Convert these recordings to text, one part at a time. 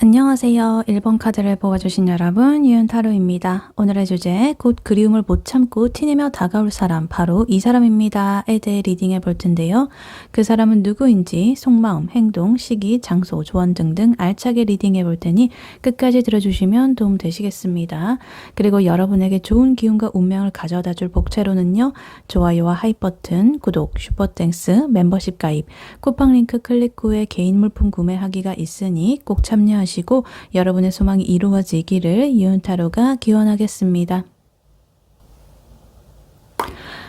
안녕하세요. 1번 카드를 뽑아주신 여러분, 유은타로입니다. 오늘의 주제, 곧 그리움을 못 참고 티내며 다가올 사람, 바로 이 사람입니다. 에 대해 리딩해 볼 텐데요. 그 사람은 누구인지, 속마음, 행동, 시기, 장소, 조언 등등 알차게 리딩해 볼 테니 끝까지 들어주시면 도움 되시겠습니다. 그리고 여러분에게 좋은 기운과 운명을 가져다 줄 복채로는요, 좋아요와 하이 버튼, 구독, 슈퍼땡스, 멤버십 가입, 쿠팡 링크 클릭 후에 개인 물품 구매하기가 있으니 꼭 참여하시고 여러분의 소망이 이루어지기를 유은타로가 기원하겠습니다.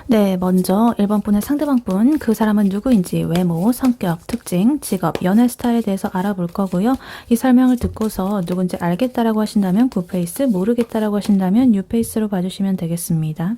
네, 먼저 1번 분의 상대방 분, 그 사람은 누구인지 외모, 성격, 특징, 직업, 연애 스타일에 대해서 알아볼 거고요. 이 설명을 듣고서 누군지 알겠다라고 하신다면 9페이스, 모르겠다라고 하신다면 6페이스로 봐주시면 되겠습니다.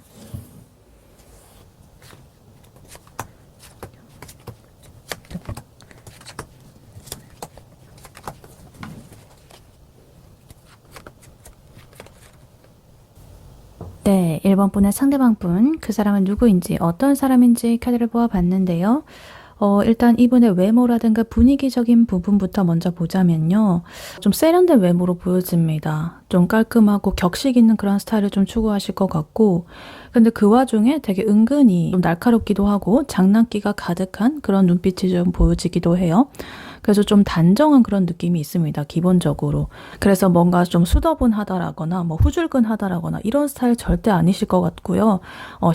네, 1번 분의 상대방 분, 그 사람은 누구인지 어떤 사람인지 카드를 보아봤는데요. 일단 이분의 외모라든가 분위기적인 부분부터 먼저 보자면요. 좀 세련된 외모로 보여집니다. 좀 깔끔하고 격식 있는 그런 스타일을 좀 추구하실 것 같고, 근데 그 와중에 되게 은근히 좀 날카롭기도 하고 장난기가 가득한 그런 눈빛이 좀 보여지기도 해요. 그래서 좀 단정한 그런 느낌이 있습니다. 기본적으로. 그래서 뭔가 좀 수더분하다라거나 뭐 후줄근하다라거나 이런 스타일 절대 아니실 것 같고요.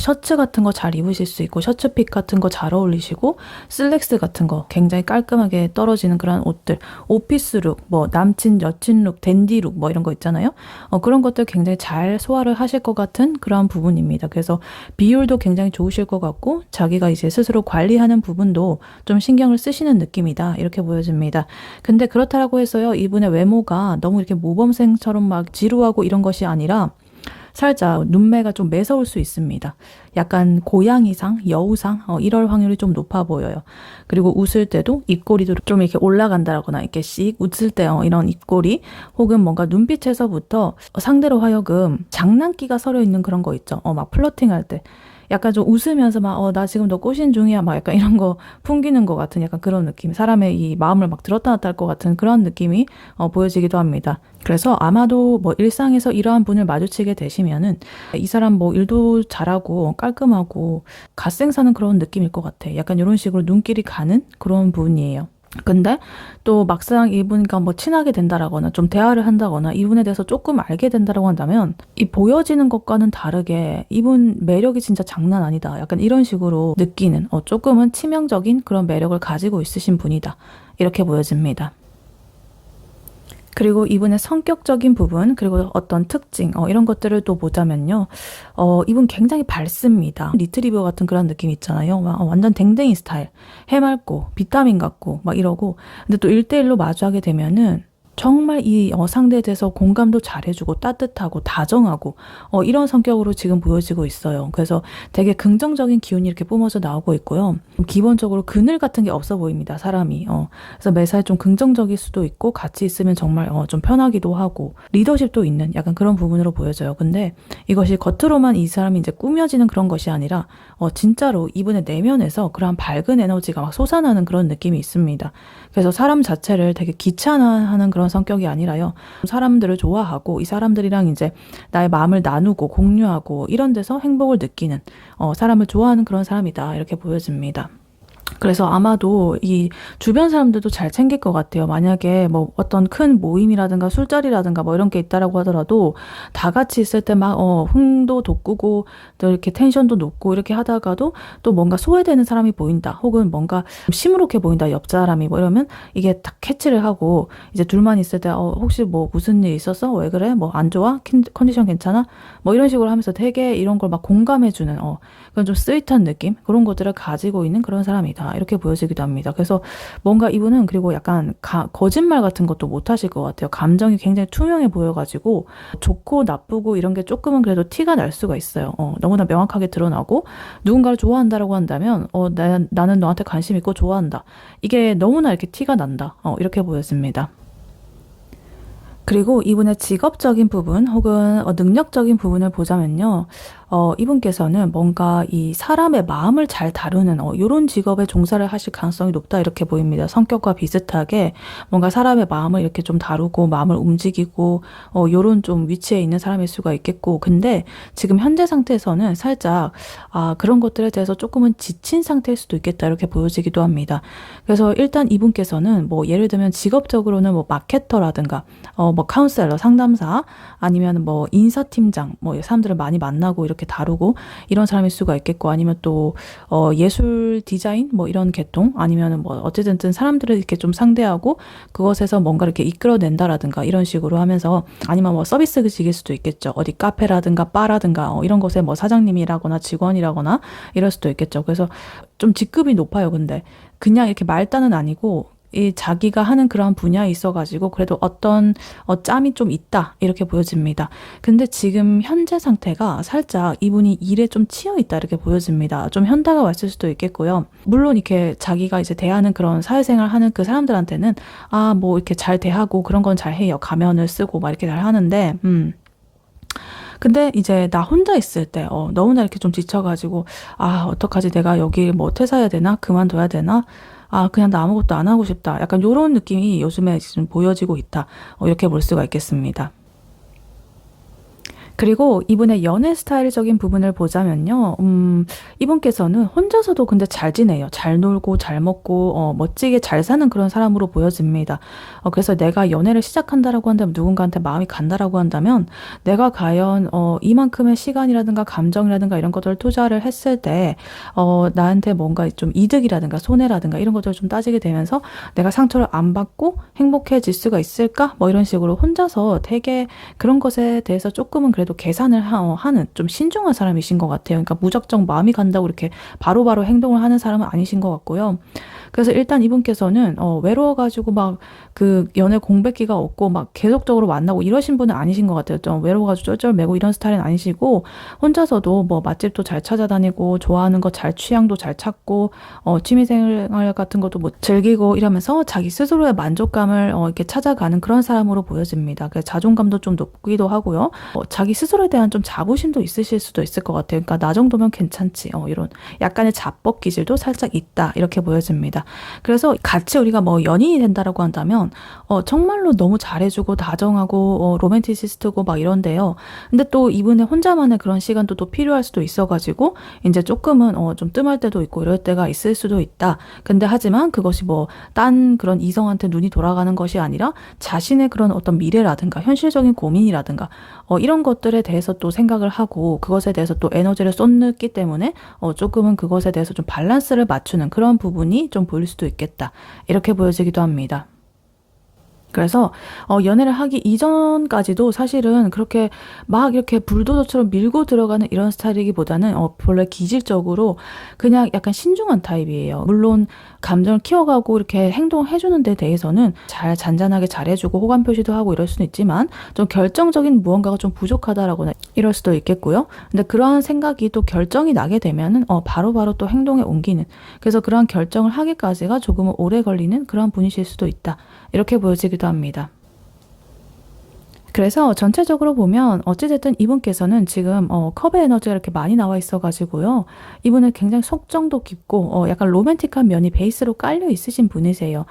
셔츠 같은 거 잘 입으실 수 있고 셔츠핏 같은 거 잘 어울리시고 슬랙스 같은 거 굉장히 깔끔하게 떨어지는 그런 옷들, 오피스룩, 뭐 남친, 여친룩, 댄디룩 뭐 이런 거 있잖아요. 그런 것들 굉장히 잘 소화를 하실 것 같은 그런 부분입니다. 그래서 비율도 굉장히 좋으실 것 같고 자기가 이제 스스로 관리하는 부분도 좀 신경을 쓰시는 느낌이다. 이렇게 보여집니다. 근데 그렇다고 해서요. 이분의 외모가 너무 이렇게 모범생처럼 막 지루하고 이런 것이 아니라 살짝 눈매가 좀 매서울 수 있습니다. 약간 고양이상, 여우상 이럴 확률이 좀 높아 보여요. 그리고 웃을 때도 입꼬리도 좀 이렇게 올라간다거나 이렇게 씩 웃을 때 이런 입꼬리 혹은 뭔가 눈빛에서부터 상대로 하여금 장난기가 서려 있는 그런 거 있죠. 막 플러팅할 때. 약간 좀 웃으면서 막, 나 지금 너 꼬신 중이야. 막 약간 이런 거 풍기는 것 같은 약간 그런 느낌. 사람의 이 마음을 막 들었다 놨다 할 것 같은 그런 느낌이 보여지기도 합니다. 그래서 아마도 뭐 일상에서 이러한 분을 마주치게 되시면은 이 사람 뭐 일도 잘하고 깔끔하고 갓생 사는 그런 느낌일 것 같아. 약간 이런 식으로 눈길이 가는 그런 분이에요. 근데 또 막상 이분과 뭐 친하게 된다라거나 좀 대화를 한다거나 이분에 대해서 조금 알게 된다라고 한다면 이 보여지는 것과는 다르게 이분 매력이 진짜 장난 아니다. 약간 이런 식으로 느끼는 조금은 치명적인 그런 매력을 가지고 있으신 분이다. 이렇게 보여집니다. 그리고 이분의 성격적인 부분, 그리고 어떤 특징, 이런 것들을 또 보자면요. 이분 굉장히 밝습니다. 리트리버 같은 그런 느낌 있잖아요. 완전 댕댕이 스타일. 해맑고, 비타민 같고, 막 이러고. 근데 또 1대1로 마주하게 되면은 정말 이 상대에 대해서 공감도 잘해주고 따뜻하고 다정하고 이런 성격으로 지금 보여지고 있어요. 그래서 되게 긍정적인 기운이 이렇게 뿜어져 나오고 있고요. 기본적으로 그늘 같은 게 없어 보입니다. 사람이. 그래서 매사에 좀 긍정적일 수도 있고 같이 있으면 정말 좀 편하기도 하고 리더십도 있는 약간 그런 부분으로 보여져요. 근데 이것이 겉으로만 이 사람이 이제 꾸며지는 그런 것이 아니라 진짜로 이분의 내면에서 그러한 밝은 에너지가 막 솟아나는 그런 느낌이 있습니다. 그래서 사람 자체를 되게 귀찮아하는 그런 성격이 아니라요. 사람들을 좋아하고 이 사람들이랑 이제 나의 마음을 나누고 공유하고 이런 데서 행복을 느끼는 사람을 좋아하는 그런 사람이다. 이렇게 보여집니다. 그래서 아마도 이 주변 사람들도 잘 챙길 것 같아요. 만약에 뭐 어떤 큰 모임이라든가 술자리라든가 뭐 이런 게 있다라고 하더라도 다 같이 있을 때 막 흥도 돋구고 또 이렇게 텐션도 높고 이렇게 하다가도 또 뭔가 소외되는 사람이 보인다. 혹은 뭔가 시무룩해 보인다. 옆 사람이 뭐 이러면 이게 딱 캐치를 하고 이제 둘만 있을 때 혹시 뭐 무슨 일 있었어? 왜 그래? 뭐 안 좋아? 컨디션 괜찮아? 뭐 이런 식으로 하면서 되게 이런 걸 막 공감해주는 그런 좀 스윗한 느낌? 그런 것들을 가지고 있는 그런 사람이다. 이렇게 보여지기도 합니다. 그래서 뭔가 이분은 그리고 약간 거짓말 같은 것도 못 하실 것 같아요. 감정이 굉장히 투명해 보여가지고 좋고 나쁘고 이런 게 조금은 그래도 티가 날 수가 있어요. 너무나 명확하게 드러나고 누군가를 좋아한다라고 한다면 나는 너한테 관심 있고 좋아한다. 이게 너무나 이렇게 티가 난다. 이렇게 보여집니다. 그리고 이분의 직업적인 부분 혹은 능력적인 부분을 보자면요. 이분께서는 뭔가 이 사람의 마음을 잘 다루는 이런 직업에 종사를 하실 가능성이 높다 이렇게 보입니다. 성격과 비슷하게 뭔가 사람의 마음을 이렇게 좀 다루고 마음을 움직이고 이런 좀 위치에 있는 사람일 수가 있겠고 근데 지금 현재 상태에서는 살짝 그런 것들에 대해서 조금은 지친 상태일 수도 있겠다 이렇게 보여지기도 합니다. 그래서 일단 이분께서는 뭐 예를 들면 직업적으로는 뭐 마케터라든가 뭐 카운셀러, 상담사 아니면 뭐 인사팀장 뭐 사람들을 많이 만나고 이렇게 다루고 이런 사람일 수가 있겠고 아니면 또 예술 디자인 뭐 이런 계통 아니면은 뭐 어쨌든 사람들을 이렇게 좀 상대하고 그것에서 뭔가 이렇게 이끌어낸다라든가 이런 식으로 하면서 아니면 뭐 서비스직일 수도 있겠죠. 어디 카페라든가 바라든가 이런 곳에 뭐 사장님이라거나 직원이라거나 이럴 수도 있겠죠. 그래서 좀 직급이 높아요. 근데 그냥 이렇게 말단은 아니고 이 자기가 하는 그런 분야에 있어가지고 그래도 어떤 짬이 좀 있다 이렇게 보여집니다. 근데 지금 현재 상태가 살짝 이분이 일에 좀 치여 있다 이렇게 보여집니다. 좀 현타가 왔을 수도 있겠고요. 물론 이렇게 자기가 이제 대하는 그런 사회생활 하는 그 사람들한테는 뭐 이렇게 잘 대하고 그런 건 잘 해요. 가면을 쓰고 막 이렇게 잘 하는데 근데 이제 나 혼자 있을 때 너무나 이렇게 좀 지쳐가지고 어떡하지 내가 여기 뭐 퇴사해야 되나 그만둬야 되나 그냥 나 아무것도 안 하고 싶다. 약간 요런 느낌이 요즘에 지금 보여지고 있다. 이렇게 볼 수가 있겠습니다. 그리고 이분의 연애 스타일적인 부분을 보자면요. 이분께서는 혼자서도 근데 잘 지내요. 잘 놀고 잘 먹고 멋지게 잘 사는 그런 사람으로 보여집니다. 그래서 내가 연애를 시작한다라고 한다면 누군가한테 마음이 간다라고 한다면 내가 과연 이만큼의 시간이라든가 감정이라든가 이런 것들을 투자를 했을 때 나한테 뭔가 좀 이득이라든가 손해라든가 이런 것들을 좀 따지게 되면서 내가 상처를 안 받고 행복해질 수가 있을까? 뭐 이런 식으로 혼자서 되게 그런 것에 대해서 조금은 그래도 계산을 하는 좀 신중한 사람이신 것 같아요. 그러니까 무작정 마음이 간다고 이렇게 바로바로 행동을 하는 사람은 아니신 것 같고요. 그래서 일단 이분께서는 외로워가지고 막 그 연애 공백기가 없고 막 계속적으로 만나고 이러신 분은 아니신 것 같아요. 좀 외로워가지고 쩔쩔매고 이런 스타일은 아니시고 혼자서도 뭐 맛집도 잘 찾아다니고 좋아하는 거 잘 취향도 잘 찾고 취미생활 같은 것도 뭐 즐기고 이러면서 자기 스스로의 만족감을 이렇게 찾아가는 그런 사람으로 보여집니다. 그래서 자존감도 좀 높기도 하고요. 자기 스스로에 대한 좀 자부심도 있으실 수도 있을 것 같아요. 그러니까 나 정도면 괜찮지. 이런 약간의 자뻑 기질도 살짝 있다. 이렇게 보여집니다. 그래서 같이 우리가 뭐 연인이 된다라고 한다면 정말로 너무 잘해주고 다정하고 로맨티시스트고 막 이런데요. 근데 또 이분의 혼자만의 그런 시간도 또 필요할 수도 있어가지고 이제 조금은 좀 뜸할 때도 있고 이럴 때가 있을 수도 있다. 근데 하지만 그것이 뭐 딴 그런 이성한테 눈이 돌아가는 것이 아니라 자신의 그런 어떤 미래라든가 현실적인 고민이라든가 이런 것들에 대해서 또 생각을 하고 그것에 대해서 또 에너지를 쏟기 때문에 조금은 그것에 대해서 좀 밸런스를 맞추는 그런 부분이 좀 보일 수도 있겠다. 이렇게 보여지기도 합니다. 그래서 연애를 하기 이전까지도 사실은 그렇게 막 이렇게 불도저처럼 밀고 들어가는 이런 스타일이기보다는 본래 기질적으로 그냥 약간 신중한 타입이에요. 물론 감정을 키워가고 이렇게 행동해주는 데 대해서는 잘 잔잔하게 잘해주고 호감 표시도 하고 이럴 수는 있지만 좀 결정적인 무언가가 좀 부족하다라거나 이럴 수도 있겠고요. 근데 그러한 생각이 또 결정이 나게 되면은 바로바로 또 행동에 옮기는 그래서 그러한 결정을 하기까지가 조금은 오래 걸리는 그런 분이실 수도 있다. 이렇게 보여지기도 합니다. 그래서 전체적으로 보면 어찌됐든 이분께서는 지금 컵의 에너지가 이렇게 많이 나와 있어가지고요. 이분은 굉장히 속정도 깊고 약간 로맨틱한 면이 베이스로 깔려 있으신 분이세요.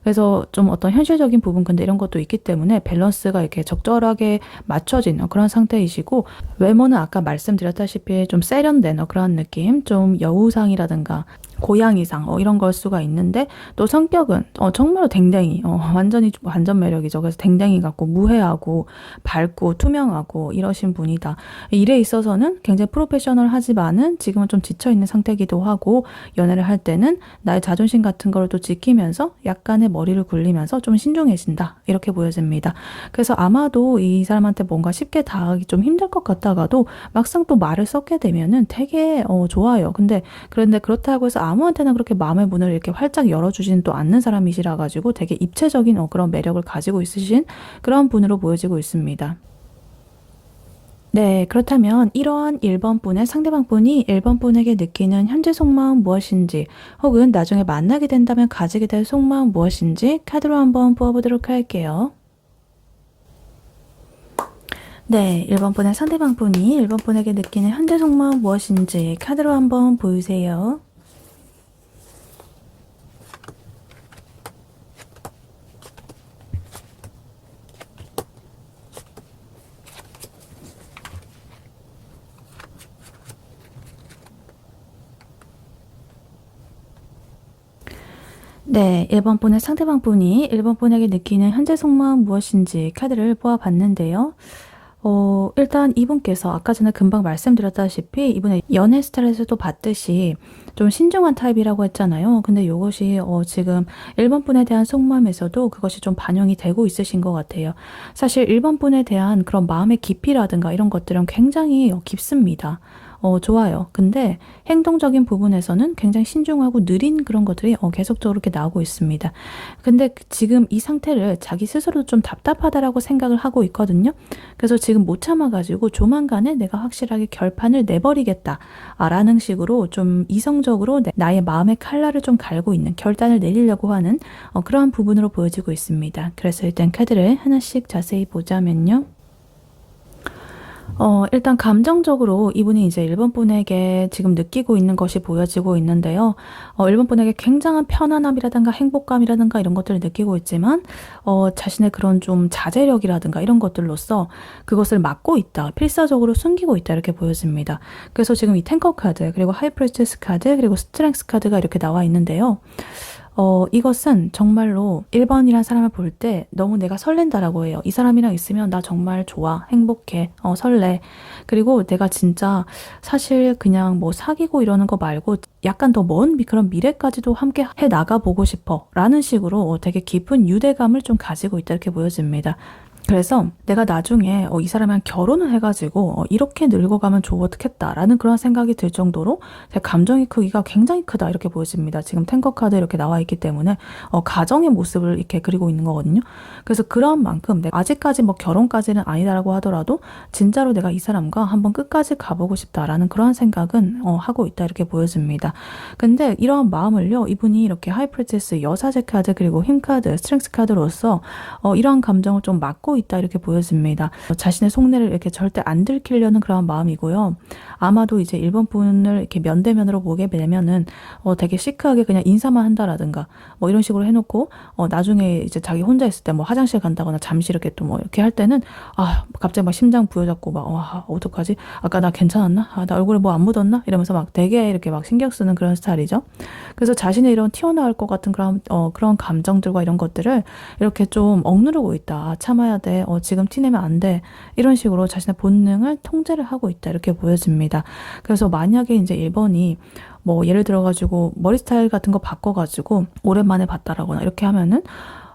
그래서 좀 어떤 현실적인 부분 근데 이런 것도 있기 때문에 밸런스가 이렇게 적절하게 맞춰진 그런 상태이시고 외모는 아까 말씀드렸다시피 좀 세련된 그런 느낌 좀 여우상이라든가 고양이상 이런 걸 수가 있는데 또 성격은 정말로 댕댕이 완전히 완전 매력이죠. 그래서 댕댕이 같고 무해하고 밝고 투명하고 이러신 분이다. 일에 있어서는 굉장히 프로페셔널하지만은 지금은 좀 지쳐있는 상태이기도 하고 연애를 할 때는 나의 자존심 같은 걸 또 지키면서 약간의 머리를 굴리면서 좀 신중해진다. 이렇게 보여집니다. 그래서 아마도 이 사람한테 뭔가 쉽게 닿기 좀 힘들 것 같다가도 막상 또 말을 섞게 되면은 되게 좋아요. 그런데 그렇다고 해서 아무한테나 그렇게 마음의 문을 이렇게 활짝 열어주지는 또 않는 사람이시라 가지고 되게 입체적인 그런 매력을 가지고 있으신 그런 분으로 보여지고 있습니다. 네, 그렇다면 이러한 1번 분의 상대방 분이 1번 분에게 느끼는 현재 속마음 무엇인지 혹은 나중에 만나게 된다면 가지게 될 속마음 무엇인지 카드로 한번 뽑아보도록 할게요. 네, 1번 분의 상대방 분이 1번 분에게 느끼는 현재 속마음 무엇인지 카드로 한번 보여주세요. 네, 1번 분의 상대방 분이 1번 분에게 느끼는 현재 속마음 무엇인지 카드를 뽑아봤는데요. 일단 이분께서 아까 전에 금방 말씀드렸다시피 이분의 연애 스타일에서도 봤듯이 좀 신중한 타입이라고 했잖아요. 근데 이것이 지금 1번 분에 대한 속마음에서도 그것이 좀 반영이 되고 있으신 것 같아요. 사실 1번 분에 대한 그런 마음의 깊이라든가 이런 것들은 굉장히 깊습니다. 좋아요. 근데 행동적인 부분에서는 굉장히 신중하고 느린 그런 것들이 계속적으로 이렇게 나오고 있습니다. 근데 지금 이 상태를 자기 스스로도 좀 답답하다라고 생각을 하고 있거든요. 그래서 지금 못 참아가지고 조만간에 내가 확실하게 결판을 내버리겠다라는 식으로 좀 이성적으로 나의 마음의 칼날을 좀 갈고 있는 결단을 내리려고 하는 그러한 부분으로 보여지고 있습니다. 그래서 일단 카드를 하나씩 자세히 보자면요. 일단 감정적으로 이분이 이제 1번 분에게 지금 느끼고 있는 것이 보여지고 있는데요. 1번 분에게 굉장한 편안함이라든가 행복감이라든가 이런 것들을 느끼고 있지만, 자신의 그런 좀 자제력이라든가 이런 것들로서 그것을 막고 있다, 필사적으로 숨기고 있다, 이렇게 보여집니다. 그래서 지금 이 탱커 카드, 그리고 하이프리스티스 카드, 그리고 스트렝스 카드가 이렇게 나와 있는데요. 이것은 정말로 1번이란 사람을 볼 때 너무 내가 설렌다라고 해요. 이 사람이랑 있으면 나 정말 좋아, 행복해, 설레. 그리고 내가 진짜 사실 그냥 뭐 사귀고 이러는 거 말고 약간 더 먼 그런 미래까지도 함께 해 나가보고 싶어 라는 식으로 되게 깊은 유대감을 좀 가지고 있다, 이렇게 보여집니다. 그래서 내가 나중에 이 사람이랑 결혼을 해가지고 이렇게 늙어가면 좋겠다라는 그런 생각이 들 정도로 제 감정의 크기가 굉장히 크다, 이렇게 보여집니다. 지금 탱커 카드 이렇게 나와 있기 때문에 가정의 모습을 이렇게 그리고 있는 거거든요. 그래서 그런 만큼 내가 아직까지 뭐 결혼까지는 아니다라고 하더라도 진짜로 내가 이 사람과 한번 끝까지 가보고 싶다라는 그런 생각은 하고 있다, 이렇게 보여집니다. 근데 이러한 마음을요, 이분이 이렇게 하이프리티스 여사제 카드 그리고 힘 카드, 스트렝스 카드로서 이러한 감정을 좀 막고 있다, 이렇게 보여집니다. 자신의 속내를 이렇게 절대 안 들키려는 그런 마음이고요. 아마도 이제 1번 분을 이렇게 면대면으로 보게 되면은 되게 시크하게 그냥 인사만 한다라든가 뭐 이런 식으로 해놓고 나중에 이제 자기 혼자 있을 때 뭐 화장실 간다거나 잠시 이렇게 또 뭐 이렇게 할 때는 갑자기 막 심장 부여잡고 막 어떡하지? 아까 나 괜찮았나? 나 얼굴에 뭐 안 묻었나? 이러면서 막 되게 이렇게 막 신경 쓰는 그런 스타일이죠. 그래서 자신의 이런 튀어나올 것 같은 그런 감정들과 이런 것들을 이렇게 좀 억누르고 있다. 참아야 돼. 지금 티내면 안 돼. 이런 식으로 자신의 본능을 통제를 하고 있다, 이렇게 보여집니다. 그래서 만약에 이제 1번이 뭐 예를 들어가지고 머리 스타일 같은 거 바꿔가지고 오랜만에 봤다라거나 이렇게 하면은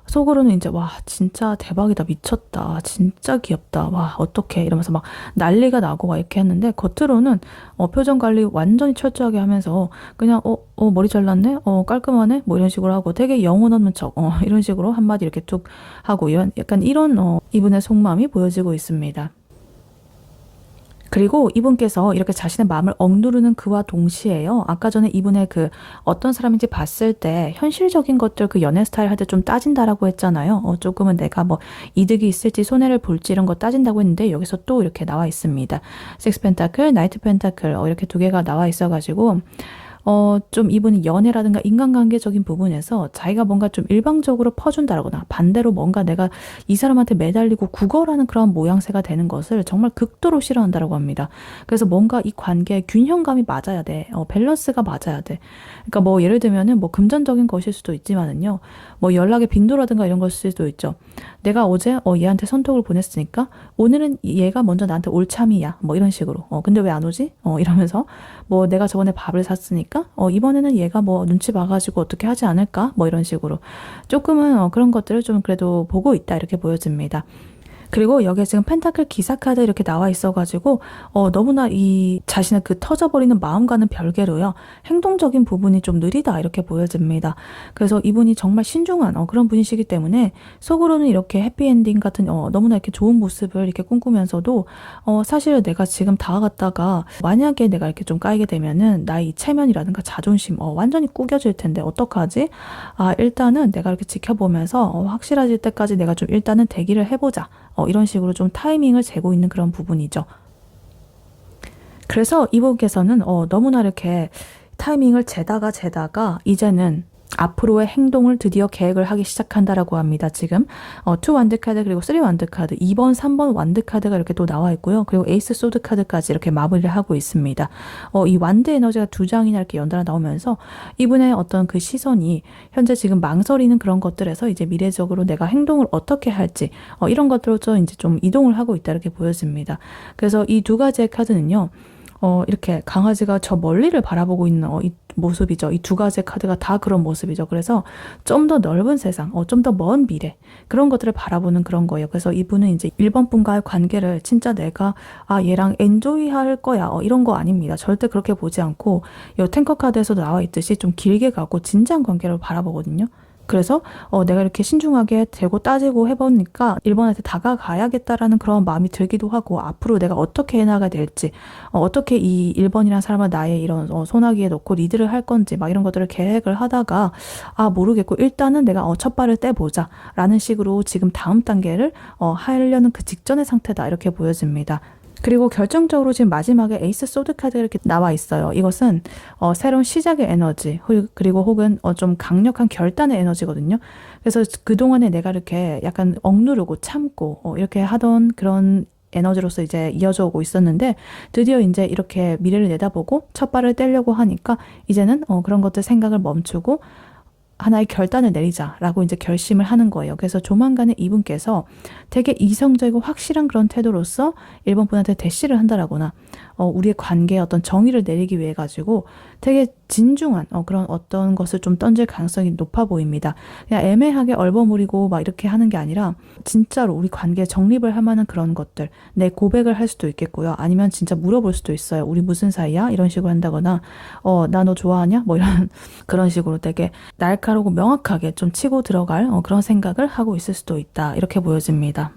속으로는 이제 와 진짜 대박이다, 미쳤다, 진짜 귀엽다, 와 어떡해 이러면서 막 난리가 나고 막 이렇게 했는데 겉으로는 표정 관리 완전히 철저하게 하면서 그냥 머리 잘랐네, 깔끔하네, 뭐 이런 식으로 하고 되게 영혼 없는 척 이런 식으로 한마디 이렇게 툭 하고 약간 이런 이분의 속마음이 보여지고 있습니다. 그리고 이분께서 이렇게 자신의 마음을 억누르는 그와 동시에요. 아까 전에 이분의 그 어떤 사람인지 봤을 때 현실적인 것들, 그 연애 스타일 할 때 좀 따진다라고 했잖아요. 조금은 내가 뭐 이득이 있을지 손해를 볼지 이런 거 따진다고 했는데 여기서 또 이렇게 나와 있습니다. 식스 펜타클, 나이트 펜타클 이렇게 두 개가 나와 있어가지고 좀 이분이 연애라든가 인간관계적인 부분에서 자기가 뭔가 좀 일방적으로 퍼준다거나 반대로 뭔가 내가 이 사람한테 매달리고 구걸하는 그런 모양새가 되는 것을 정말 극도로 싫어한다고 합니다. 그래서 뭔가 이 관계의 균형감이 맞아야 돼. 밸런스가 맞아야 돼. 그러니까 뭐 예를 들면은 뭐 금전적인 것일 수도 있지만은요. 뭐 연락의 빈도라든가 이런 것일 수도 있죠. 내가 어제 얘한테 선톡을 보냈으니까 오늘은 얘가 먼저 나한테 올 참이야. 뭐 이런 식으로. 근데 왜 안 오지? 이러면서 뭐 내가 저번에 밥을 샀으니까 이번에는 얘가 뭐 눈치 봐가지고 어떻게 하지 않을까? 뭐 이런 식으로 조금은 그런 것들을 좀 그래도 보고 있다, 이렇게 보여집니다. 그리고 여기에 지금 펜타클 기사 카드 이렇게 나와 있어가지고 너무나 이 자신의 그 터져버리는 마음과는 별개로요, 행동적인 부분이 좀 느리다, 이렇게 보여집니다. 그래서 이분이 정말 신중한 그런 분이시기 때문에 속으로는 이렇게 해피엔딩 같은 너무나 이렇게 좋은 모습을 이렇게 꿈꾸면서도 사실 내가 지금 다가갔다가 만약에 내가 이렇게 좀 까이게 되면은 나의 이 체면이라든가 자존심 완전히 구겨질 텐데 어떡하지? 일단은 내가 이렇게 지켜보면서 확실해질 때까지 내가 좀 일단은 대기를 해보자. 이런 식으로 좀 타이밍을 재고 있는 그런 부분이죠. 그래서 이분께서는 너무나 이렇게 타이밍을 재다가 이제는 앞으로의 행동을 드디어 계획을 하기 시작한다라고 합니다. 지금 2 완드 카드 그리고 3 완드 카드 2번 3번 완드 카드가 이렇게 또 나와 있고요. 그리고 에이스 소드 카드까지 이렇게 마무리를 하고 있습니다. 이 완드 에너지가 2장이나 이렇게 연달아 나오면서 이분의 어떤 그 시선이 현재 지금 망설이는 그런 것들에서 이제 미래적으로 내가 행동을 어떻게 할지 이런 것들로서 이제 좀 이동을 하고 있다 이렇게 보여집니다. 그래서 이 두 가지의 카드는요. 이렇게 강아지가 저 멀리를 바라보고 있는 이 모습이죠. 이 두 가지의 카드가 다 그런 모습이죠. 그래서 좀 더 넓은 세상, 좀 더 먼 미래 그런 것들을 바라보는 그런 거예요. 그래서 이분은 이제 1번 분과의 관계를 진짜 내가 얘랑 엔조이 할 거야 이런 거 아닙니다. 절대 그렇게 보지 않고 이 탱커 카드에서도 나와 있듯이 좀 길게 가고 진지한 관계를 바라보거든요. 그래서 내가 이렇게 신중하게 대고 따지고 해보니까 1번한테 다가가야겠다라는 그런 마음이 들기도 하고 앞으로 내가 어떻게 해나가야 될지 어떻게 이 1번이라는 사람을 나의 이런 소나기에 놓고 리드를 할 건지 막 이런 것들을 계획을 하다가 모르겠고 일단은 내가 첫 발을 떼보자 라는 식으로 지금 다음 단계를 하려는 그 직전의 상태다 이렇게 보여집니다. 그리고 결정적으로 지금 마지막에 에이스 소드 카드가 이렇게 나와 있어요. 이것은 새로운 시작의 에너지 그리고 혹은 좀 강력한 결단의 에너지거든요. 그래서 그동안에 내가 이렇게 약간 억누르고 참고 이렇게 하던 그런 에너지로서 이제 이어져 오고 있었는데 드디어 이제 이렇게 미래를 내다보고 첫 발을 떼려고 하니까 이제는 그런 것들 생각을 멈추고 하나의 결단을 내리자라고 이제 결심을 하는 거예요. 그래서 조만간에 이분께서 되게 이성적이고 확실한 그런 태도로서 1번 분한테 대시를 한다라거나 우리의 관계에 어떤 정의를 내리기 위해 가지고 되게 진중한 그런 어떤 것을 좀 던질 가능성이 높아 보입니다. 그냥 애매하게 얼버무리고 막 이렇게 하는 게 아니라 진짜로 우리 관계에 정립을 할 만한 그런 것들 내 고백을 할 수도 있겠고요. 아니면 진짜 물어볼 수도 있어요. 우리 무슨 사이야? 이런 식으로 한다거나 나 너 좋아하냐? 뭐 이런 그런 식으로 되게 날카롭고 명확하게 좀 치고 들어갈 그런 생각을 하고 있을 수도 있다. 이렇게 보여집니다.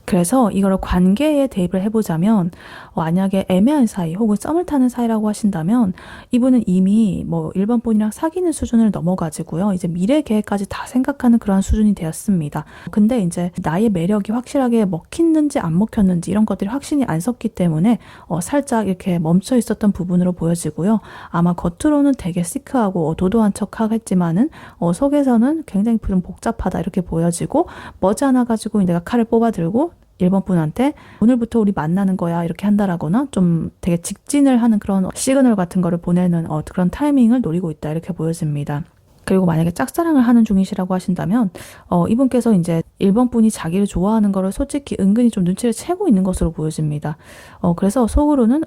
그래서 이걸 관계에 대입을 해보자면 만약에 애매한 사이 혹은 썸을 타는 사이라고 하신다면 이분은 이미 뭐 1번 분이랑 사귀는 수준을 넘어가지고요. 이제 미래 계획까지 다 생각하는 그러한 수준이 되었습니다. 근데 이제 나의 매력이 확실하게 먹혔는지 안 먹혔는지 이런 것들이 확신이 안 섰기 때문에 살짝 이렇게 멈춰 있었던 부분으로 보여지고요. 아마 겉으로는 되게 시크하고 도도한 척 하겠지만은 속에서는 굉장히 좀 복잡하다 이렇게 보여지고 머지않아가지고 내가 칼을 뽑아들고 1번 분한테 오늘부터 우리 만나는 거야 이렇게 한다라거나 좀 되게 직진을 하는 그런 시그널 같은 거를 보내는 그런 타이밍을 노리고 있다 이렇게 보여집니다. 그리고 만약에 짝사랑을 하는 중이시라고 하신다면 이분께서 이제 1번 분이 자기를 좋아하는 거를 솔직히 은근히 좀 눈치를 채고 있는 것으로 보여집니다. 그래서 속으로는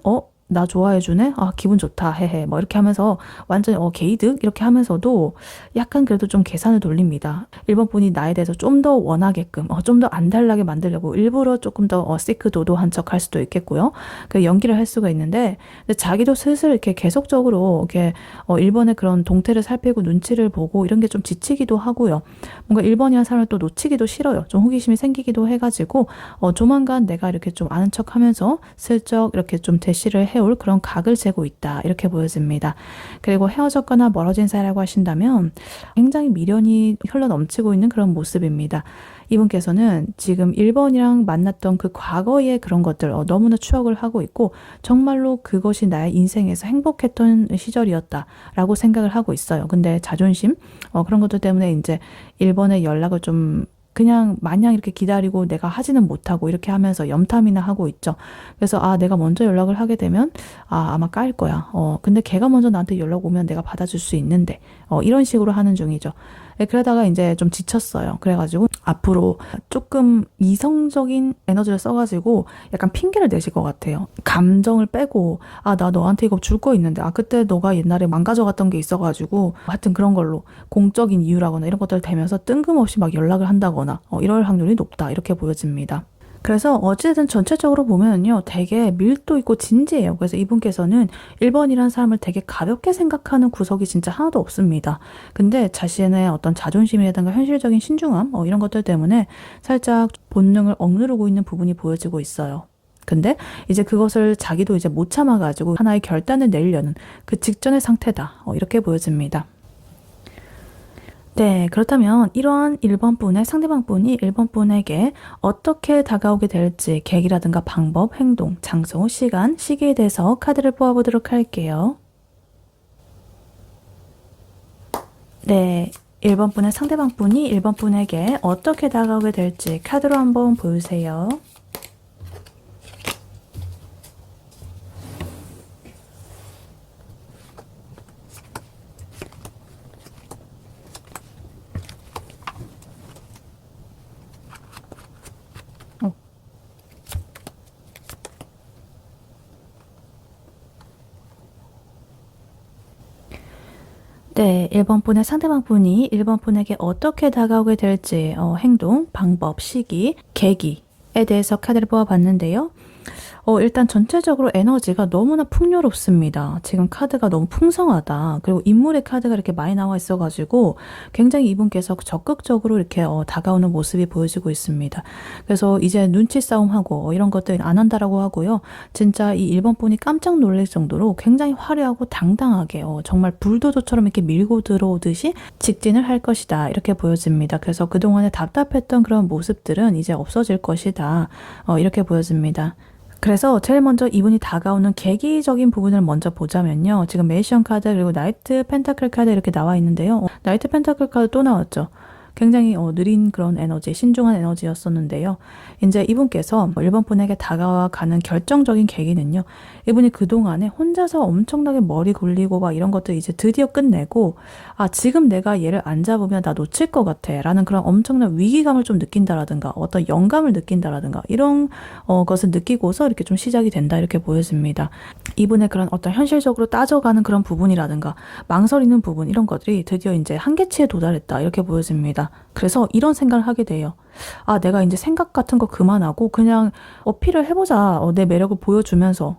나 좋아해주네? 기분 좋다. 헤헤. 뭐 이렇게 하면서 완전히 개이득? 이렇게 하면서도 약간 그래도 좀 계산을 돌립니다. 1번 분이 나에 대해서 좀 더 원하게끔, 좀 더 안달나게 만들려고 일부러 조금 더 시크도도한 척 할 수도 있겠고요. 그 연기를 할 수가 있는데, 근데 자기도 슬슬 이렇게 계속적으로 이렇게 1번의 그런 동태를 살피고 눈치를 보고 이런 게 좀 지치기도 하고요. 뭔가 1번이라는 사람을 또 놓치기도 싫어요. 좀 호기심이 생기기도 해가지고, 조만간 내가 이렇게 좀 아는 척 하면서 슬쩍 이렇게 좀 대시를 해올 그런 각을 재고 있다 이렇게 보여집니다. 그리고 헤어졌거나 멀어진 사이라고 하신다면 굉장히 미련이 흘러넘치고 있는 그런 모습입니다. 이분께서는 지금 1번이랑 만났던 그 과거의 그런 것들 너무나 추억을 하고 있고 정말로 그것이 나의 인생에서 행복했던 시절이었다라고 생각을 하고 있어요. 근데 자존심 그런 것들 때문에 이제 1번의 연락을 좀 그냥 마냥 이렇게 기다리고 내가 하지는 못하고 이렇게 하면서 염탐이나 하고 있죠. 그래서 내가 먼저 연락을 하게 되면 아마 까일 거야. 근데 걔가 먼저 나한테 연락 오면 내가 받아줄 수 있는데 이런 식으로 하는 중이죠. 그러다가 이제 좀 지쳤어요. 그래가지고 앞으로 조금 이성적인 에너지를 써가지고 약간 핑계를 내실 것 같아요. 감정을 빼고 나 너한테 이거 줄 거 있는데 그때 너가 옛날에 망가져갔던 게 있어가지고 하여튼 그런 걸로 공적인 이유라거나 이런 것들 대면서 뜬금없이 막 연락을 한다거나 이럴 확률이 높다 이렇게 보여집니다. 그래서 어찌든 전체적으로 보면요 되게 밀도 있고 진지해요. 그래서 이분께서는 1번이라는 사람을 되게 가볍게 생각하는 구석이 진짜 하나도 없습니다. 근데 자신의 어떤 자존심이라든가 현실적인 신중함 이런 것들 때문에 살짝 본능을 억누르고 있는 부분이 보여지고 있어요. 근데 이제 그것을 자기도 이제 못 참아가지고 하나의 결단을 내리려는 그 직전의 상태다 이렇게 보여집니다. 네, 그렇다면 이러한 1번 분의 상대방 분이 1번 분에게 어떻게 다가오게 될지 계기라든가 방법, 행동, 장소, 시간, 시기에 대해서 카드를 뽑아보도록 할게요. 네, 1번 분의 상대방 분이 1번 분에게 어떻게 다가오게 될지 카드로 한번 보여주세요. 네, 1번 분의 상대방 분이 1번 분에게 어떻게 다가오게 될지 행동, 방법, 시기, 계기에 대해서 카드를 뽑아봤는데요. 일단 전체적으로 에너지가 너무나 풍요롭습니다. 지금 카드가 너무 풍성하다. 그리고 인물의 카드가 이렇게 많이 나와 있어가지고 굉장히 이분께서 적극적으로 이렇게 다가오는 모습이 보여지고 있습니다. 그래서 이제 눈치 싸움하고 이런 것들 안 한다라고 하고요. 진짜 이 1번 분이 깜짝 놀랄 정도로 굉장히 화려하고 당당하게 정말 불도저처럼 이렇게 밀고 들어오듯이 직진을 할 것이다. 이렇게 보여집니다. 그래서 그동안에 답답했던 그런 모습들은 이제 없어질 것이다. 이렇게 보여집니다. 그래서 제일 먼저 이분이 다가오는 계기적인 부분을 먼저 보자면요. 지금 매지션 카드 그리고 나이트 펜타클 카드 이렇게 나와 있는데요. 나이트 펜타클 카드 또 나왔죠. 굉장히 느린 그런 에너지, 신중한 에너지였었는데요. 이제 이분께서 1번 분에게 다가가는 결정적인 계기는요. 이분이 그동안에 혼자서 엄청나게 머리 굴리고 막 이런 것들 이제 드디어 끝내고 지금 내가 얘를 안 잡으면 나 놓칠 것 같아 라는 그런 엄청난 위기감을 좀 느낀다라든가 어떤 영감을 느낀다라든가 이런 것을 느끼고서 이렇게 좀 시작이 된다 이렇게 보여집니다. 이분의 그런 어떤 현실적으로 따져가는 그런 부분이라든가 망설이는 부분 이런 것들이 드디어 이제 한계치에 도달했다 이렇게 보여집니다. 그래서 이런 생각을 하게 돼요. 내가 이제 생각 같은 거 그만하고 그냥 어필을 해보자. 내 매력을 보여주면서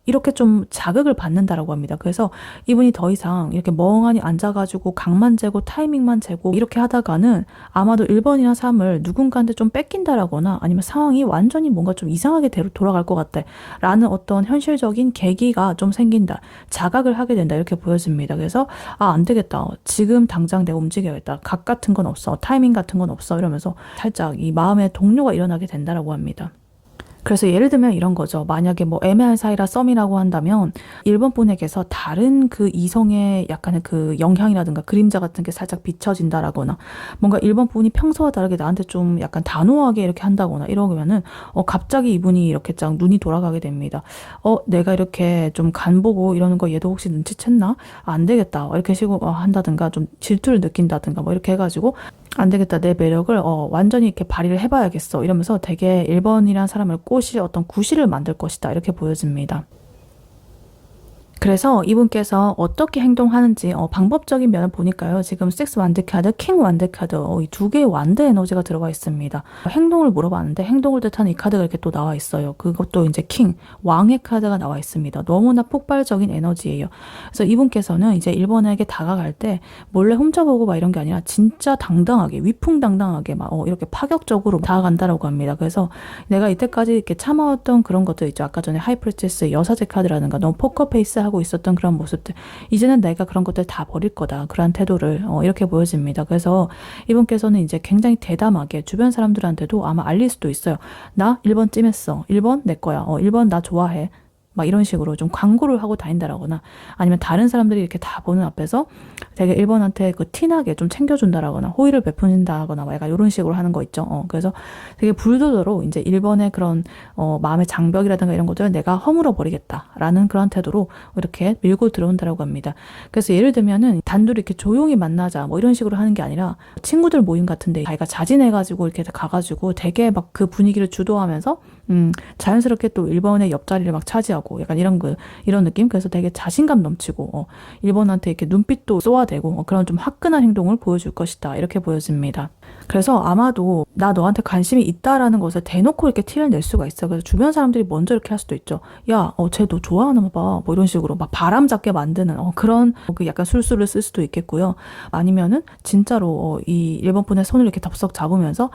이렇게 좀 자극을 받는다라고 합니다. 그래서 이분이 더 이상 이렇게 멍하니 앉아가지고 각만 재고 타이밍만 재고 이렇게 하다가는 아마도 1번이나 3을 누군가한테 좀 뺏긴다라거나 아니면 상황이 완전히 뭔가 좀 이상하게 돌아갈 것 같다 라는 어떤 현실적인 계기가 좀 생긴다. 자각을 하게 된다. 이렇게 보여집니다. 그래서 안 되겠다. 지금 당장 내가 움직여야겠다. 각 같은 건 없어. 타이밍 같은 건 없어. 이러면서 살짝 이 마음의 동요가 일어나게 된다라고 합니다. 그래서 예를 들면 이런 거죠. 만약에 뭐 애매한 사이라 썸이라고 한다면 1번 분에게서 다른 그 이성의 약간의 그 영향이라든가 그림자 같은 게 살짝 비춰진다라거나 뭔가 1번 분이 평소와 다르게 나한테 좀 약간 단호하게 이렇게 한다거나 이러면은 갑자기 이분이 이렇게 쫙 눈이 돌아가게 됩니다. 내가 이렇게 좀 간 보고 이러는 거 얘도 혹시 눈치챘나? 안 되겠다. 이렇게 식으로 한다든가 좀 질투를 느낀다든가 뭐 이렇게 해가지고 안 되겠다. 내 매력을 완전히 이렇게 발휘를 해봐야겠어. 이러면서 되게 1번이라는 사람을 꽃이 어떤 구실을 만들 것이다. 이렇게 보여집니다. 그래서 이분께서 어떻게 행동하는지 방법적인 면을 보니까요. 지금 6 완드 카드, 킹 완드 카드 이 두 개의 완드 에너지가 들어가 있습니다. 행동을 물어봤는데 행동을 뜻하는 이 카드가 이렇게 또 나와 있어요. 그것도 이제 킹, 왕의 카드가 나와 있습니다. 너무나 폭발적인 에너지예요. 그래서 이분께서는 이제 1번에게 다가갈 때 몰래 훔쳐보고 막 이런 게 아니라 진짜 당당하게 위풍당당하게 막 이렇게 파격적으로 다가간다라고 합니다. 그래서 내가 이때까지 이렇게 참아왔던 그런 것들 있죠. 아까 전에 하이프리스티스 여사제 카드라든가 너무 포커페이스 하고 있었던 그런 모습들 이제는 내가 그런 것들 다 버릴 거다 그런 태도를 이렇게 보여집니다. 그래서 이분께서는 이제 굉장히 대담하게 주변 사람들한테도 아마 알릴 수도 있어요. 나 1번 찜했어. 1번 내 거야. 1번 나 좋아해. 막 이런 식으로 좀 광고를 하고 다닌다라거나 아니면 다른 사람들이 이렇게 다 보는 앞에서 되게 1번한테 그 티나게 좀 챙겨준다라거나 호의를 베푼다거나 막 약간 이런 식으로 하는 거 있죠. 그래서 되게 불도저로 이제 1번의 그런 마음의 장벽이라든가 이런 것들을 내가 허물어 버리겠다라는 그런 태도로 이렇게 밀고 들어온다라고 합니다. 그래서 예를 들면은 단둘이 이렇게 조용히 만나자 뭐 이런 식으로 하는 게 아니라 친구들 모임 같은데 자기가 자진해가지고 이렇게 가가지고 되게 막 그 분위기를 주도하면서 자연스럽게 또 1번의 옆자리를 막 차지하고 약간 이런 느낌? 그래서 되게 자신감 넘치고 1번한테 이렇게 눈빛도 쏘아대고 그런 좀 화끈한 행동을 보여줄 것이다. 이렇게 보여집니다. 그래서 아마도 나 너한테 관심이 있다라는 것을 대놓고 이렇게 티를 낼 수가 있어. 그래서 주변 사람들이 먼저 이렇게 할 수도 있죠. 야, 쟤 너 좋아하나 봐. 뭐 이런 식으로 막 바람 잡게 만드는 그런 그 약간 술수를 쓸 수도 있겠고요. 아니면은 진짜로 이 일본 분의 손을 이렇게 덥석 잡으면서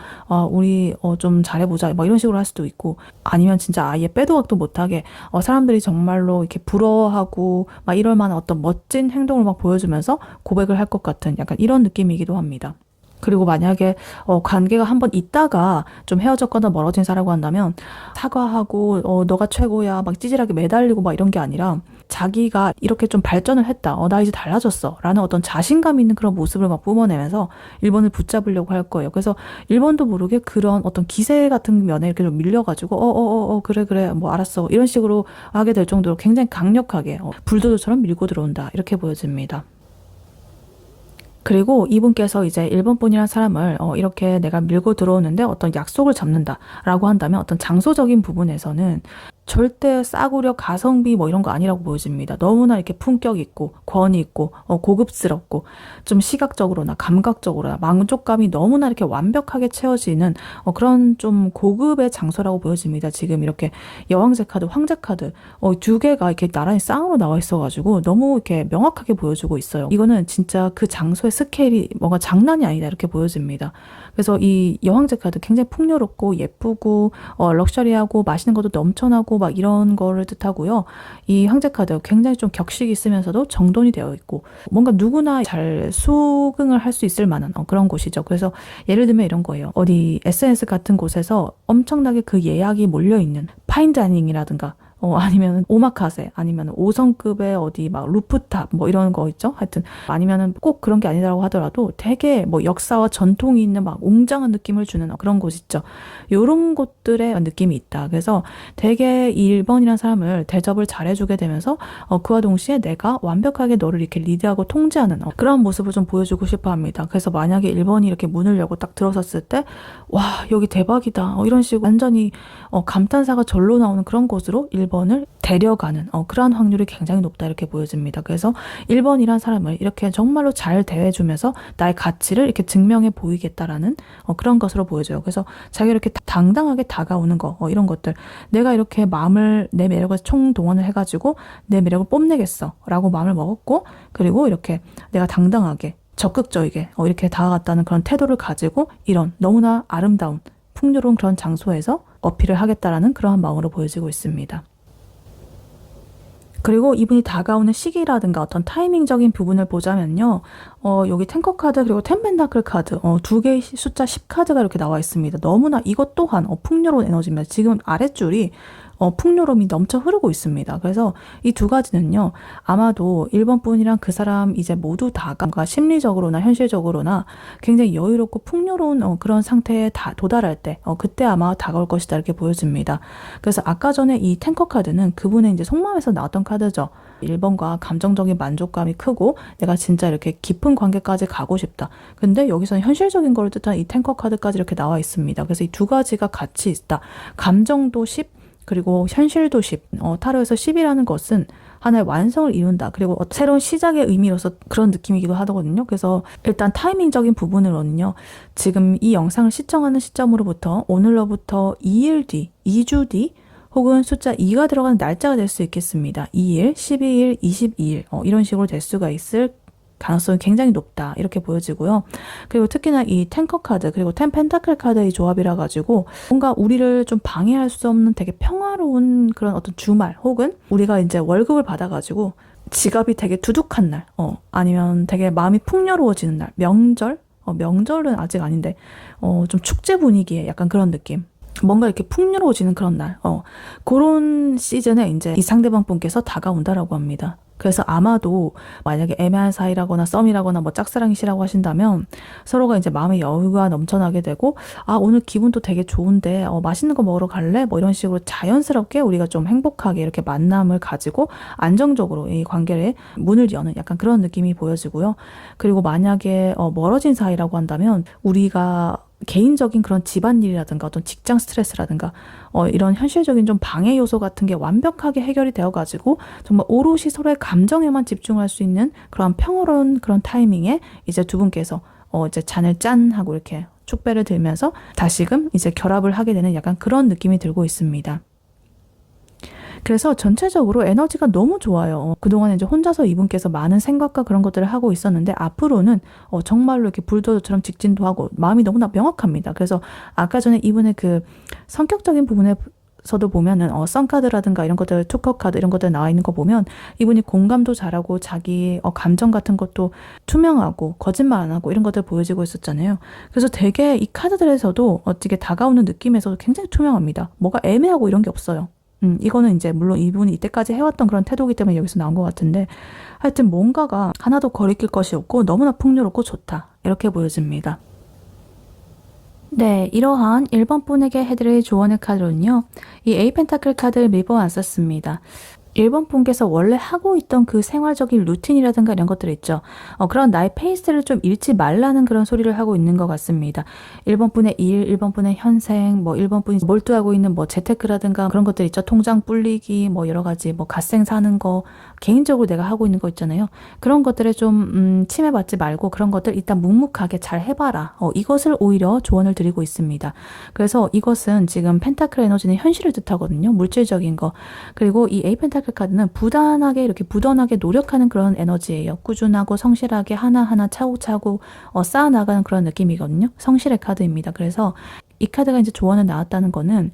우리 좀 잘해보자. 뭐 이런 식으로 할 수도 있고, 아니면 진짜 아예 빼도 박도 못하게 사람들이 정말로 이렇게 부러워하고 막 이럴 만한 어떤 멋진 행동을 막 보여주면서 고백을 할 것 같은 약간 이런 느낌이기도 합니다. 그리고 만약에 관계가 한번 있다가 좀 헤어졌거나 멀어진 사라고 한다면 사과하고 너가 최고야 막 찌질하게 매달리고 막 이런 게 아니라 자기가 이렇게 좀 발전을 했다. 나 이제 달라졌어. 라는 어떤 자신감 있는 그런 모습을 막 뿜어내면서 일본을 붙잡으려고 할 거예요. 그래서 일본도 모르게 그런 어떤 기세 같은 면에 이렇게 좀 밀려가지고 그래 뭐 알았어. 이런 식으로 하게 될 정도로 굉장히 강력하게 불도저처럼 밀고 들어온다. 이렇게 보여집니다. 그리고 이분께서 이제 일본 분이라는 사람을 이렇게 내가 밀고 들어오는데 어떤 약속을 잡는다라고 한다면 어떤 장소적인 부분에서는 절대 싸구려 가성비 뭐 이런 거 아니라고 보여집니다. 너무나 이렇게 품격 있고 권위 있고 고급스럽고 좀 시각적으로나 감각적으로나 만족감이 너무나 이렇게 완벽하게 채워지는 그런 좀 고급의 장소라고 보여집니다. 지금 이렇게 여왕제 카드, 황제 카드 두 개가 이렇게 나란히 쌍으로 나와 있어가지고 너무 이렇게 명확하게 보여주고 있어요. 이거는 진짜 그 장소의 스케일이 뭔가 장난이 아니다 이렇게 보여집니다. 그래서 이 여왕제 카드 굉장히 풍요롭고 예쁘고 럭셔리하고 맛있는 것도 넘쳐나고 막 이런 거를 뜻하고요. 이 황제 카드 굉장히 좀 격식이 있으면서도 정돈이 되어 있고 뭔가 누구나 잘 수긍을 할 수 있을 만한 그런 곳이죠. 그래서 예를 들면 이런 거예요. 어디 SNS 같은 곳에서 엄청나게 그 예약이 몰려있는 파인다이닝이라든가 아니면 오마카세, 아니면 5성급의 어디 막 루프탑 뭐 이런 거 있죠. 하여튼 아니면은 꼭 그런 게 아니라고 하더라도 되게 뭐 역사와 전통이 있는 막 웅장한 느낌을 주는 그런 곳 있죠. 요런 곳들의 느낌이 있다. 그래서 되게 이 1번이라는 사람을 대접을 잘해주게 되면서 그와 동시에 내가 완벽하게 너를 이렇게 리드하고 통제하는 그런 모습을 좀 보여주고 싶어 합니다. 그래서 만약에 1번이 이렇게 문을 열고 딱 들어섰을 때 와 여기 대박이다 이런 식으로 완전히 감탄사가 절로 나오는 그런 곳으로 1번을 데려가는 그러한 확률이 굉장히 높다 이렇게 보여집니다. 그래서 1번이란 사람을 이렇게 정말로 잘 대해주면서 나의 가치를 이렇게 증명해 보이겠다라는 그런 것으로 보여져요. 그래서 자기가 이렇게 당당하게 다가오는 거 이런 것들 내가 이렇게 마음을 내 매력을 총동원을 해가지고 내 매력을 뽐내겠어 라고 마음을 먹었고 그리고 이렇게 내가 당당하게 적극적이게 이렇게 다가갔다는 그런 태도를 가지고 이런 너무나 아름다운 풍요로운 그런 장소에서 어필을 하겠다라는 그러한 마음으로 보여지고 있습니다. 그리고 이분이 다가오는 시기라든가 어떤 타이밍적인 부분을 보자면요. 여기 탱커 카드 그리고 텐펜타클 카드 두 개의 숫자 10카드가 이렇게 나와 있습니다. 너무나 이것 또한 풍요로운 에너지입니다. 지금 아랫줄이 풍요로움이 넘쳐 흐르고 있습니다. 그래서 이 두 가지는요. 아마도 1번 분이랑 그 사람 이제 모두 다가 심리적으로나 현실적으로나 굉장히 여유롭고 풍요로운 그런 상태에 도달할 때 그때 아마 다가올 것이다 이렇게 보여집니다. 그래서 아까 전에 이 탱커 카드는 그분의 이제 속마음에서 나왔던 카드죠. 1번과 감정적인 만족감이 크고 내가 진짜 이렇게 깊은 관계까지 가고 싶다. 근데 여기서는 현실적인 걸 뜻하는 이 탱커 카드까지 이렇게 나와 있습니다. 그래서 이 두 가지가 같이 있다. 감정도 10 그리고 현실도 10. 타로에서 10이라는 것은 하나의 완성을 이룬다. 그리고 새로운 시작의 의미로서 그런 느낌이기도 하거든요. 그래서 일단 타이밍적인 부분으로는요. 지금 이 영상을 시청하는 시점으로부터 오늘로부터 2일 뒤, 2주 뒤 혹은 숫자 2가 들어가는 날짜가 될 수 있겠습니다. 2일, 12일, 22일 이런 식으로 될 수가 있을 가능성이 굉장히 높다 이렇게 보여지고요. 그리고 특히나 이 탱커 카드 그리고 텐 펜타클 카드의 조합이라 가지고 뭔가 우리를 좀 방해할 수 없는 되게 평화로운 그런 어떤 주말 혹은 우리가 이제 월급을 받아가지고 지갑이 되게 두둑한 날 아니면 되게 마음이 풍요로워지는 날 명절? 명절은 아직 아닌데 좀 축제 분위기의 약간 그런 느낌 뭔가 이렇게 풍요로워지는 그런 날 그런 시즌에 이제 이 상대방 분께서 다가온다라고 합니다. 그래서 아마도 만약에 애매한 사이라거나 썸이라거나 뭐 짝사랑이시라고 하신다면 서로가 이제 마음의 여유가 넘쳐나게 되고 오늘 기분도 되게 좋은데 맛있는 거 먹으러 갈래? 뭐 이런 식으로 자연스럽게 우리가 좀 행복하게 이렇게 만남을 가지고 안정적으로 이 관계를 문을 여는 약간 그런 느낌이 보여지고요. 그리고 만약에 멀어진 사이라고 한다면 우리가 개인적인 그런 집안일이라든가 어떤 직장 스트레스라든가 이런 현실적인 좀 방해 요소 같은 게 완벽하게 해결이 되어가지고 정말 오롯이 서로의 감정에만 집중할 수 있는 그런 평화로운 그런 타이밍에 이제 두 분께서 이제 잔을 짠 하고 이렇게 축배를 들면서 다시금 이제 결합을 하게 되는 약간 그런 느낌이 들고 있습니다. 그래서 전체적으로 에너지가 너무 좋아요. 그동안 이제 혼자서 이분께서 많은 생각과 그런 것들을 하고 있었는데 앞으로는 정말로 이렇게 불도저처럼 직진도 하고 마음이 너무나 명확합니다. 그래서 아까 전에 이분의 그 성격적인 부분에서도 보면은 썬카드라든가 이런 것들, 투커카드 이런 것들 나와 있는 거 보면 이분이 공감도 잘하고 자기 감정 같은 것도 투명하고 거짓말 안 하고 이런 것들 보여지고 있었잖아요. 그래서 되게 이 카드들에서도 어떻게 다가오는 느낌에서도 굉장히 투명합니다. 뭐가 애매하고 이런 게 없어요. 이거는 이제 물론 이분이 이때까지 해왔던 그런 태도이기 때문에 여기서 나온 것 같은데 하여튼 뭔가가 하나도 거리낄 것이 없고 너무나 풍요롭고 좋다. 이렇게 보여집니다. 네, 이러한 1번 분에게 해드릴 조언의 카드는요. 이 에이 펜타클 카드를 밀어왔었습니다. 1번 분께서 원래 하고 있던 그 생활적인 루틴이라든가 이런 것들 있죠. 그런 나의 페이스를 좀 잃지 말라는 그런 소리를 하고 있는 것 같습니다. 1번 분의 일, 1번 분의 현생, 1번 분이 몰두하고 있는 재테크라든가 그런 것들 있죠. 통장 불리기, 여러 가지 갓생 사는 거, 개인적으로 내가 하고 있는 거 있잖아요. 그런 것들에 좀 침해받지 말고 그런 것들 일단 묵묵하게 잘 해봐라. 이것을 오히려 조언을 드리고 있습니다. 그래서 이것은 지금 펜타클 에너지는 현실을 뜻하거든요. 물질적인 거. 그리고 이 에이 펜타클 카드는 부단하게 이렇게 부단하게 노력하는 그런 에너지예요. 꾸준하고 성실하게 하나하나 차곡차곡 쌓아나가는 그런 느낌이거든요. 성실의 카드입니다. 그래서 이 카드가 이제 조언을 나왔다는 거는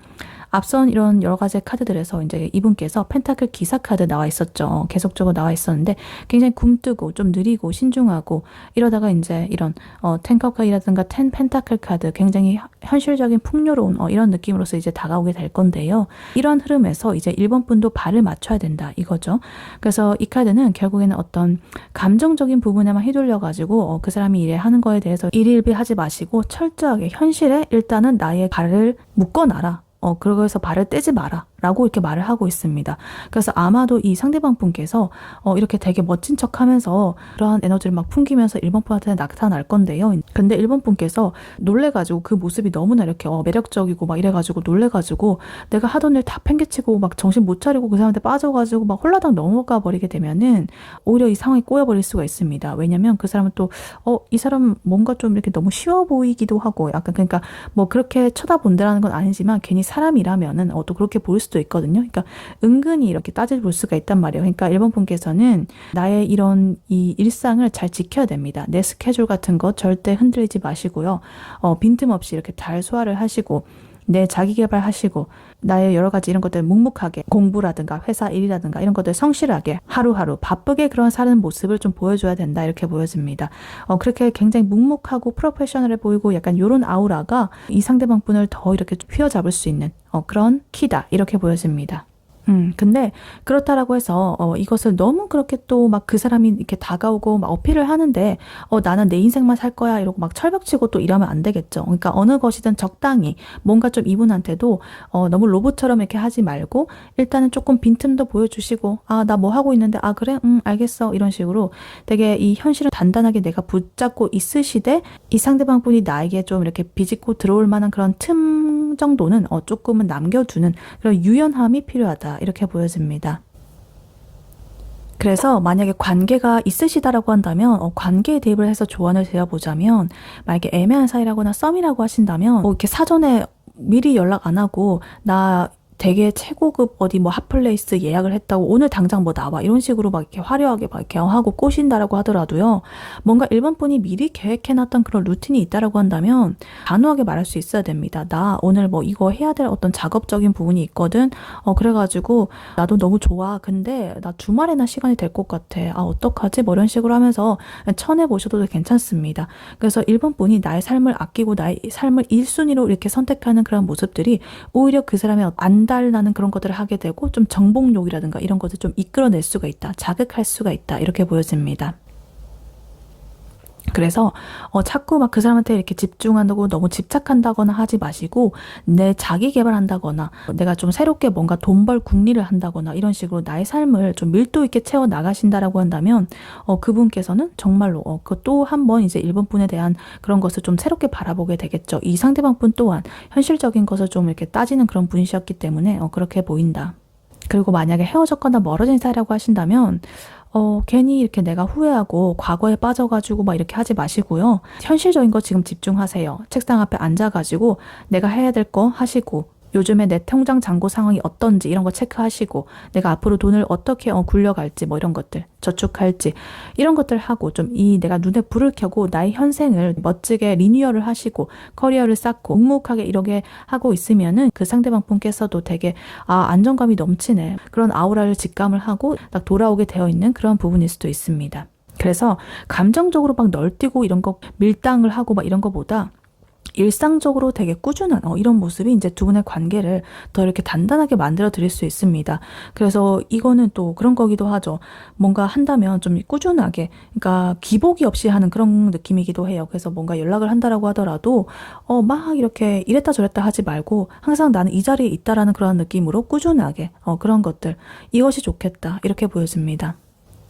앞선 이런 여러 가지 카드들에서 이제 이분께서 펜타클 기사 카드 나와 있었죠. 계속적으로 나와 있었는데 굉장히 굼뜨고 좀 느리고 신중하고 이러다가 이제 이런 텐커카이라든가 텐 펜타클 카드 굉장히 현실적인 풍요로운 이런 느낌으로서 이제 다가오게 될 건데요. 이런 흐름에서 이제 1번 분도 발을 맞춰야 된다 이거죠. 그래서 이 카드는 결국에는 어떤 감정적인 부분에만 휘둘려 가지고 그 사람이 일에 하는 거에 대해서 일일비하지 마시고 철저하게 현실에 일단은 나의 발을 묶어놔라. 그러고 해서 발을 떼지 마라 라고 이렇게 말을 하고 있습니다. 그래서 아마도 이 상대방 분께서 이렇게 되게 멋진 척 하면서 그러한 에너지를 막 풍기면서 1번 분한테 나타날 건데요. 근데 1번 분께서 놀래가지고 그 모습이 너무나 이렇게 매력적이고 막 이래가지고 놀래가지고 내가 하던 일 다 팽개치고 막 정신 못 차리고 그 사람한테 빠져가지고 막 홀라당 넘어가 버리게 되면은 오히려 이 상황이 꼬여버릴 수가 있습니다. 왜냐면 그 사람은 또 이 사람 뭔가 좀 이렇게 너무 쉬워 보이기도 하고 약간 그러니까 그렇게 쳐다본다라는 건 아니지만 괜히 사람이라면은 또 그렇게 보일 수도 있거든요. 그러니까 은근히 이렇게 따져볼 수가 있단 말이에요. 그러니까 1번 분께서는 나의 이런 이 일상을 잘 지켜야 됩니다. 내 스케줄 같은 거 절대 흔들리지 마시고요. 빈틈없이 이렇게 잘 소화를 하시고 내 자기 개발하시고 나의 여러 가지 이런 것들 묵묵하게 공부라든가 회사 일이라든가 이런 것들 성실하게 하루하루 바쁘게 그런 사는 모습을 좀 보여줘야 된다 이렇게 보여집니다. 그렇게 굉장히 묵묵하고 프로페셔널해 보이고 약간 이런 아우라가 이 상대방 분을 더 이렇게 휘어잡을 수 있는 그런 키다 이렇게 보여집니다. 근데 그렇다라고 해서 이것을 너무 그렇게 또 막 그 사람이 이렇게 다가오고 막 어필을 하는데 나는 내 인생만 살 거야 이러고 막 철벽치고 또 이러면 안 되겠죠. 그러니까 어느 것이든 적당히 뭔가 좀 이분한테도 너무 로봇처럼 이렇게 하지 말고 일단은 조금 빈틈도 보여주시고 나 뭐 하고 있는데 그래? 알겠어 이런 식으로 되게 이 현실을 단단하게 내가 붙잡고 있으시되 이 상대방 분이 나에게 좀 이렇게 비집고 들어올 만한 그런 틈 정도는 조금은 남겨두는 그런 유연함이 필요하다 이렇게 보여집니다. 그래서 만약에 관계가 있으시다라고 한다면 관계에 대입을 해서 조언을 드려보자면 만약에 애매한 사이라거나 썸이라고 하신다면 이렇게 사전에 미리 연락 안 하고 나 되게 최고급 어디 핫플레이스 예약을 했다고 오늘 당장 나와 이런 식으로 막 이렇게 화려하게 막 이렇게 하고 꼬신다라고 하더라도요. 뭔가 1번 분이 미리 계획해놨던 그런 루틴이 있다라고 한다면 단호하게 말할 수 있어야 됩니다. 나 오늘 이거 해야 될 어떤 작업적인 부분이 있거든. 그래가지고 나도 너무 좋아. 근데 나 주말에나 시간이 될 것 같아. 어떡하지? 이런 식으로 하면서 쳐내보셔도 괜찮습니다. 그래서 1번 분이 나의 삶을 아끼고 나의 삶을 1순위로 이렇게 선택하는 그런 모습들이 오히려 그 사람의 안달나는 그런 것들을 하게 되고 좀 정복욕이라든가 이런 것을 좀 이끌어낼 수가 있다. 자극할 수가 있다. 이렇게 보여집니다. 그래서 자꾸 막 그 사람한테 이렇게 집중한다고 너무 집착한다거나 하지 마시고 내 자기 개발한다거나 내가 좀 새롭게 뭔가 돈 벌 궁리를 한다거나 이런 식으로 나의 삶을 좀 밀도 있게 채워 나가신다라고 한다면 그분께서는 정말로 그 또 한 번 이제 1번 분에 대한 그런 것을 좀 새롭게 바라보게 되겠죠. 이 상대방 분 또한 현실적인 것을 좀 이렇게 따지는 그런 분이셨기 때문에 그렇게 보인다. 그리고 만약에 헤어졌거나 멀어진 사이라고 하신다면 괜히 이렇게 내가 후회하고 과거에 빠져가지고 막 이렇게 하지 마시고요. 현실적인 거 지금 집중하세요. 책상 앞에 앉아가지고 내가 해야 될 거 하시고, 요즘에 내 통장 잔고 상황이 어떤지 이런 거 체크하시고, 내가 앞으로 돈을 어떻게 굴려갈지 뭐 이런 것들, 저축할지 이런 것들 하고, 좀 내가 눈에 불을 켜고 나의 현생을 멋지게 리뉴얼을 하시고 커리어를 쌓고 묵묵하게 이렇게 하고 있으면은 그 상대방 분께서도 되게 안정감이 넘치네, 그런 아우라를 직감을 하고 딱 돌아오게 되어 있는 그런 부분일 수도 있습니다. 그래서 감정적으로 막 널뛰고 이런 거 밀당을 하고 막 이런 거보다 일상적으로 되게 꾸준한 이런 모습이 이제 두 분의 관계를 더 이렇게 단단하게 만들어 드릴 수 있습니다. 그래서 이거는 또 그런 거기도 하죠. 뭔가 한다면 좀 꾸준하게, 그러니까 기복이 없이 하는 그런 느낌이기도 해요. 그래서 뭔가 연락을 한다라고 하더라도 막 이렇게 이랬다 저랬다 하지 말고 항상 나는 이 자리에 있다라는 그런 느낌으로 꾸준하게 그런 것들, 이것이 좋겠다 이렇게 보여집니다.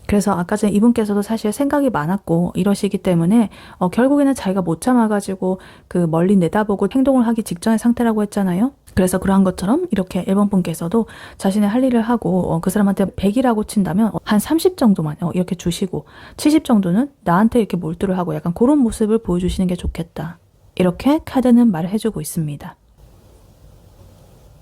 그래서 아까 전에 이분께서도 사실 생각이 많았고 이러시기 때문에 결국에는 자기가 못 참아가지고 그 멀리 내다보고 행동을 하기 직전의 상태라고 했잖아요. 그래서 그러한 것처럼 이렇게 1번 분께서도 자신의 할 일을 하고 그 사람한테 100이라고 친다면 한 30 정도만 이렇게 주시고 70 정도는 나한테 이렇게 몰두를 하고 약간 그런 모습을 보여주시는 게 좋겠다. 이렇게 카드는 말을 해주고 있습니다.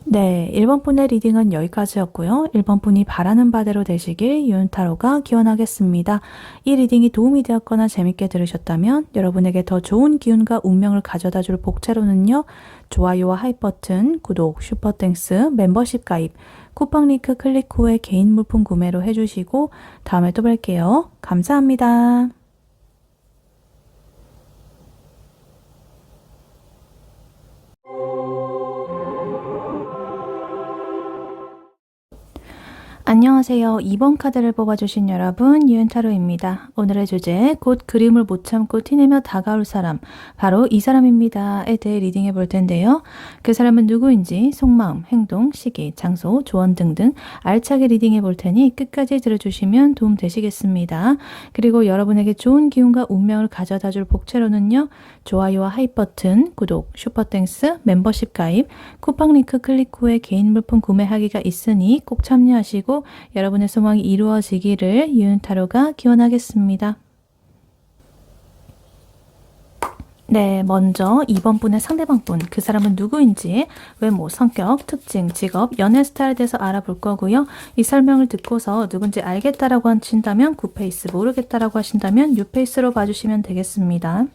네, 1번 분의 리딩은 여기까지였고요. 1번 분이 바라는 바대로 되시길 유은타로가 기원하겠습니다. 이 리딩이 도움이 되었거나 재밌게 들으셨다면 여러분에게 더 좋은 기운과 운명을 가져다줄 복채로는요. 좋아요와 하이 버튼, 구독, 슈퍼땡스, 멤버십 가입, 쿠팡 링크 클릭 후에 개인 물품 구매로 해주시고 다음에 또 뵐게요. 감사합니다. 안녕하세요. 2번 카드를 뽑아주신 여러분, 유은타로입니다. 오늘의 주제, 곧 그림을 못 참고 티내며 다가올 사람, 바로 이 사람입니다에 대해 리딩해 볼 텐데요. 그 사람은 누구인지 속마음, 행동, 시기, 장소, 조언 등등 알차게 리딩해 볼 테니 끝까지 들어주시면 도움 되시겠습니다. 그리고 여러분에게 좋은 기운과 운명을 가져다 줄 복채로는요. 좋아요와 하이 버튼, 구독, 슈퍼땡스, 멤버십 가입, 쿠팡 링크 클릭 후에 개인 물품 구매하기가 있으니 꼭 참여하시고 여러분의 소망이 이루어지기를 유은타로가 기원하겠습니다. 네, 먼저 2번 분의 상대방 분, 그 사람은 누구인지, 외모, 성격, 특징, 직업, 연애 스타일에 대해서 알아볼 거고요. 이 설명을 듣고서 누군지 알겠다라고 하신다면 9페이스, 모르겠다라고 하신다면 6페이스로 봐주시면 되겠습니다.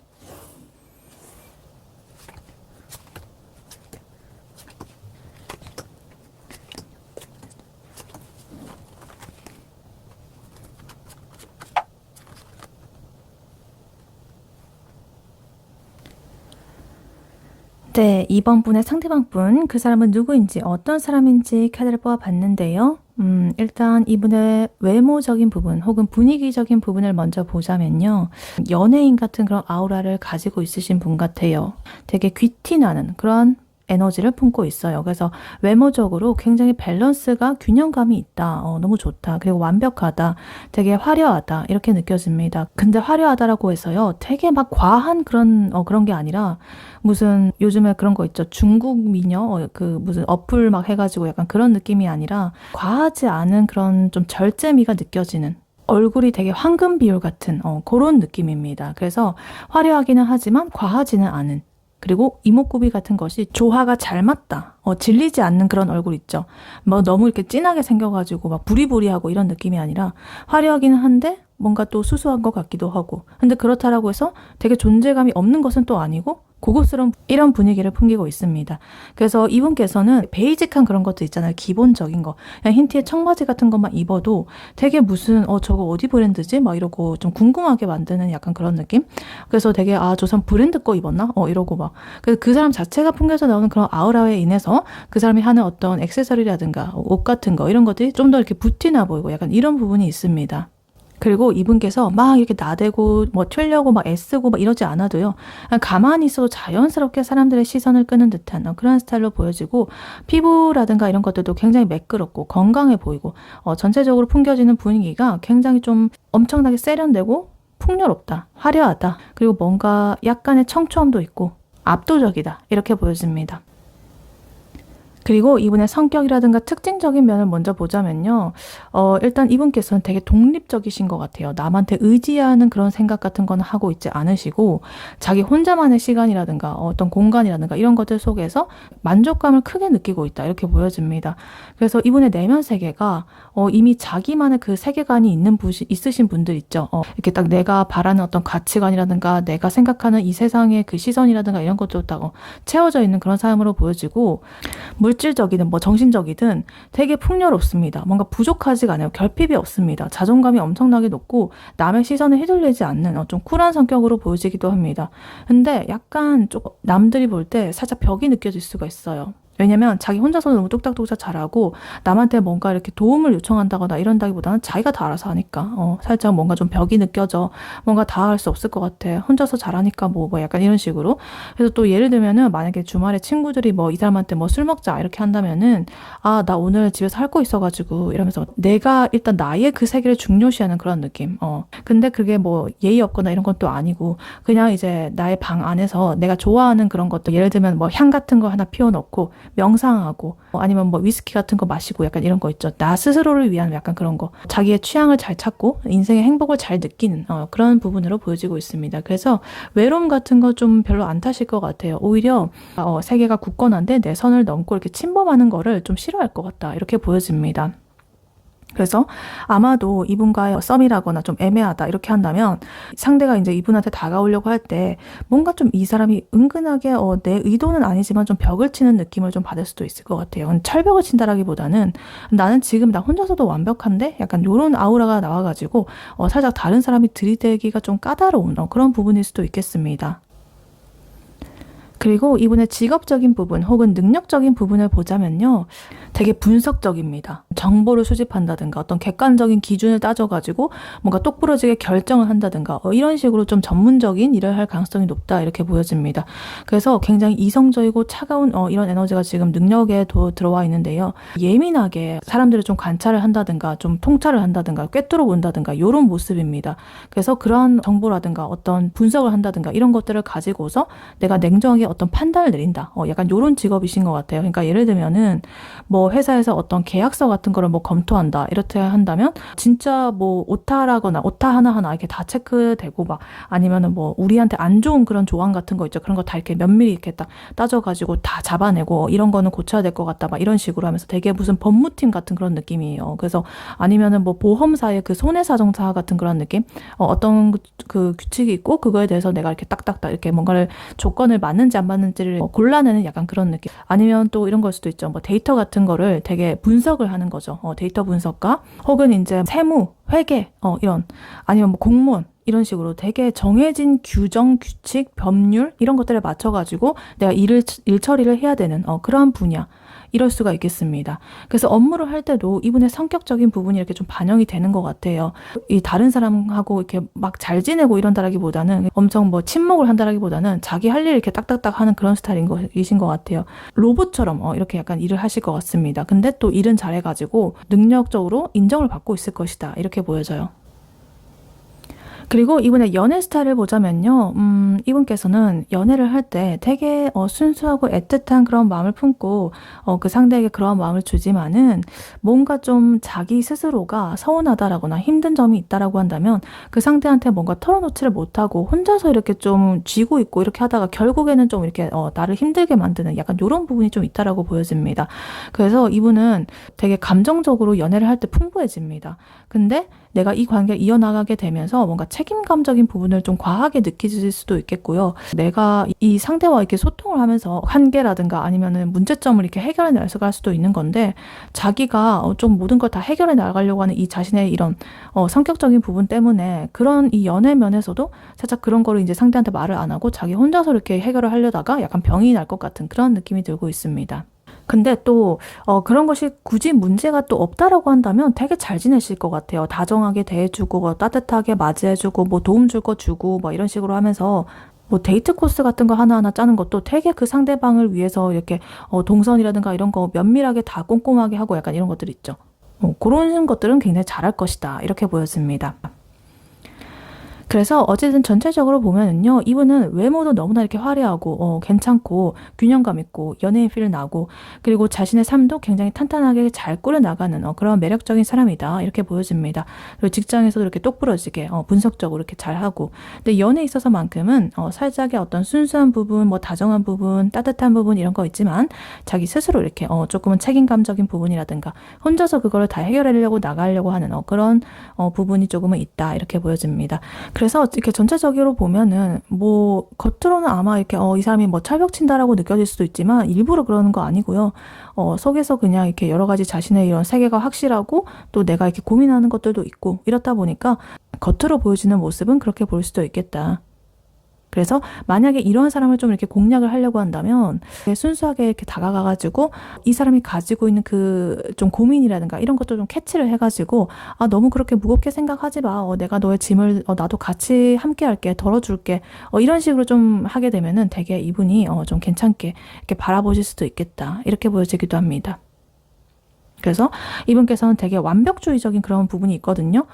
네, 2번 분의 상대방 분, 그 사람은 누구인지, 어떤 사람인지 카드를 뽑아봤는데요. 일단 이분의 외모적인 부분 혹은 분위기적인 부분을 먼저 보자면요. 연예인 같은 그런 아우라를 가지고 있으신 분 같아요. 되게 귀티나는 그런 에너지를 품고 있어요. 그래서 외모적으로 굉장히 밸런스가 균형감이 있다. 너무 좋다. 그리고 완벽하다. 되게 화려하다. 이렇게 느껴집니다. 근데 화려하다라고 해서요. 되게 막 과한 그런 게 아니라 무슨 요즘에 그런 거 있죠. 중국 미녀 그 무슨 어플 막 해가지고 약간 그런 느낌이 아니라 과하지 않은 그런 좀 절제미가 느껴지는 얼굴이 되게 황금 비율 같은 그런 느낌입니다. 그래서 화려하기는 하지만 과하지는 않은, 그리고 이목구비 같은 것이 조화가 잘 맞다. 질리지 않는 그런 얼굴 있죠. 뭐 너무 이렇게 진하게 생겨가지고 막 부리부리하고 이런 느낌이 아니라 화려하기는 한데 뭔가 또 수수한 것 같기도 하고. 근데 그렇다라고 해서 되게 존재감이 없는 것은 또 아니고 고급스러운 이런 분위기를 풍기고 있습니다. 그래서 이분께서는 베이직한 그런 것도 있잖아요. 기본적인 거. 그냥 흰 티에 청바지 같은 것만 입어도 되게 무슨 저거 어디 브랜드지? 막 이러고 좀 궁금하게 만드는 약간 그런 느낌? 그래서 되게 저 사람 브랜드 거 입었나? 이러고 막. 그래서 그 사람 자체가 풍겨져 나오는 그런 아우라에 인해서 그 사람이 하는 어떤 액세서리라든가 옷 같은 거 이런 것들이 좀 더 이렇게 부티나 보이고 약간 이런 부분이 있습니다. 그리고 이분께서 막 이렇게 나대고 뭐 튀려고 막 애쓰고 막 이러지 않아도요. 그냥 가만히 있어도 자연스럽게 사람들의 시선을 끄는 듯한 그런 스타일로 보여지고, 피부라든가 이런 것들도 굉장히 매끄럽고 건강해 보이고 전체적으로 풍겨지는 분위기가 굉장히 좀 엄청나게 세련되고 풍요롭다, 화려하다, 그리고 뭔가 약간의 청초함도 있고 압도적이다 이렇게 보여집니다. 그리고 이분의 성격이라든가 특징적인 면을 먼저 보자면요. 일단 이분께서는 되게 독립적이신 것 같아요. 남한테 의지하는 그런 생각 같은 건 하고 있지 않으시고, 자기 혼자만의 시간이라든가 어떤 공간이라든가 이런 것들 속에서 만족감을 크게 느끼고 있다. 이렇게 보여집니다. 그래서 이분의 내면 세계가 이미 자기만의 그 세계관이 있으신 분들 있죠. 이렇게 딱 내가 바라는 어떤 가치관이라든가 내가 생각하는 이 세상의 그 시선이라든가 이런 것도 딱 채워져 있는 그런 사람으로 보여지고, 물질적이든 뭐 정신적이든 되게 풍요롭습니다. 뭔가 부족하지가 않아요. 결핍이 없습니다. 자존감이 엄청나게 높고 남의 시선에 휘둘리지 않는 좀 쿨한 성격으로 보여지기도 합니다. 근데 약간 조금 남들이 볼 때 살짝 벽이 느껴질 수가 있어요. 왜냐면 자기 혼자서 너무 뚝딱뚝딱 잘하고 남한테 뭔가 이렇게 도움을 요청한다거나 이런다기보다는 자기가 다 알아서 하니까 살짝 뭔가 좀 벽이 느껴져. 뭔가 다 할 수 없을 것 같아. 혼자서 잘하니까 뭐 약간 이런 식으로. 그래서 또 예를 들면은 만약에 주말에 친구들이 뭐 이 사람한테 뭐 술 먹자 이렇게 한다면은 아, 나 오늘 집에서 할 거 있어가지고 이러면서 내가 일단 나의 그 세계를 중요시하는 그런 느낌. 근데 그게 뭐 예의 없거나 이런 것도 아니고 그냥 이제 나의 방 안에서 내가 좋아하는 그런 것도 예를 들면 뭐 향 같은 거 하나 피워놓고 명상하고 아니면 뭐 위스키 같은 거 마시고 약간 이런 거 있죠. 나 스스로를 위한 약간 그런 거. 자기의 취향을 잘 찾고 인생의 행복을 잘 느끼는 그런 부분으로 보여지고 있습니다. 그래서 외로움 같은 거 좀 별로 안 타실 것 같아요. 오히려 세계가 굳건한데 내 선을 넘고 이렇게 침범하는 거를 좀 싫어할 것 같다. 이렇게 보여집니다. 그래서 아마도 이분과의 썸이라거나 좀 애매하다 이렇게 한다면 상대가 이제 이분한테 다가오려고 할 때 뭔가 좀 이 사람이 은근하게 내 의도는 아니지만 좀 벽을 치는 느낌을 좀 받을 수도 있을 것 같아요. 철벽을 친다라기보다는 나는 지금 나 혼자서도 완벽한데 약간 이런 아우라가 나와가지고 살짝 다른 사람이 들이대기가 좀 까다로운 그런 부분일 수도 있겠습니다. 그리고 이분의 직업적인 부분 혹은 능력적인 부분을 보자면요. 되게 분석적입니다. 정보를 수집한다든가 어떤 객관적인 기준을 따져가지고 뭔가 똑부러지게 결정을 한다든가 이런 식으로 좀 전문적인 일을 할 가능성이 높다 이렇게 보여집니다. 그래서 굉장히 이성적이고 차가운 이런 에너지가 지금 능력에 들어와 있는데요. 예민하게 사람들을 좀 관찰을 한다든가 좀 통찰을 한다든가 꿰뚫어 본다든가 이런 모습입니다. 그래서 그러한 정보라든가 어떤 분석을 한다든가 이런 것들을 가지고서 내가 냉정하게 어떤 판단을 내린다. 약간 이런 직업이신 것 같아요. 그러니까 예를 들면은 뭐 회사에서 어떤 계약서 같은 거를 뭐 검토한다. 이렇게 한다면 진짜 뭐 오타라거나 오타 하나하나 이렇게 다 체크되고 막 아니면은 뭐 우리한테 안 좋은 그런 조항 같은 거 있죠. 그런 거 다 이렇게 면밀히 이렇게 딱 따져가지고 다 잡아내고 이런 거는 고쳐야 될 것 같다. 막 이런 식으로 하면서 되게 무슨 법무팀 같은 그런 느낌이에요. 그래서 아니면은 뭐 보험사의 그 손해사정사 같은 그런 느낌? 어떤 그 규칙이 있고 그거에 대해서 내가 이렇게 딱딱딱 이렇게 뭔가를 조건을 맞는지 안 맞는지를 골라내는 약간 그런 느낌. 아니면 또 이런 걸 수도 있죠. 뭐 데이터 같은 거를 되게 분석을 하는 거죠. 데이터 분석가 혹은 이제 세무, 회계 이런 아니면 뭐 공무원 이런 식으로 되게 정해진 규정, 규칙, 법률 이런 것들에 맞춰가지고 내가 일 처리를 해야 되는 그러한 분야. 이럴 수가 있겠습니다. 그래서 업무를 할 때도 이분의 성격적인 부분이 이렇게 좀 반영이 되는 것 같아요. 이 다른 사람하고 이렇게 막 잘 지내고 이런다라기보다는 엄청 뭐 친목을 한다라기보다는 자기 할 일 이렇게 딱딱딱 하는 그런 스타일이신 것 같아요. 로봇처럼 이렇게 약간 일을 하실 것 같습니다. 근데 또 일은 잘해가지고 능력적으로 인정을 받고 있을 것이다. 이렇게 보여져요. 그리고 이분의 연애 스타일을 보자면요. 이분께서는 연애를 할 때 되게 순수하고 애틋한 그런 마음을 품고 그 상대에게 그런 마음을 주지만은 뭔가 좀 자기 스스로가 서운하다라거나 힘든 점이 있다라고 한다면 그 상대한테 뭔가 털어놓지를 못하고 혼자서 이렇게 좀 쥐고 있고 이렇게 하다가 결국에는 좀 이렇게 나를 힘들게 만드는 약간 이런 부분이 좀 있다라고 보여집니다. 그래서 이분은 되게 감정적으로 연애를 할 때 풍부해집니다. 근데 내가 이 관계를 이어나가게 되면서 뭔가 책임감적인 부분을 좀 과하게 느끼실 수도 있겠고요. 내가 이 상대와 이렇게 소통을 하면서 한계라든가 아니면은 문제점을 이렇게 해결해 나갈 수도 있는 건데 자기가 좀 모든 걸 다 해결해 나가려고 하는 이 자신의 이런 성격적인 부분 때문에 그런 이 연애 면에서도 살짝 그런 거를 이제 상대한테 말을 안 하고 자기 혼자서 이렇게 해결을 하려다가 약간 병이 날 것 같은 그런 느낌이 들고 있습니다. 근데 또 그런 것이 굳이 문제가 또 없다라고 한다면 되게 잘 지내실 것 같아요. 다정하게 대해주고 따뜻하게 맞이해주고 뭐 도움 줄 거 주고 뭐 이런 식으로 하면서 뭐 데이트 코스 같은 거 하나하나 짜는 것도 되게 그 상대방을 위해서 이렇게 동선이라든가 이런 거 면밀하게 다 꼼꼼하게 하고 약간 이런 것들 있죠. 그런 것들은 굉장히 잘할 것이다. 이렇게 보여집니다. 그래서 어쨌든 전체적으로 보면은요, 이분은 외모도 너무나 이렇게 화려하고, 괜찮고, 균형감 있고, 연예인 필 나고, 그리고 자신의 삶도 굉장히 탄탄하게 잘 꾸려나가는 그런 매력적인 사람이다. 이렇게 보여집니다. 그리고 직장에서도 이렇게 똑부러지게, 분석적으로 이렇게 잘하고. 근데 연애에 있어서만큼은, 살짝의 어떤 순수한 부분, 뭐 다정한 부분, 따뜻한 부분 이런 거 있지만, 자기 스스로 이렇게, 조금은 책임감적인 부분이라든가, 혼자서 그거를 다 해결하려고 나가려고 하는, 그런, 부분이 조금은 있다. 이렇게 보여집니다. 그래서 이렇게 전체적으로 보면은 뭐 겉으로는 아마 이렇게 이 사람이 뭐 철벽친다라고 느껴질 수도 있지만 일부러 그러는 거 아니고요. 속에서 그냥 이렇게 여러 가지 자신의 이런 세계가 확실하고 또 내가 이렇게 고민하는 것들도 있고 이렇다 보니까 겉으로 보여지는 모습은 그렇게 볼 수도 있겠다. 그래서 만약에 이런 사람을 좀 이렇게 공략을 하려고 한다면 순수하게 이렇게 다가가가지고 이 사람이 가지고 있는 그 좀 고민이라든가 이런 것도 좀 캐치를 해가지고 너무 그렇게 무겁게 생각하지 마. 내가 너의 짐을 나도 같이 함께 할게. 덜어줄게. 이런 식으로 좀 하게 되면은 되게 이분이 좀 괜찮게 이렇게 바라보실 수도 있겠다. 이렇게 보여지기도 합니다. 그래서 이분께서는 되게 완벽주의적인 그런 부분이 있거든요.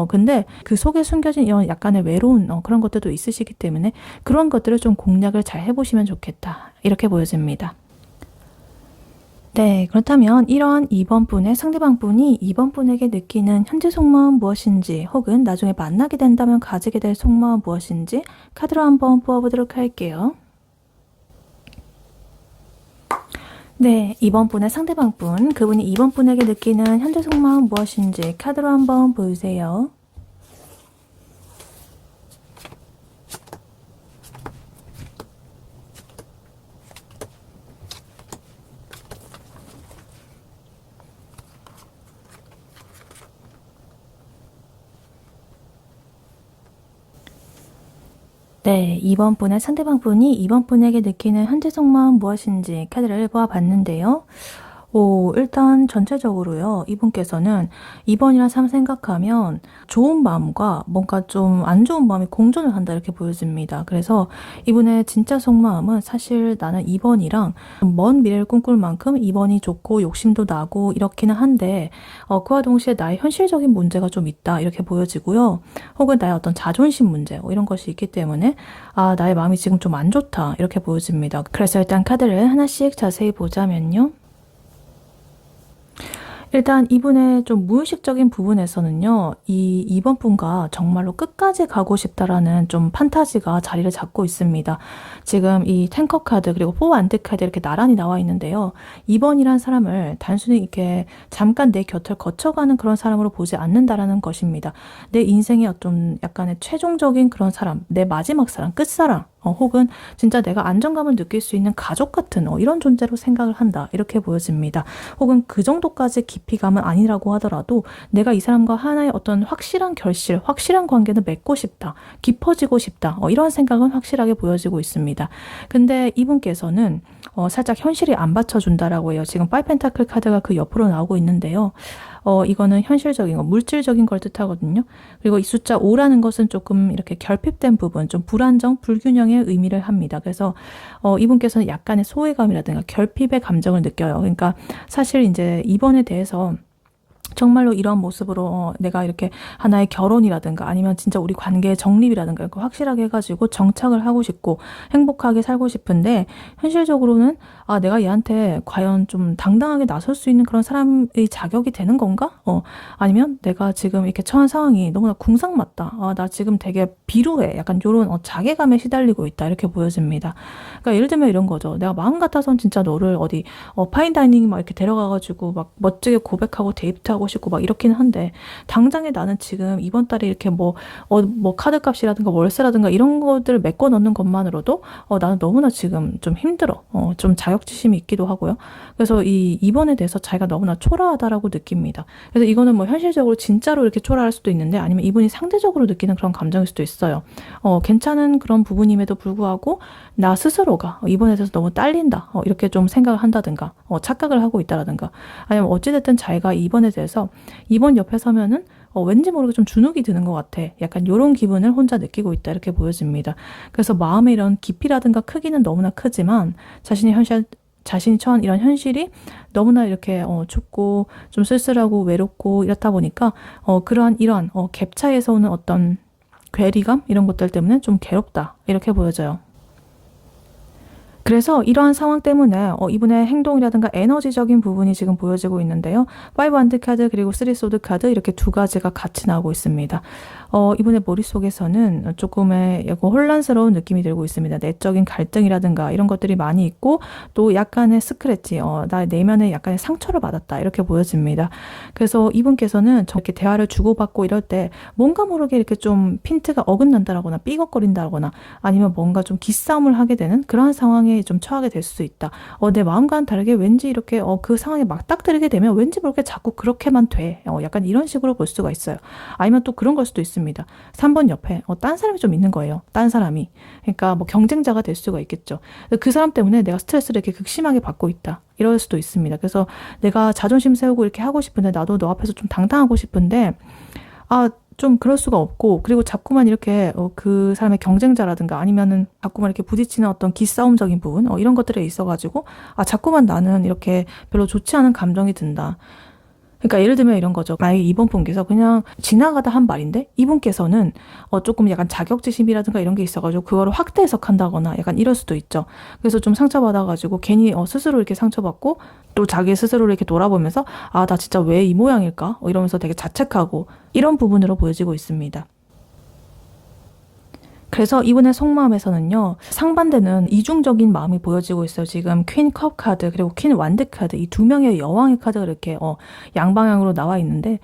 근데 그 속에 숨겨진 이런 약간의 외로운 그런 것들도 있으시기 때문에 그런 것들을 좀 공략을 잘 해보시면 좋겠다. 이렇게 보여집니다. 네, 그렇다면 이런 2번 분의 상대방 분이 2번 분에게 느끼는 현재 속마음 무엇인지 혹은 나중에 만나게 된다면 가지게 될 속마음 무엇인지 카드로 한번 뽑아보도록 할게요. 네, 2번 분의 상대방 분, 그분이 2번 분에게 느끼는 현재 속마음 무엇인지 카드로 한번 보여주세요. 네, 2번 분의 상대방 분이 2번 분에게 느끼는 현재 속마음 무엇인지 카드를 보아봤는데요. 일단 전체적으로요. 이분께서는 2번이랑 3 생각하면 좋은 마음과 뭔가 좀 안 좋은 마음이 공존을 한다 이렇게 보여집니다. 그래서 이분의 진짜 속마음은 사실 나는 2번이랑 먼 미래를 꿈꿀 만큼 2번이 좋고 욕심도 나고 이렇기는 한데 그와 동시에 나의 현실적인 문제가 좀 있다 이렇게 보여지고요. 혹은 나의 어떤 자존심 문제 이런 것이 있기 때문에 나의 마음이 지금 좀 안 좋다 이렇게 보여집니다. 그래서 일단 카드를 하나씩 자세히 보자면요. 일단 이분의 좀 무의식적인 부분에서는요, 이 2번 분과 정말로 끝까지 가고 싶다라는 좀 판타지가 자리를 잡고 있습니다. 지금 이 탱커 카드 그리고 4 안드 카드 이렇게 나란히 나와 있는데요. 2번이란 사람을 단순히 이렇게 잠깐 내 곁을 거쳐가는 그런 사람으로 보지 않는다라는 것입니다. 내 인생의 어떤 약간의 최종적인 그런 사람, 내 마지막 사람, 끝사람, 혹은 진짜 내가 안정감을 느낄 수 있는 가족 같은 이런 존재로 생각을 한다. 이렇게 보여집니다. 혹은 그 정도까지 깊이감은 아니라고 하더라도 내가 이 사람과 하나의 어떤 확실한 결실, 확실한 관계는 맺고 싶다. 깊어지고 싶다. 이런 생각은 확실하게 보여지고 있습니다. 근데 이분께서는 살짝 현실이 안 받쳐준다라고 해요. 지금 5 펜타클 카드가 그 옆으로 나오고 있는데요. 이거는 현실적인 거, 물질적인 걸 뜻하거든요. 그리고 이 숫자 5라는 것은 조금 이렇게 결핍된 부분, 좀 불안정, 불균형의 의미를 합니다. 그래서 이분께서는 약간의 소외감이라든가 결핍의 감정을 느껴요. 그러니까 사실 이제 이번에 대해서 정말로 이런 모습으로 내가 이렇게 하나의 결혼이라든가 아니면 진짜 우리 관계의 정립이라든가 이렇게 확실하게 해가지고 정착을 하고 싶고 행복하게 살고 싶은데 현실적으로는 내가 얘한테 과연 좀 당당하게 나설 수 있는 그런 사람의 자격이 되는 건가? 아니면 내가 지금 이렇게 처한 상황이 너무나 궁상맞다. 나 지금 되게 비루해. 약간 이런 자괴감에 시달리고 있다. 이렇게 보여집니다. 그러니까 예를 들면 이런 거죠. 내가 마음 같아서는 진짜 너를 어디 파인다이닝 막 이렇게 데려가가지고 막 멋지게 고백하고 데이트하고 싶고 막 이렇기는 한데 당장에 나는 지금 이번 달에 이렇게 뭐 카드값이라든가 월세라든가 이런 것들을 메꿔 넣는 것만으로도 나는 너무나 지금 좀 힘들어. 좀 자격지심이 있기도 하고요. 그래서 이번에 대해서 자기가 너무나 초라하다라고 느낍니다. 그래서 이거는 뭐 현실적으로 진짜로 이렇게 초라할 수도 있는데 아니면 이분이 상대적으로 느끼는 그런 감정일 수도 있어요. 괜찮은 그런 부분임에도 불구하고 나 스스로가 이번에 대해서 너무 딸린다. 이렇게 좀 생각을 한다든가 착각을 하고 있다라든가 아니면 어찌됐든 자기가 이번에 대해서 이번 옆에 서면은 왠지 모르게 좀 주눅이 드는 것 같아. 약간 이런 기분을 혼자 느끼고 있다. 이렇게 보여집니다. 그래서 마음의 이런 깊이라든가 크기는 너무나 크지만 자신이 처한 이런 현실이 너무나 이렇게 춥고 좀 쓸쓸하고 외롭고 이렇다 보니까 이러한 갭차에서 오는 어떤 괴리감 이런 것들 때문에 좀 괴롭다 이렇게 보여져요. 그래서 이러한 상황 때문에 이분의 행동이라든가 에너지적인 부분이 지금 보여지고 있는데요. 5 원드 카드 그리고 3 소드 카드 이렇게 두 가지가 같이 나오고 있습니다. 이분의 머릿속에서는 조금의 혼란스러운 느낌이 들고 있습니다. 내적인 갈등이라든가 이런 것들이 많이 있고 또 약간의 스크래치, 나의 내면에 약간의 상처를 받았다 이렇게 보여집니다. 그래서 이분께서는 저렇게 대화를 주고받고 이럴 때 뭔가 모르게 이렇게 좀 핀트가 어긋난다거나 삐걱거린다거나 아니면 뭔가 좀 기싸움을 하게 되는 그러한 상황에 좀 처하게 될 수 있다. 내 마음과는 다르게 왠지 이렇게 그 상황에 맞닥뜨리게 되면 왠지 모르게 자꾸 그렇게만 돼. 약간 이런 식으로 볼 수가 있어요. 아니면 또 그런 걸 수도 있습니다. 3번 옆에 딴 사람이 좀 있는 거예요. 딴 사람이. 그러니까 뭐 경쟁자가 될 수가 있겠죠. 그 사람 때문에 내가 스트레스를 이렇게 극심하게 받고 있다. 이럴 수도 있습니다. 그래서 내가 자존심 세우고 이렇게 하고 싶은데 나도 너 앞에서 좀 당당하고 싶은데 좀 그럴 수가 없고 그리고 자꾸만 이렇게 그 사람의 경쟁자라든가 아니면은 자꾸만 이렇게 부딪히는 어떤 기싸움적인 부분 이런 것들에 있어가지고 자꾸만 나는 이렇게 별로 좋지 않은 감정이 든다. 그러니까 예를 들면 이런 거죠. 만약에 이번 분께서 그냥 지나가다 한 말인데 이분께서는 조금 약간 자격지심이라든가 이런 게 있어가지고 그거를 확대 해석한다거나 약간 이럴 수도 있죠. 그래서 좀 상처받아가지고 괜히 스스로 이렇게 상처받고 또 자기 스스로를 이렇게 돌아보면서 나 진짜 왜 이 모양일까? 이러면서 되게 자책하고 이런 부분으로 보여지고 있습니다. 그래서 이분의 속마음에서는요, 상반되는 이중적인 마음이 보여지고 있어요. 지금 퀸 컵 카드 그리고 퀸 완드 카드 이 두 명의 여왕의 카드가 이렇게 양방향으로 나와 있는데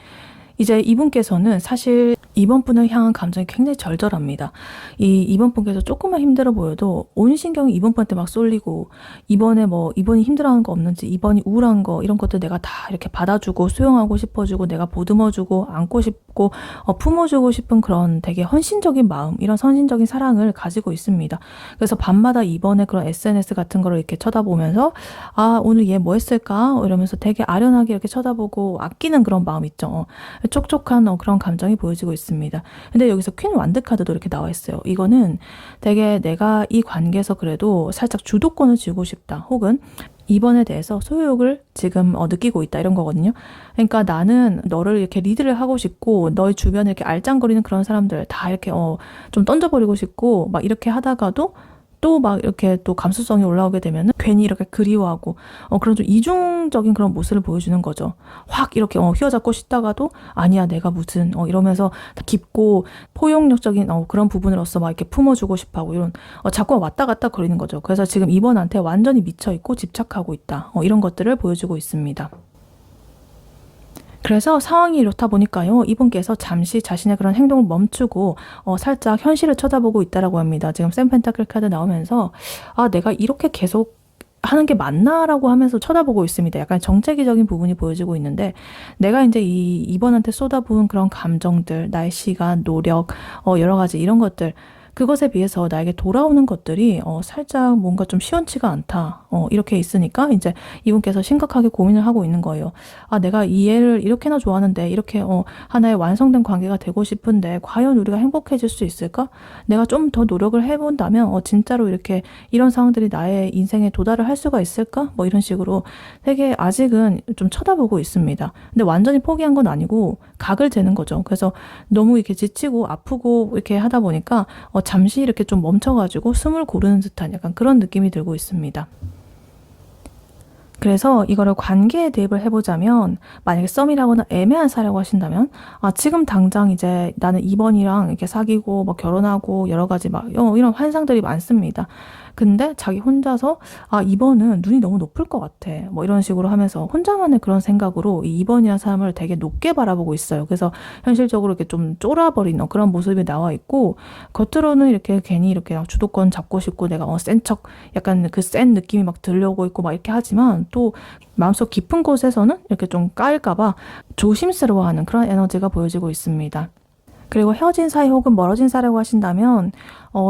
이제 이분께서는 사실 이번 분을 향한 감정이 굉장히 절절합니다. 이번 분께서 조금만 힘들어 보여도 온 신경이 이번 분한테 막 쏠리고 이번에 이번이 힘들어하는 거 없는지 이번이 우울한 거 이런 것들 내가 다 이렇게 받아주고 수용하고 싶어주고 내가 보듬어주고 안고 싶고 품어주고 싶은 그런 되게 헌신적인 마음 이런 헌신적인 사랑을 가지고 있습니다. 그래서 밤마다 이번에 그런 SNS 같은 거를 이렇게 쳐다보면서 오늘 얘 뭐 했을까? 이러면서 되게 아련하게 이렇게 쳐다보고 아끼는 그런 마음 있죠. 촉촉한 그런 감정이 보여지고 있습니다. 근데 여기서 퀸 완드 카드도 이렇게 나와 있어요. 이거는 되게 내가 이 관계에서 그래도 살짝 주도권을 쥐고 싶다. 혹은 이번에 대해서 소유욕을 지금 느끼고 있다 이런 거거든요. 그러니까 나는 너를 이렇게 리드를 하고 싶고 너의 주변에 이렇게 알짱거리는 그런 사람들 다 이렇게 좀 던져버리고 싶고 막 이렇게 하다가도 또 막 이렇게 또 감수성이 올라오게 되면 괜히 이렇게 그리워하고 그런 좀 이중적인 그런 모습을 보여주는 거죠. 확 이렇게 휘어잡고 싶다가도 아니야 내가 무슨 이러면서 깊고 포용력적인 그런 부분으로서 막 이렇게 품어주고 싶어하고 이런 자꾸 왔다 갔다 거리는 거죠. 그래서 지금 이번한테 완전히 미쳐있고 집착하고 있다. 이런 것들을 보여주고 있습니다. 그래서 상황이 이렇다 보니까요. 이분께서 잠시 자신의 그런 행동을 멈추고 살짝 현실을 쳐다보고 있다라고 합니다. 지금 샘 펜타클 카드 나오면서 내가 이렇게 계속 하는 게 맞나라고 하면서 쳐다보고 있습니다. 약간 정체기적인 부분이 보여지고 있는데 내가 이제 이번한테 쏟아부은 그런 감정들, 나의 시간, 노력, 여러 가지 이런 것들 그것에 비해서 나에게 돌아오는 것들이 살짝 뭔가 좀 시원치가 않다. 이렇게 있으니까 이제 이분께서 심각하게 고민을 하고 있는 거예요. 내가 이 애를 이렇게나 좋아하는데 이렇게 하나의 완성된 관계가 되고 싶은데 과연 우리가 행복해질 수 있을까? 내가 좀 더 노력을 해본다면 진짜로 이렇게 이런 상황들이 나의 인생에 도달을 할 수가 있을까? 뭐 이런 식으로 되게 아직은 좀 쳐다보고 있습니다. 근데 완전히 포기한 건 아니고 각을 재는 거죠. 그래서 너무 이렇게 지치고 아프고 이렇게 하다 보니까 잠시 이렇게 좀 멈춰가지고 숨을 고르는 듯한 약간 그런 느낌이 들고 있습니다. 그래서 이거를 관계에 대입을 해보자면 만약에 썸이라거나 애매한 사라고 하신다면 지금 당장 이제 나는 2번이랑 이렇게 사귀고 뭐 결혼하고 여러 가지 막 이런 환상들이 많습니다. 근데 자기 혼자서 2번은 눈이 너무 높을 것 같아. 뭐 이런 식으로 하면서 혼자만의 그런 생각으로 이 2번이라는 사람을 되게 높게 바라보고 있어요. 그래서 현실적으로 이렇게 좀 쫄아버리는 그런 모습이 나와 있고 겉으로는 이렇게 괜히 이렇게 주도권 잡고 싶고 내가 센 척 약간 그 센 느낌이 막 들려오고 있고 막 이렇게 하지만 또 마음속 깊은 곳에서는 이렇게 좀 까일까봐 조심스러워하는 그런 에너지가 보여지고 있습니다. 그리고 헤어진 사이 혹은 멀어진 사이라고 하신다면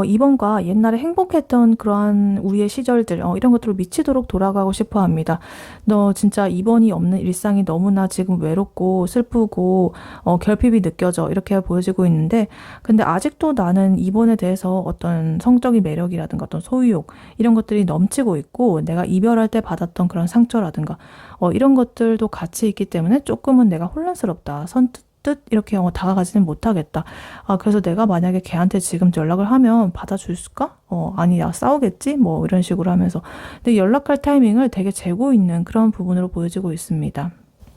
이번과 옛날에 행복했던 그러한 우리의 시절들 이런 것들을 미치도록 돌아가고 싶어 합니다. 너 진짜 이번이 없는 일상이 너무나 지금 외롭고 슬프고 결핍이 느껴져 이렇게 보여지고 있는데 근데 아직도 나는 이번에 대해서 어떤 성적인 매력이라든가 어떤 소유욕 이런 것들이 넘치고 있고 내가 이별할 때 받았던 그런 상처라든가 이런 것들도 같이 있기 때문에 조금은 내가 혼란스럽다. 선뜻 이렇게 다가가지는 못하겠다. 그래서 내가 만약에 걔한테 지금 연락을 하면 받아줄까? 아니, 야, 싸우겠지? 뭐 이런 식으로 하면서. 근데 연락할 타이밍을 되게 재고 있는 그런 부분으로 보여지고 있습니다.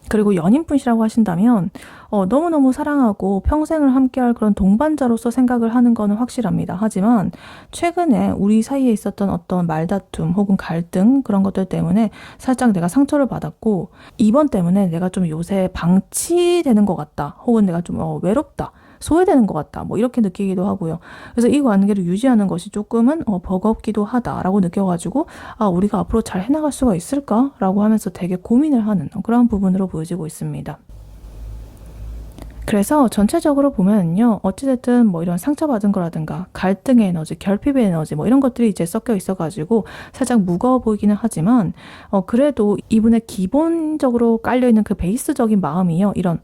그리고 연인분이라고 하신다면 너무너무 사랑하고 평생을 함께할 그런 동반자로서 생각을 하는 거는 확실합니다. 하지만 최근에 우리 사이에 있었던 어떤 말다툼 혹은 갈등 그런 것들 때문에 살짝 내가 상처를 받았고 이번 때문에 내가 좀 요새 방치되는 것 같다. 혹은 내가 좀 외롭다. 소외되는 것 같다. 뭐 이렇게 느끼기도 하고요. 그래서 이 관계를 유지하는 것이 조금은 버겁기도 하다라고 느껴가지고 우리가 앞으로 잘 해나갈 수가 있을까라고 하면서 되게 고민을 하는 그런 부분으로 보여지고 있습니다. 그래서 전체적으로 보면요, 어찌됐든 뭐 이런 상처받은 거라든가 갈등의 에너지, 결핍의 에너지 뭐 이런 것들이 이제 섞여 있어가지고 살짝 무거워 보이기는 하지만 그래도 이분의 기본적으로 깔려있는 그 베이스적인 마음이요, 이런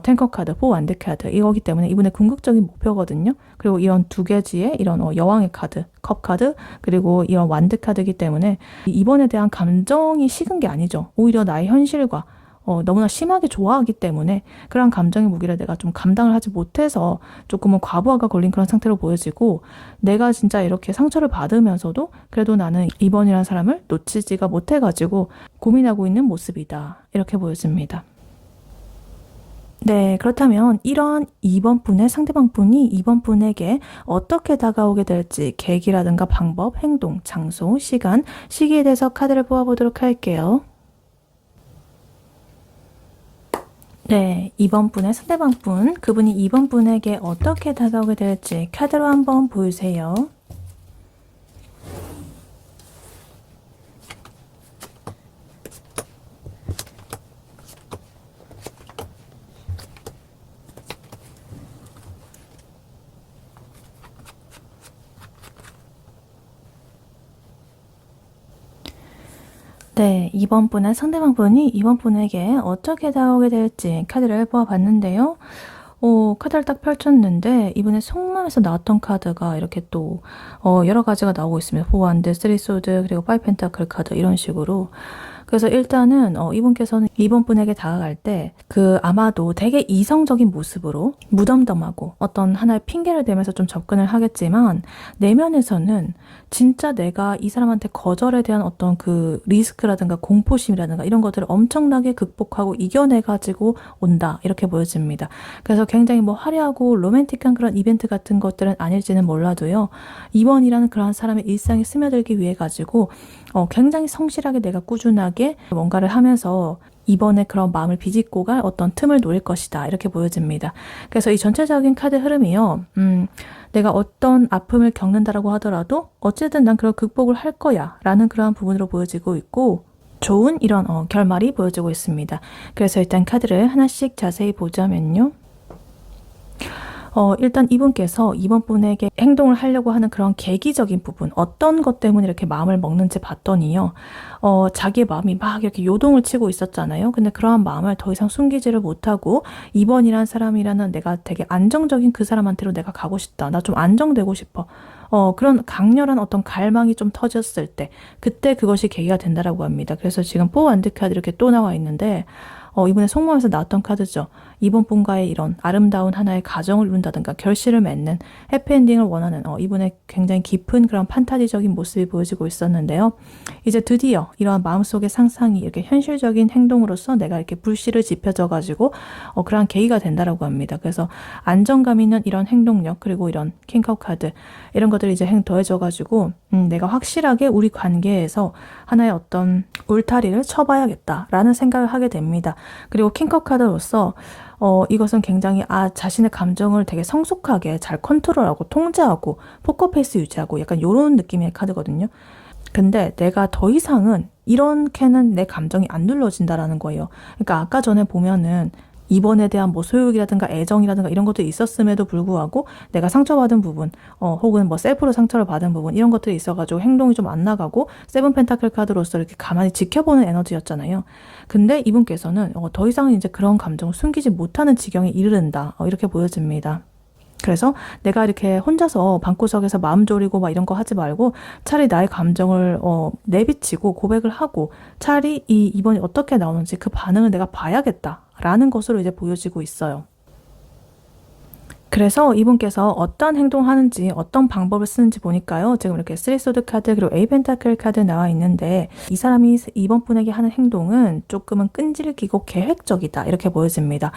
탱커 카드, 포 완드 카드 이거기 때문에 이분의 궁극적인 목표거든요. 그리고 이런 두 개지의 이런 여왕의 카드, 컵 카드, 그리고 이런 완드 카드이기 때문에 이번에 대한 감정이 식은 게 아니죠. 오히려 나의 현실과 너무나 심하게 좋아하기 때문에 그런 감정의 무게를 내가 좀 감당을 하지 못해서 조금은 과부하가 걸린 그런 상태로 보여지고, 내가 진짜 이렇게 상처를 받으면서도 그래도 나는 이번이라는 사람을 놓치지가 못해가지고 고민하고 있는 모습이다. 이렇게 보여집니다. 네, 그렇다면 이런 2번 분의 상대방 분이 2번 분에게 어떻게 다가오게 될지 계기라든가 방법, 행동, 장소, 시간, 시기에 대해서 카드를 뽑아보도록 할게요. 네, 2번 분의 상대방 분, 그분이 2번 분에게 어떻게 다가오게 될지 카드로 한번 보여주세요. 네, 2번 분의 상대방 분이 2번 분에게 어떻게 다가오게 될지 카드를 뽑아봤는데요. 카드를 딱 펼쳤는데 이분의 속마음에서 나왔던 카드가 이렇게 또 여러 가지가 나오고 있습니다. 4 원드, 3 소드, 그리고 5 펜타클 카드 이런 식으로. 그래서 일단은 이분께서는 이번 분에게 다가갈 때 아마도 되게 이성적인 모습으로 무덤덤하고 어떤 하나의 핑계를 대면서 좀 접근을 하겠지만 내면에서는 진짜 내가 이 사람한테 거절에 대한 어떤 그 리스크라든가 공포심이라든가 이런 것들을 엄청나게 극복하고 이겨내가지고 온다, 이렇게 보여집니다. 그래서 굉장히 뭐 화려하고 로맨틱한 그런 이벤트 같은 것들은 아닐지는 몰라도요, 이번이라는 그런 사람의 일상에 스며들기 위해 가지고 굉장히 성실하게 내가 꾸준하게 뭔가를 하면서 이번에 그런 마음을 비집고 갈 어떤 틈을 노릴 것이다, 이렇게 보여집니다. 그래서 이 전체적인 카드 흐름이요, 내가 어떤 아픔을 겪는다라고 하더라도 어쨌든 난 그걸 극복을 할 거야 라는 그러한 부분으로 보여지고 있고, 좋은 이런 결말이 보여지고 있습니다. 그래서 일단 카드를 하나씩 자세히 보자면요, 일단 이분께서 이번 분에게 행동을 하려고 하는 그런 계기적인 부분, 어떤 것 때문에 이렇게 마음을 먹는지 봤더니요, 자기의 마음이 막 이렇게 요동을 치고 있었잖아요. 근데 그러한 마음을 더 이상 숨기지를 못하고 이번이란 사람이라는 내가 되게 안정적인 그 사람한테로 내가 가고 싶다. 나 좀 안정되고 싶어. 그런 강렬한 어떤 갈망이 좀 터졌을 때, 그때 그것이 계기가 된다라고 합니다. 그래서 지금 4 원드 카드 이렇게 또 나와 있는데, 이번에 속마음에서 나왔던 카드죠. 이번 분과의 이런 아름다운 하나의 가정을 이룬다든가 결실을 맺는 해피엔딩을 원하는 이분의 굉장히 깊은 그런 판타지적인 모습이 보여지고 있었는데요. 이제 드디어 이러한 마음속의 상상이 이렇게 현실적인 행동으로서 내가 이렇게 불씨를 지펴져가지고 그러한 계기가 된다라고 합니다. 그래서 안정감 있는 이런 행동력, 그리고 이런 킹컵 카드 이런 것들이 이제 더해져가지고 내가 확실하게 우리 관계에서 하나의 어떤 울타리를 쳐봐야겠다라는 생각을 하게 됩니다. 그리고 킹컵 카드로서 이것은 굉장히 자신의 감정을 되게 성숙하게 잘 컨트롤하고 통제하고 포커페이스 유지하고 약간 이런 느낌의 카드거든요. 근데 내가 더 이상은 이렇게는 내 감정이 안 눌러진다라는 거예요. 그러니까 아까 전에 보면은 이번에 대한 뭐 소유욕이라든가 애정이라든가 이런 것들이 있었음에도 불구하고 내가 상처받은 부분, 혹은 뭐 셀프로 상처를 받은 부분, 이런 것들이 있어가지고 행동이 좀 안 나가고 세븐 펜타클 카드로서 이렇게 가만히 지켜보는 에너지였잖아요. 근데 이분께서는 더 이상은 이제 그런 감정을 숨기지 못하는 지경에 이르른다, 이렇게 보여집니다. 그래서 내가 이렇게 혼자서 방구석에서 마음 졸이고 막 이런 거 하지 말고 차라리 나의 감정을 내비치고 고백을 하고 차라리 이번이 어떻게 나오는지 그 반응을 내가 봐야겠다라는 것으로 이제 보여지고 있어요. 그래서 이분께서 어떤 행동하는지 어떤 방법을 쓰는지 보니까요. 지금 이렇게 3소드 카드 그리고 에이 펜타클 카드 나와 있는데 이 사람이 이번 분에게 하는 행동은 조금은 끈질기고 계획적이다 이렇게 보여집니다.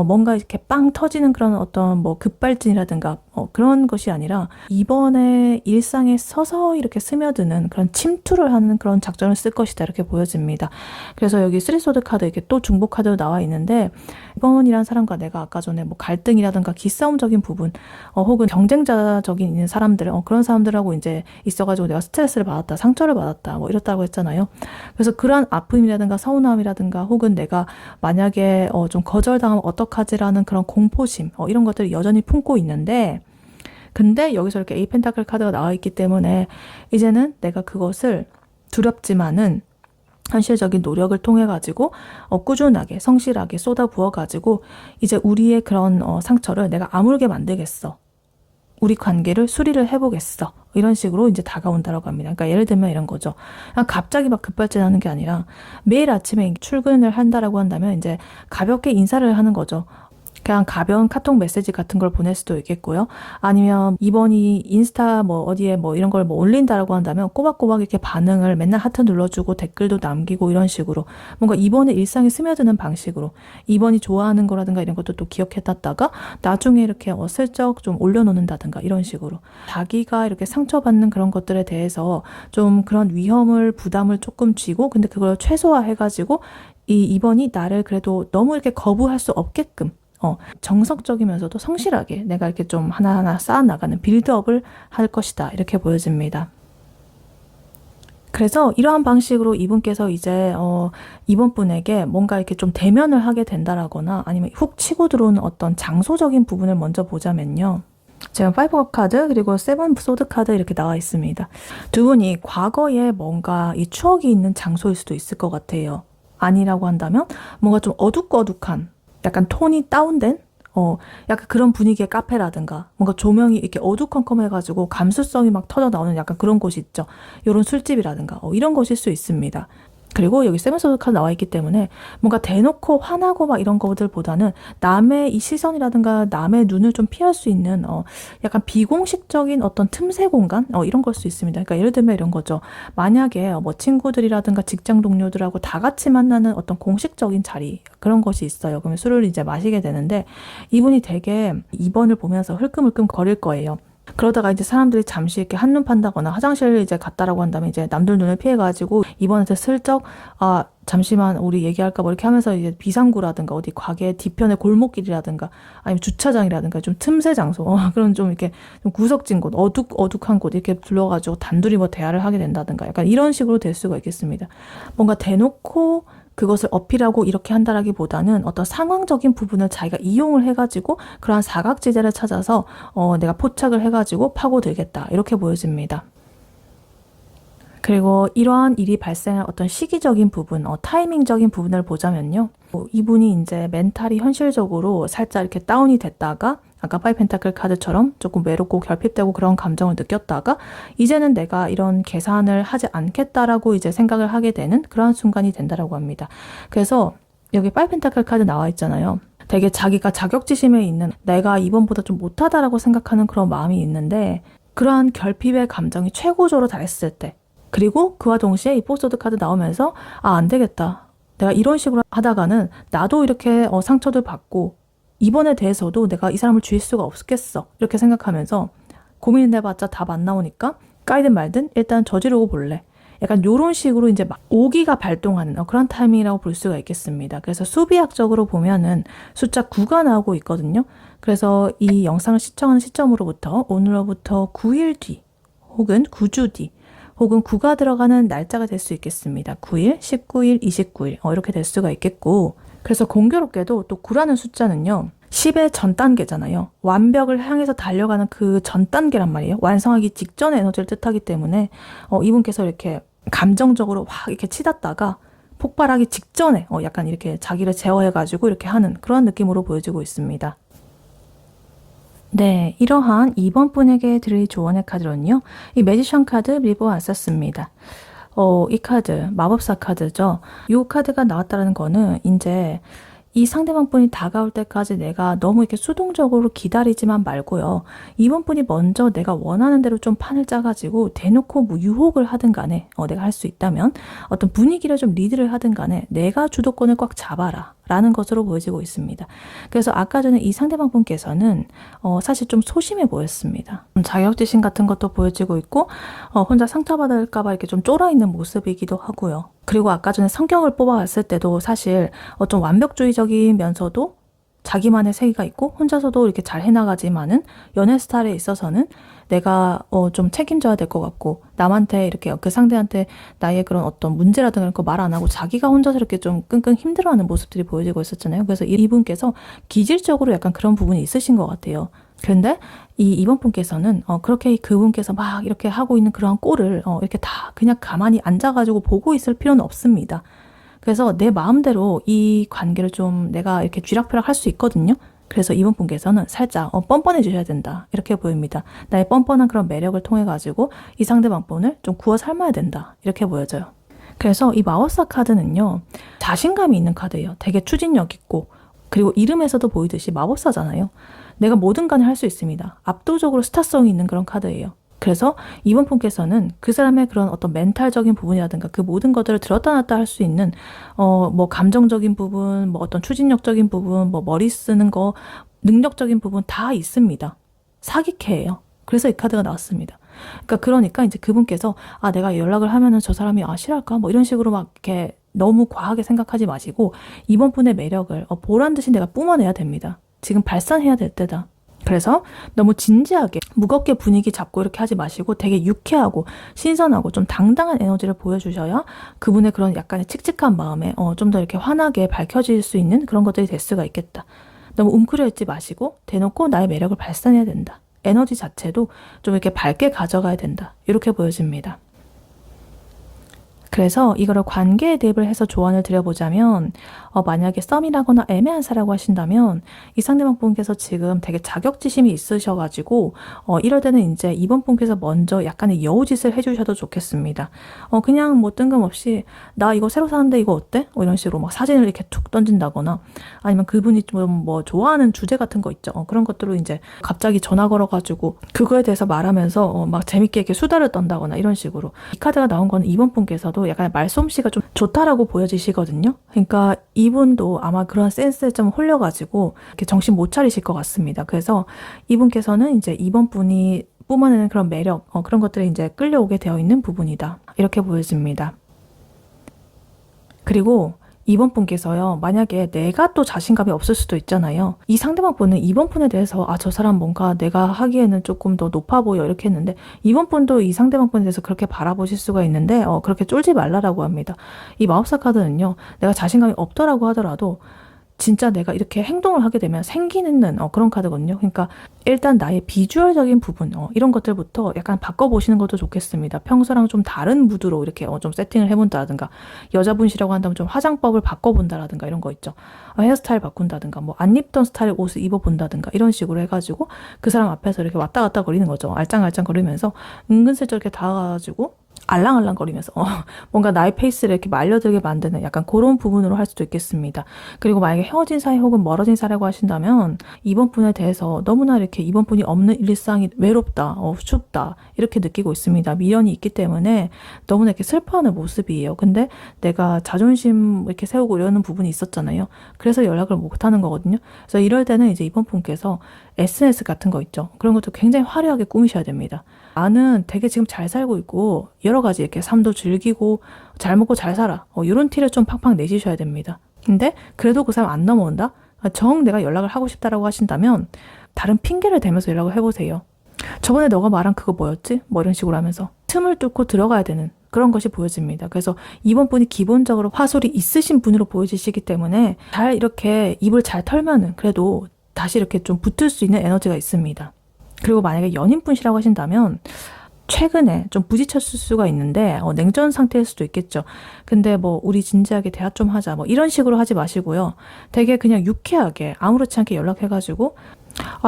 뭔가 이렇게 빵 터지는 그런 어떤 뭐 급발진이라든가 그런 것이 아니라 이번에 일상에 서서히 이렇게 스며드는 그런 침투를 하는 그런 작전을 쓸 것이다 이렇게 보여집니다. 그래서 여기 3소드 카드 이렇게 또 중복 카드로 나와 있는데 이번이란 사람과 내가 아까 전에 뭐 갈등이라든가 기싸움적인 부분 혹은 경쟁자적인 있는 사람들 그런 사람들하고 이제 있어가지고 내가 스트레스를 받았다 상처를 받았다 뭐 이렇다고 했잖아요. 그래서 그러한 아픔이라든가 서운함이라든가 혹은 내가 만약에 좀 거절당하면 어떡하지라는 그런 공포심 이런 것들을 여전히 품고 있는데 근데 여기서 이렇게 에이 펜타클 카드가 나와 있기 때문에 이제는 내가 그것을 두렵지만은 현실적인 노력을 통해 가지고 꾸준하게 성실하게 쏟아 부어 가지고 이제 우리의 그런 상처를 내가 아물게 만들겠어. 우리 관계를 수리를 해보겠어. 이런 식으로 이제 다가온다라고 합니다. 그러니까 예를 들면 이런 거죠. 그냥 갑자기 막 급발진하는 게 아니라 매일 아침에 출근을 한다라고 한다면 이제 가볍게 인사를 하는 거죠. 그냥 가벼운 카톡 메시지 같은 걸 보낼 수도 있겠고요. 아니면 이번이 인스타 뭐 어디에 뭐 이런 걸 뭐 올린다라고 한다면 꼬박꼬박 이렇게 반응을 맨날 하트 눌러주고 댓글도 남기고 이런 식으로 뭔가 이번에 일상에 스며드는 방식으로 이번이 좋아하는 거라든가 이런 것도 또 기억해놨다가 나중에 이렇게 슬쩍 좀 올려놓는다든가 이런 식으로 자기가 이렇게 상처받는 그런 것들에 대해서 좀 그런 위험을 부담을 조금 쥐고 근데 그걸 최소화해가지고 이번이 나를 그래도 너무 이렇게 거부할 수 없게끔 정석적이면서도 성실하게 내가 이렇게 좀 하나하나 쌓아나가는 빌드업을 할 것이다. 이렇게 보여집니다. 그래서 이러한 방식으로 이분께서 이제 이번 분에게 뭔가 이렇게 좀 대면을 하게 된다라거나 아니면 훅 치고 들어오는 어떤 장소적인 부분을 먼저 보자면요. 지금 5업 카드 그리고 7 소드 카드 이렇게 나와 있습니다. 두 분이 과거에 뭔가 이 추억이 있는 장소일 수도 있을 것 같아요. 아니라고 한다면 뭔가 좀 어둑어둑한 약간 톤이 다운된 약간 그런 분위기의 카페라든가 뭔가 조명이 이렇게 어두컴컴해가지고 감수성이 막 터져 나오는 약간 그런 곳이 있죠. 이런 술집이라든가 이런 곳일 수 있습니다. 그리고 여기 세븐소드 카드 나와 있기 때문에 뭔가 대놓고 화나고 막 이런 것들보다는 남의 이 시선이라든가 남의 눈을 좀 피할 수 있는 약간 비공식적인 어떤 틈새 공간 이런 걸 수 있습니다. 그러니까 예를 들면 이런 거죠. 만약에 뭐 친구들이라든가 직장 동료들하고 다 같이 만나는 어떤 공식적인 자리 그런 것이 있어요. 그러면 술을 이제 마시게 되는데 이분이 되게 2번을 보면서 흘끔흘끔 거릴 거예요. 그러다가 이제 사람들이 잠시 이렇게 한눈 판다거나 화장실 이제 갔다라고 한다면 이제 남들 눈을 피해가지고 이번한테 슬쩍 잠시만 우리 얘기할까 뭐 이렇게 하면서 이제 비상구라든가 어디 가게 뒤편의 골목길이라든가 아니면 주차장이라든가 좀 틈새 장소 그런 좀 이렇게 좀 구석진 곳 어둑한 곳 이렇게 불러가지고 단둘이 뭐 대화를 하게 된다든가 약간 이런 식으로 될 수가 있겠습니다. 뭔가 대놓고 그것을 어필하고 이렇게 한다라기보다는 어떤 상황적인 부분을 자기가 이용을 해가지고 그러한 사각지대를 찾아서 내가 포착을 해가지고 파고들겠다 이렇게 보여집니다. 그리고 이러한 일이 발생한 어떤 시기적인 부분, 타이밍적인 부분을 보자면요. 이분이 이제 멘탈이 현실적으로 살짝 이렇게 다운이 됐다가 아까 파이 펜타클 카드처럼 조금 외롭고 결핍되고 그런 감정을 느꼈다가 이제는 내가 이런 계산을 하지 않겠다라고 이제 생각을 하게 되는 그런 순간이 된다라고 합니다. 그래서 여기 파이 펜타클 카드 나와 있잖아요. 되게 자기가 자격지심에 있는 내가 이번보다 좀 못하다라고 생각하는 그런 마음이 있는데 그러한 결핍의 감정이 최고조로 달했을 때 그리고 그와 동시에 이 포스드 카드 나오면서 안 되겠다. 내가 이런 식으로 하다가는 나도 이렇게 상처를 받고 이번에 대해서도 내가 이 사람을 죽일 수가 없겠어. 이렇게 생각하면서 고민을 해봤자 답 안 나오니까 까이든 말든 일단 저지르고 볼래. 약간 이런 식으로 이제 막 오기가 발동하는 그런 타이밍이라고 볼 수가 있겠습니다. 그래서 수비학적으로 보면은 숫자 9가 나오고 있거든요. 그래서 이 영상을 시청하는 시점으로부터 오늘로부터 9일 뒤 혹은 9주 뒤 혹은 9가 들어가는 날짜가 될 수 있겠습니다. 9일, 19일, 29일 이렇게 될 수가 있겠고 그래서 공교롭게도 또 9라는 숫자는요. 10의 전 단계잖아요. 완벽을 향해서 달려가는 그 전 단계란 말이에요. 완성하기 직전의 에너지를 뜻하기 때문에 이분께서 이렇게 감정적으로 확 이렇게 치닫다가 폭발하기 직전에 약간 이렇게 자기를 제어해가지고 이렇게 하는 그런 느낌으로 보여지고 있습니다. 네, 이러한 2번 분에게 드릴 조언의 카드로는요. 이 매지션 카드 미리 왔었습니다. 이 카드, 마법사 카드죠. 이 카드가 나왔다는 거는 이제 이 상대방 분이 다가올 때까지 내가 너무 이렇게 수동적으로 기다리지만 말고요. 이번 분이 먼저 내가 원하는 대로 좀 판을 짜가지고 대놓고 뭐 유혹을 하든 간에 내가 할 수 있다면 어떤 분위기를 좀 리드를 하든 간에 내가 주도권을 꽉 잡아라 라는 것으로 보여지고 있습니다. 그래서 아까 전에 이 상대방 분께서는 사실 좀 소심해 보였습니다. 자격지심 같은 것도 보여지고 있고 혼자 상처받을까 봐 이렇게 좀 쫄아있는 모습이기도 하고요. 그리고 아까 전에 성격을 뽑아봤을 때도 사실 좀 완벽주의적이면서도 자기만의 세계가 있고 혼자서도 이렇게 잘 해나가지만은 연애 스타일에 있어서는 내가 좀 책임져야 될 것 같고 남한테 이렇게 그 상대한테 나의 그런 어떤 문제라든가 이런 거 말 안 하고 자기가 혼자서 이렇게 좀 끙끙 힘들어하는 모습들이 보여지고 있었잖아요. 그래서 이분께서 기질적으로 약간 그런 부분이 있으신 것 같아요. 그런데 이번 분께서는 그렇게 그분께서 막 이렇게 하고 있는 그러한 꼴을 이렇게 다 그냥 가만히 앉아가지고 보고 있을 필요는 없습니다. 그래서 내 마음대로 이 관계를 좀 내가 이렇게 쥐락펴락 할 수 있거든요. 그래서 이번 분께서는 살짝 뻔뻔해지셔야 된다 이렇게 보입니다. 나의 뻔뻔한 그런 매력을 통해 가지고 이 상대방 분을 좀 구워 삶아야 된다 이렇게 보여져요. 그래서 이 마법사 카드는요, 자신감이 있는 카드예요. 되게 추진력 있고, 그리고 이름에서도 보이듯이 마법사잖아요. 내가 뭐든 간에 할 수 있습니다. 압도적으로 스타성이 있는 그런 카드예요. 그래서 이번 분께서는 그 사람의 그런 어떤 멘탈적인 부분이라든가 그 모든 것들을 들었다 놨다 할 수 있는 뭐 감정적인 부분, 뭐 어떤 추진력적인 부분, 뭐 머리 쓰는 거, 능력적인 부분 다 있습니다. 사기캐예요. 그래서 이 카드가 나왔습니다. 그러니까 이제 그분께서 내가 연락을 하면은 저 사람이 싫어할까? 뭐 이런 식으로 막 이렇게 너무 과하게 생각하지 마시고 이번 분의 매력을 보란 듯이 내가 뿜어내야 됩니다. 지금 발산해야 될 때다. 그래서 너무 진지하게 무겁게 분위기 잡고 이렇게 하지 마시고 되게 유쾌하고 신선하고 좀 당당한 에너지를 보여주셔야 그분의 그런 약간의 칙칙한 마음에 좀 더 이렇게 환하게 밝혀질 수 있는 그런 것들이 될 수가 있겠다. 너무 웅크려 있지 마시고 대놓고 나의 매력을 발산해야 된다. 에너지 자체도 좀 이렇게 밝게 가져가야 된다. 이렇게 보여집니다. 그래서 이거를 관계에 대입을 해서 조언을 드려보자면 만약에 썸이라거나 애매한 사라고 하신다면 이 상대방 분께서 지금 되게 자격지심이 있으셔가지고 이럴 때는 이제 이번 분께서 먼저 약간의 여우짓을 해주셔도 좋겠습니다. 그냥 뭐 뜬금없이 나 이거 새로 사는데 이거 어때? 이런 식으로 막 사진을 이렇게 툭 던진다거나 아니면 그분이 좀 뭐 좋아하는 주제 같은 거 있죠. 그런 것들로 이제 갑자기 전화 걸어가지고 그거에 대해서 말하면서 막 재밌게 이렇게 수다를 떤다거나 이런 식으로 이 카드가 나온 거는 이번 분께서도 약간 말솜씨가 좀 좋다라고 보여지시거든요. 그러니까 이분도 아마 그런 센스에 좀 홀려가지고 이렇게 정신 못 차리실 것 같습니다. 그래서 이분께서는 이제 이번 분이 뿜어내는 그런 매력, 그런 것들이 이제 끌려오게 되어 있는 부분이다. 이렇게 보여집니다. 그리고 이번 분께서요, 만약에 내가 또 자신감이 없을 수도 있잖아요. 이 상대방 분은 이번 분에 대해서 저 사람 뭔가 내가 하기에는 조금 더 높아 보여 이렇게 했는데 이번 분도 이 상대방 분에 대해서 그렇게 바라보실 수가 있는데 그렇게 쫄지 말라라고 합니다. 이 마법사 카드는요, 내가 자신감이 없더라고 하더라도 진짜 내가 이렇게 행동을 하게 되면 생기는 그런 카드거든요. 그러니까 일단 나의 비주얼적인 부분 이런 것들부터 약간 바꿔보시는 것도 좋겠습니다. 평소랑 좀 다른 무드로 이렇게 좀 세팅을 해본다든가 여자분이시라고 한다면 좀 화장법을 바꿔본다라든가 이런 거 있죠. 헤어스타일 바꾼다든가 뭐 안 입던 스타일 옷을 입어본다든가 이런 식으로 해가지고 그 사람 앞에서 이렇게 왔다 갔다 거리는 거죠. 알짱알짱 거리면서 은근슬쩍 이렇게 다가가가지고 알랑알랑거리면서 뭔가 나의 페이스를 이렇게 말려들게 만드는 약간 그런 부분으로 할 수도 있겠습니다. 그리고 만약에 헤어진 사이 혹은 멀어진 사이라고 하신다면 이번 분에 대해서 너무나 이렇게 이번 분이 없는 일상이 외롭다, 춥다 이렇게 느끼고 있습니다. 미련이 있기 때문에 너무나 이렇게 슬퍼하는 모습이에요. 근데 내가 자존심 이렇게 세우고 이러는 부분이 있었잖아요. 그래서 연락을 못하는 거거든요. 그래서 이럴 때는 이제 이번 분께서 SNS 같은 거 있죠. 그런 것도 굉장히 화려하게 꾸미셔야 됩니다. 나는 되게 지금 잘 살고 있고 여러 가지 이렇게 삶도 즐기고 잘 먹고 잘 살아. 이런 티를 좀 팍팍 내주셔야 됩니다. 근데 그래도 그 사람 안 넘어온다? 정 내가 연락을 하고 싶다라고 하신다면 다른 핑계를 대면서 연락을 해보세요. 저번에 너가 말한 그거 뭐였지? 뭐 이런 식으로 하면서 틈을 뚫고 들어가야 되는 그런 것이 보여집니다. 그래서 이번 분이 기본적으로 화술이 있으신 분으로 보여지시기 때문에 잘 이렇게 입을 잘 털면은 그래도 다시 이렇게 좀 붙을 수 있는 에너지가 있습니다. 그리고 만약에 연인분이라고 하신다면 최근에 좀 부딪혔을 수가 있는데 냉전 상태일 수도 있겠죠. 근데 뭐 우리 진지하게 대화 좀 하자 뭐 이런 식으로 하지 마시고요. 되게 그냥 유쾌하게 아무렇지 않게 연락해가지고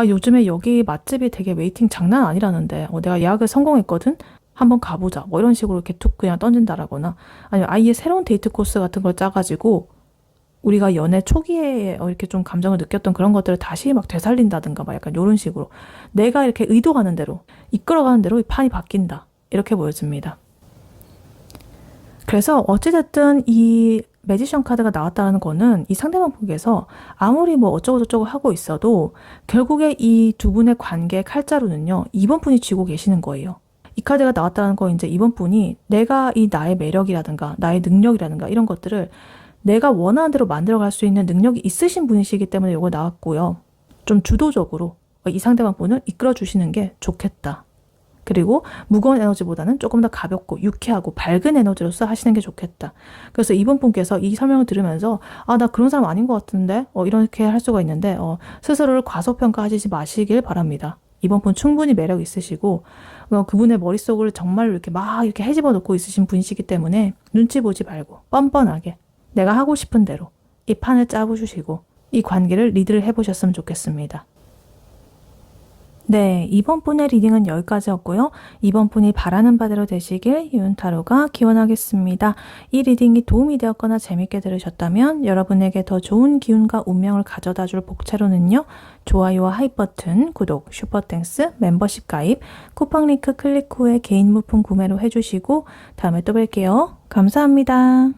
요즘에 여기 맛집이 되게 웨이팅 장난 아니라는데 내가 예약을 성공했거든? 한번 가보자 뭐 이런 식으로 이렇게 툭 그냥 던진다라거나 아니면 아예 새로운 데이트 코스 같은 걸 짜가지고 우리가 연애 초기에 이렇게 좀 감정을 느꼈던 그런 것들을 다시 막 되살린다든가 막 약간 이런 식으로 내가 이렇게 의도하는 대로 이끌어가는 대로 이 판이 바뀐다. 이렇게 보여집니다. 그래서 어찌됐든 이 매지션 카드가 나왔다는 거는 이 상대방 분께서 아무리 뭐 어쩌고저쩌고 하고 있어도 결국에 이 두 분의 관계의 칼자루는요, 이번 분이 쥐고 계시는 거예요. 이 카드가 나왔다는 거 이제 이번 분이 내가 이 나의 매력이라든가 나의 능력이라든가 이런 것들을 내가 원하는 대로 만들어갈 수 있는 능력이 있으신 분이시기 때문에 이거 나왔고요. 좀 주도적으로 이 상대방 분을 이끌어 주시는 게 좋겠다. 그리고 무거운 에너지보다는 조금 더 가볍고 유쾌하고 밝은 에너지로서 하시는 게 좋겠다. 그래서 이번 분께서 이 설명을 들으면서 나 그런 사람 아닌 것 같은데 이렇게 할 수가 있는데 스스로를 과소평가하지 마시길 바랍니다. 이번 분 충분히 매력 있으시고 그분의 머릿속을 정말 이렇게 막 이렇게 헤집어 놓고 있으신 분이시기 때문에 눈치 보지 말고 뻔뻔하게 내가 하고 싶은 대로 이 판을 짜보시고 이 관계를 리드를 해보셨으면 좋겠습니다. 네, 이번 분의 리딩은 여기까지였고요. 이번 분이 바라는 바대로 되시길 유은타로가 기원하겠습니다. 이 리딩이 도움이 되었거나 재밌게 들으셨다면 여러분에게 더 좋은 기운과 운명을 가져다줄 복채로는요. 좋아요와 하이 버튼, 구독, 슈퍼땡스, 멤버십 가입, 쿠팡 링크 클릭 후에 개인 물품 구매로 해주시고 다음에 또 뵐게요. 감사합니다.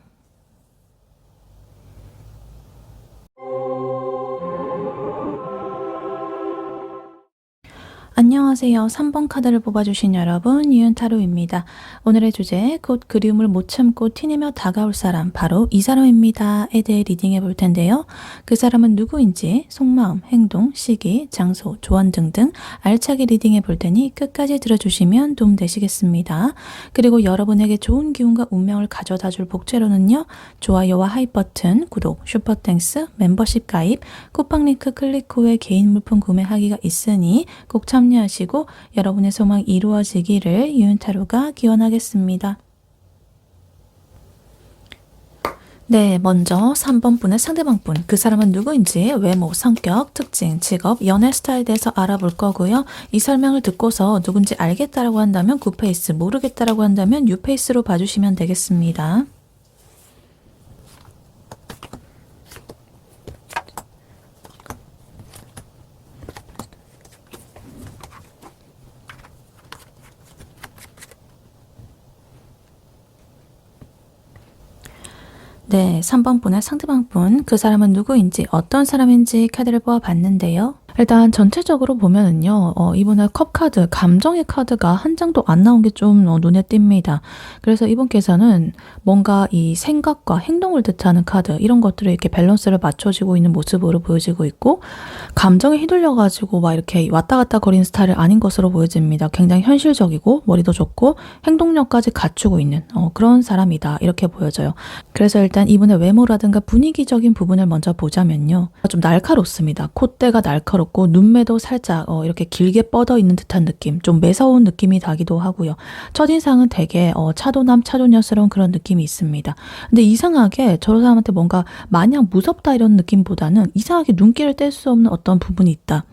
안녕하세요. 3번 카드를 뽑아주신 여러분, 유은타로입니다. 오늘의 주제, 곧 그리움을 못 참고 티내며 다가올 사람, 바로 이 사람입니다.에 대해 리딩해 볼 텐데요. 그 사람은 누구인지 속마음, 행동, 시기, 장소, 조언 등등 알차게 리딩해 볼 테니 끝까지 들어주시면 도움 되시겠습니다. 그리고 여러분에게 좋은 기운과 운명을 가져다 줄 복제로는요. 좋아요와 하이 버튼, 구독, 슈퍼땡스, 멤버십 가입, 쿠팡 링크 클릭 후에 개인 물품 구매하기가 있으니 꼭 참여하시고 여러분의 소망 이루어지기를 유은타로가 기원하겠습니다. 네, 먼저 3번 분의 상대방 분, 그 사람은 누구인지 외모, 성격, 특징, 직업, 연애 스타일에 대해서 알아볼 거고요. 이 설명을 듣고서 누군지 알겠다라고 한다면 9페이스, 모르겠다라고 한다면 6페이스로 봐주시면 되겠습니다. 네, 3번 분의 상대방 분, 그 사람은 누구인지 어떤 사람인지 카드를 뽑아봤는데요. 일단 전체적으로 보면은요, 이분의 컵 카드, 감정의 카드가 한 장도 안 나온 게 좀 눈에 띕니다. 그래서 이분께서는 뭔가 이 생각과 행동을 뜻하는 카드, 이런 것들을 이렇게 밸런스를 맞춰지고 있는 모습으로 보여지고 있고, 감정에 휘둘려가지고 막 이렇게 왔다 갔다 거리는 스타일이 아닌 것으로 보여집니다. 굉장히 현실적이고, 머리도 좋고, 행동력까지 갖추고 있는 그런 사람이다. 이렇게 보여져요. 그래서 일단 이분의 외모라든가 분위기적인 부분을 먼저 보자면요. 좀 날카롭습니다. 콧대가 날카롭고, 눈매도 살짝 이렇게 길게 뻗어 있는 듯한 느낌, 좀 매서운 느낌이 나기도 하고요. 첫인상은 되게 차도남 차도녀스러운 그런 느낌이 있습니다. 근데 이상하게 저 사람한테 뭔가 마냥 무섭다 이런 느낌보다는 이상하게 눈길을 뗄 수 없는 어떤 부분이 있다.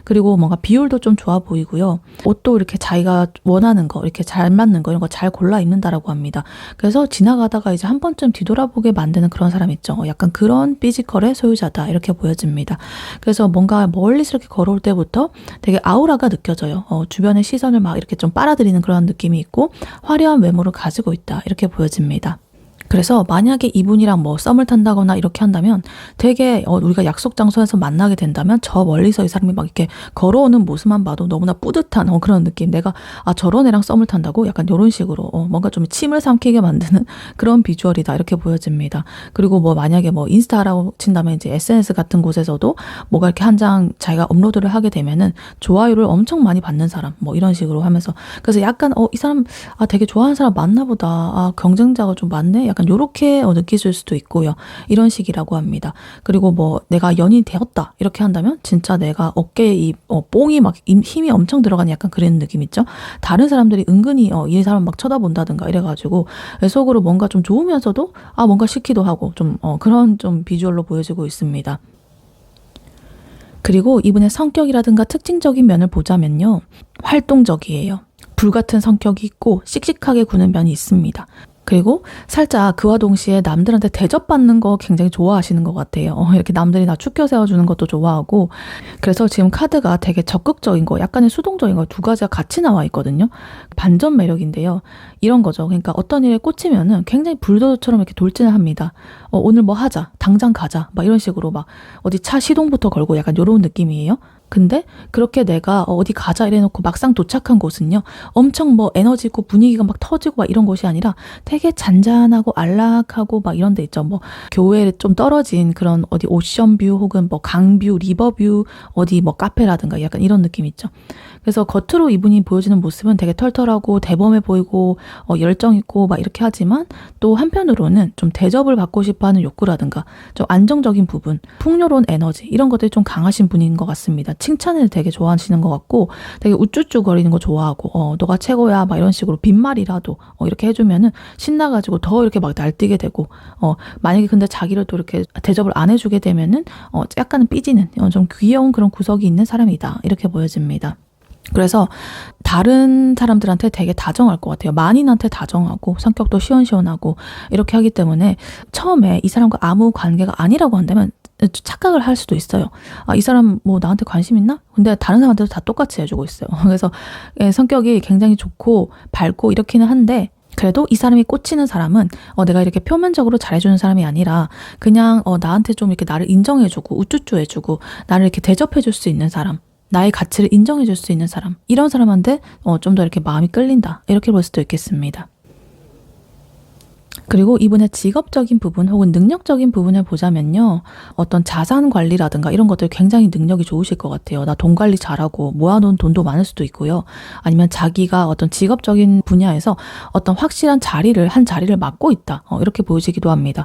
그리고 뭔가 비율도 좀 좋아 보이고요. 옷도 이렇게 자기가 원하는 거, 이렇게 잘 맞는 거 이런 거 잘 골라 입는다라고 합니다. 그래서 지나가다가 이제 한 번쯤 뒤돌아보게 만드는 그런 사람 있죠. 약간 그런 피지컬의 소유자다 이렇게 보여집니다. 그래서 뭔가 멀리서 이렇게 걸어올 때부터 되게 아우라가 느껴져요. 주변의 시선을 막 이렇게 좀 빨아들이는 그런 느낌이 있고 화려한 외모를 가지고 있다 이렇게 보여집니다. 그래서 만약에 이분이랑 뭐 썸을 탄다거나 이렇게 한다면 되게 우리가 약속 장소에서 만나게 된다면 저 멀리서 이 사람이 막 이렇게 걸어오는 모습만 봐도 너무나 뿌듯한 그런 느낌. 내가 저런 애랑 썸을 탄다고? 약간 이런 식으로 뭔가 좀 침을 삼키게 만드는 그런 비주얼이다 이렇게 보여집니다. 그리고 뭐 만약에 뭐 인스타라고 친다면 이제 SNS 같은 곳에서도 뭐가 이렇게 한 장 자기가 업로드를 하게 되면은 좋아요를 엄청 많이 받는 사람 뭐 이런 식으로 하면서 그래서 약간 이 사람 되게 좋아하는 사람 많나 보다. 경쟁자가 좀 많네? 약간 요렇게 느끼실 수도 있고요. 이런 식이라고 합니다. 그리고 뭐 내가 연인이 되었다 이렇게 한다면 진짜 내가 어깨에 이 뽕이 막 힘이 엄청 들어가는 약간 그런 느낌 있죠. 다른 사람들이 은근히 이 사람 막 쳐다본다든가 이래가지고 속으로 뭔가 좀 좋으면서도 뭔가 싫기도 하고 좀 그런 좀 비주얼로 보여지고 있습니다. 그리고 이분의 성격이라든가 특징적인 면을 보자면요. 활동적이에요. 불같은 성격이 있고 씩씩하게 구는 면이 있습니다. 그리고 살짝 그와 동시에 남들한테 대접받는 거 굉장히 좋아하시는 것 같아요. 이렇게 남들이 나 축켜 세워주는 것도 좋아하고. 그래서 지금 카드가 되게 적극적인 거, 약간의 수동적인 거 두 가지가 같이 나와 있거든요. 반전 매력인데요. 이런 거죠. 그러니까 어떤 일에 꽂히면은 굉장히 불도저처럼 이렇게 돌진을 합니다. 오늘 뭐 하자, 당장 가자, 막 이런 식으로 막 어디 차 시동부터 걸고 약간 이런 느낌이에요. 근데 그렇게 내가 어디 가자 이래놓고 막상 도착한 곳은요, 엄청 뭐 에너지 있고 분위기가 막 터지고 막 이런 곳이 아니라 되게 잔잔하고 안락하고 막 이런 데 있죠. 뭐 교외에 좀 떨어진 그런 어디 오션뷰 혹은 뭐 강뷰, 리버뷰, 어디 뭐 카페라든가 약간 이런 느낌 있죠. 그래서 겉으로 이분이 보여지는 모습은 되게 털털하고 대범해 보이고 열정 있고 막 이렇게 하지만, 또 한편으로는 좀 대접을 받고 싶어하는 욕구라든가 좀 안정적인 부분, 풍요로운 에너지 이런 것들이 좀 강하신 분인 것 같습니다. 칭찬을 되게 좋아하시는 것 같고 되게 우쭈쭈거리는 거 좋아하고 너가 최고야 막 이런 식으로 빈말이라도 이렇게 해주면은 신나가지고 더 이렇게 막 날뛰게 되고, 만약에 근데 자기를 또 이렇게 대접을 안 해주게 되면은 약간은 삐지는 좀 귀여운 그런 구석이 있는 사람이다 이렇게 보여집니다. 그래서 다른 사람들한테 되게 다정할 것 같아요. 만인한테 다정하고 성격도 시원시원하고 이렇게 하기 때문에 처음에 이 사람과 아무 관계가 아니라고 한다면 착각을 할 수도 있어요. 이 사람 뭐 나한테 관심 있나? 근데 다른 사람한테도 다 똑같이 해주고 있어요. 그래서 성격이 굉장히 좋고 밝고 이렇기는 한데, 그래도 이 사람이 꽂히는 사람은 내가 이렇게 표면적으로 잘해주는 사람이 아니라 그냥 나한테 좀 이렇게 나를 인정해주고 우쭈쭈 해주고 나를 이렇게 대접해줄 수 있는 사람, 나의 가치를 인정해줄 수 있는 사람, 이런 사람한테 좀 더 이렇게 마음이 끌린다 이렇게 볼 수도 있겠습니다. 그리고 이분의 직업적인 부분 혹은 능력적인 부분을 보자면요, 어떤 자산 관리라든가 이런 것들 굉장히 능력이 좋으실 것 같아요. 나 돈 관리 잘하고 모아놓은 돈도 많을 수도 있고요. 아니면 자기가 어떤 직업적인 분야에서 어떤 확실한 한 자리를 맡고 있다 이렇게 보여지기도 합니다.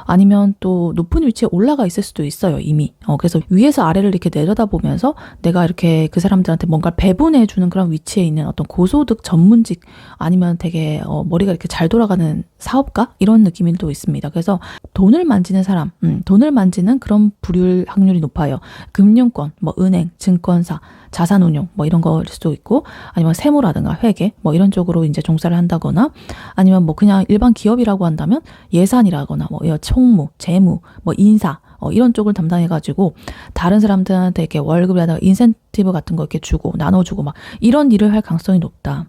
아니면 또 높은 위치에 올라가 있을 수도 있어요, 이미. 그래서 위에서 아래를 이렇게 내려다보면서 내가 이렇게 그 사람들한테 뭔가 배분해주는 그런 위치에 있는 어떤 고소득 전문직, 아니면 되게 머리가 이렇게 잘 돌아가는 사업가? 이런 느낌이 또 있습니다. 그래서 돈을 만지는 사람, 돈을 만지는 그런 부류일 확률이 높아요. 금융권, 뭐 은행, 증권사, 자산운용 뭐 이런 거일 수도 있고, 아니면 세무라든가 회계 뭐 이런 쪽으로 이제 종사를 한다거나, 아니면 뭐 그냥 일반 기업이라고 한다면 예산이라거나 뭐 총무, 재무, 뭐 인사 이런 쪽을 담당해가지고 다른 사람들한테 이렇게 월급이라든가 인센티브 같은 거 이렇게 주고 나눠주고 막 이런 일을 할 가능성이 높다.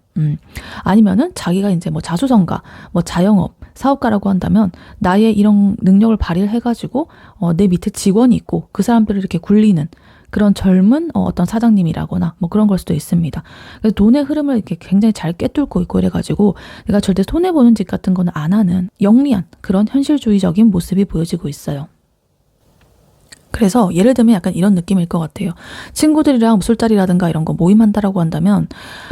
아니면은 자기가 이제 뭐 자수성가, 뭐 자영업, 사업가라고 한다면 나의 이런 능력을 발휘를 해가지고 내 밑에 직원이 있고 그 사람들을 이렇게 굴리는 그런 젊은 어떤 사장님이라거나 뭐 그런 걸 수도 있습니다. 그래서 돈의 흐름을 이렇게 굉장히 잘 꿰뚫고 있고 이래가지고 내가 절대 손해보는 짓 같은 거는 안 하는 영리한 그런 현실주의적인 모습이 보여지고 있어요. 그래서 예를 들면 약간 이런 느낌일 것 같아요. 친구들이랑 술자리라든가 이런 거 모임한다라고 한다면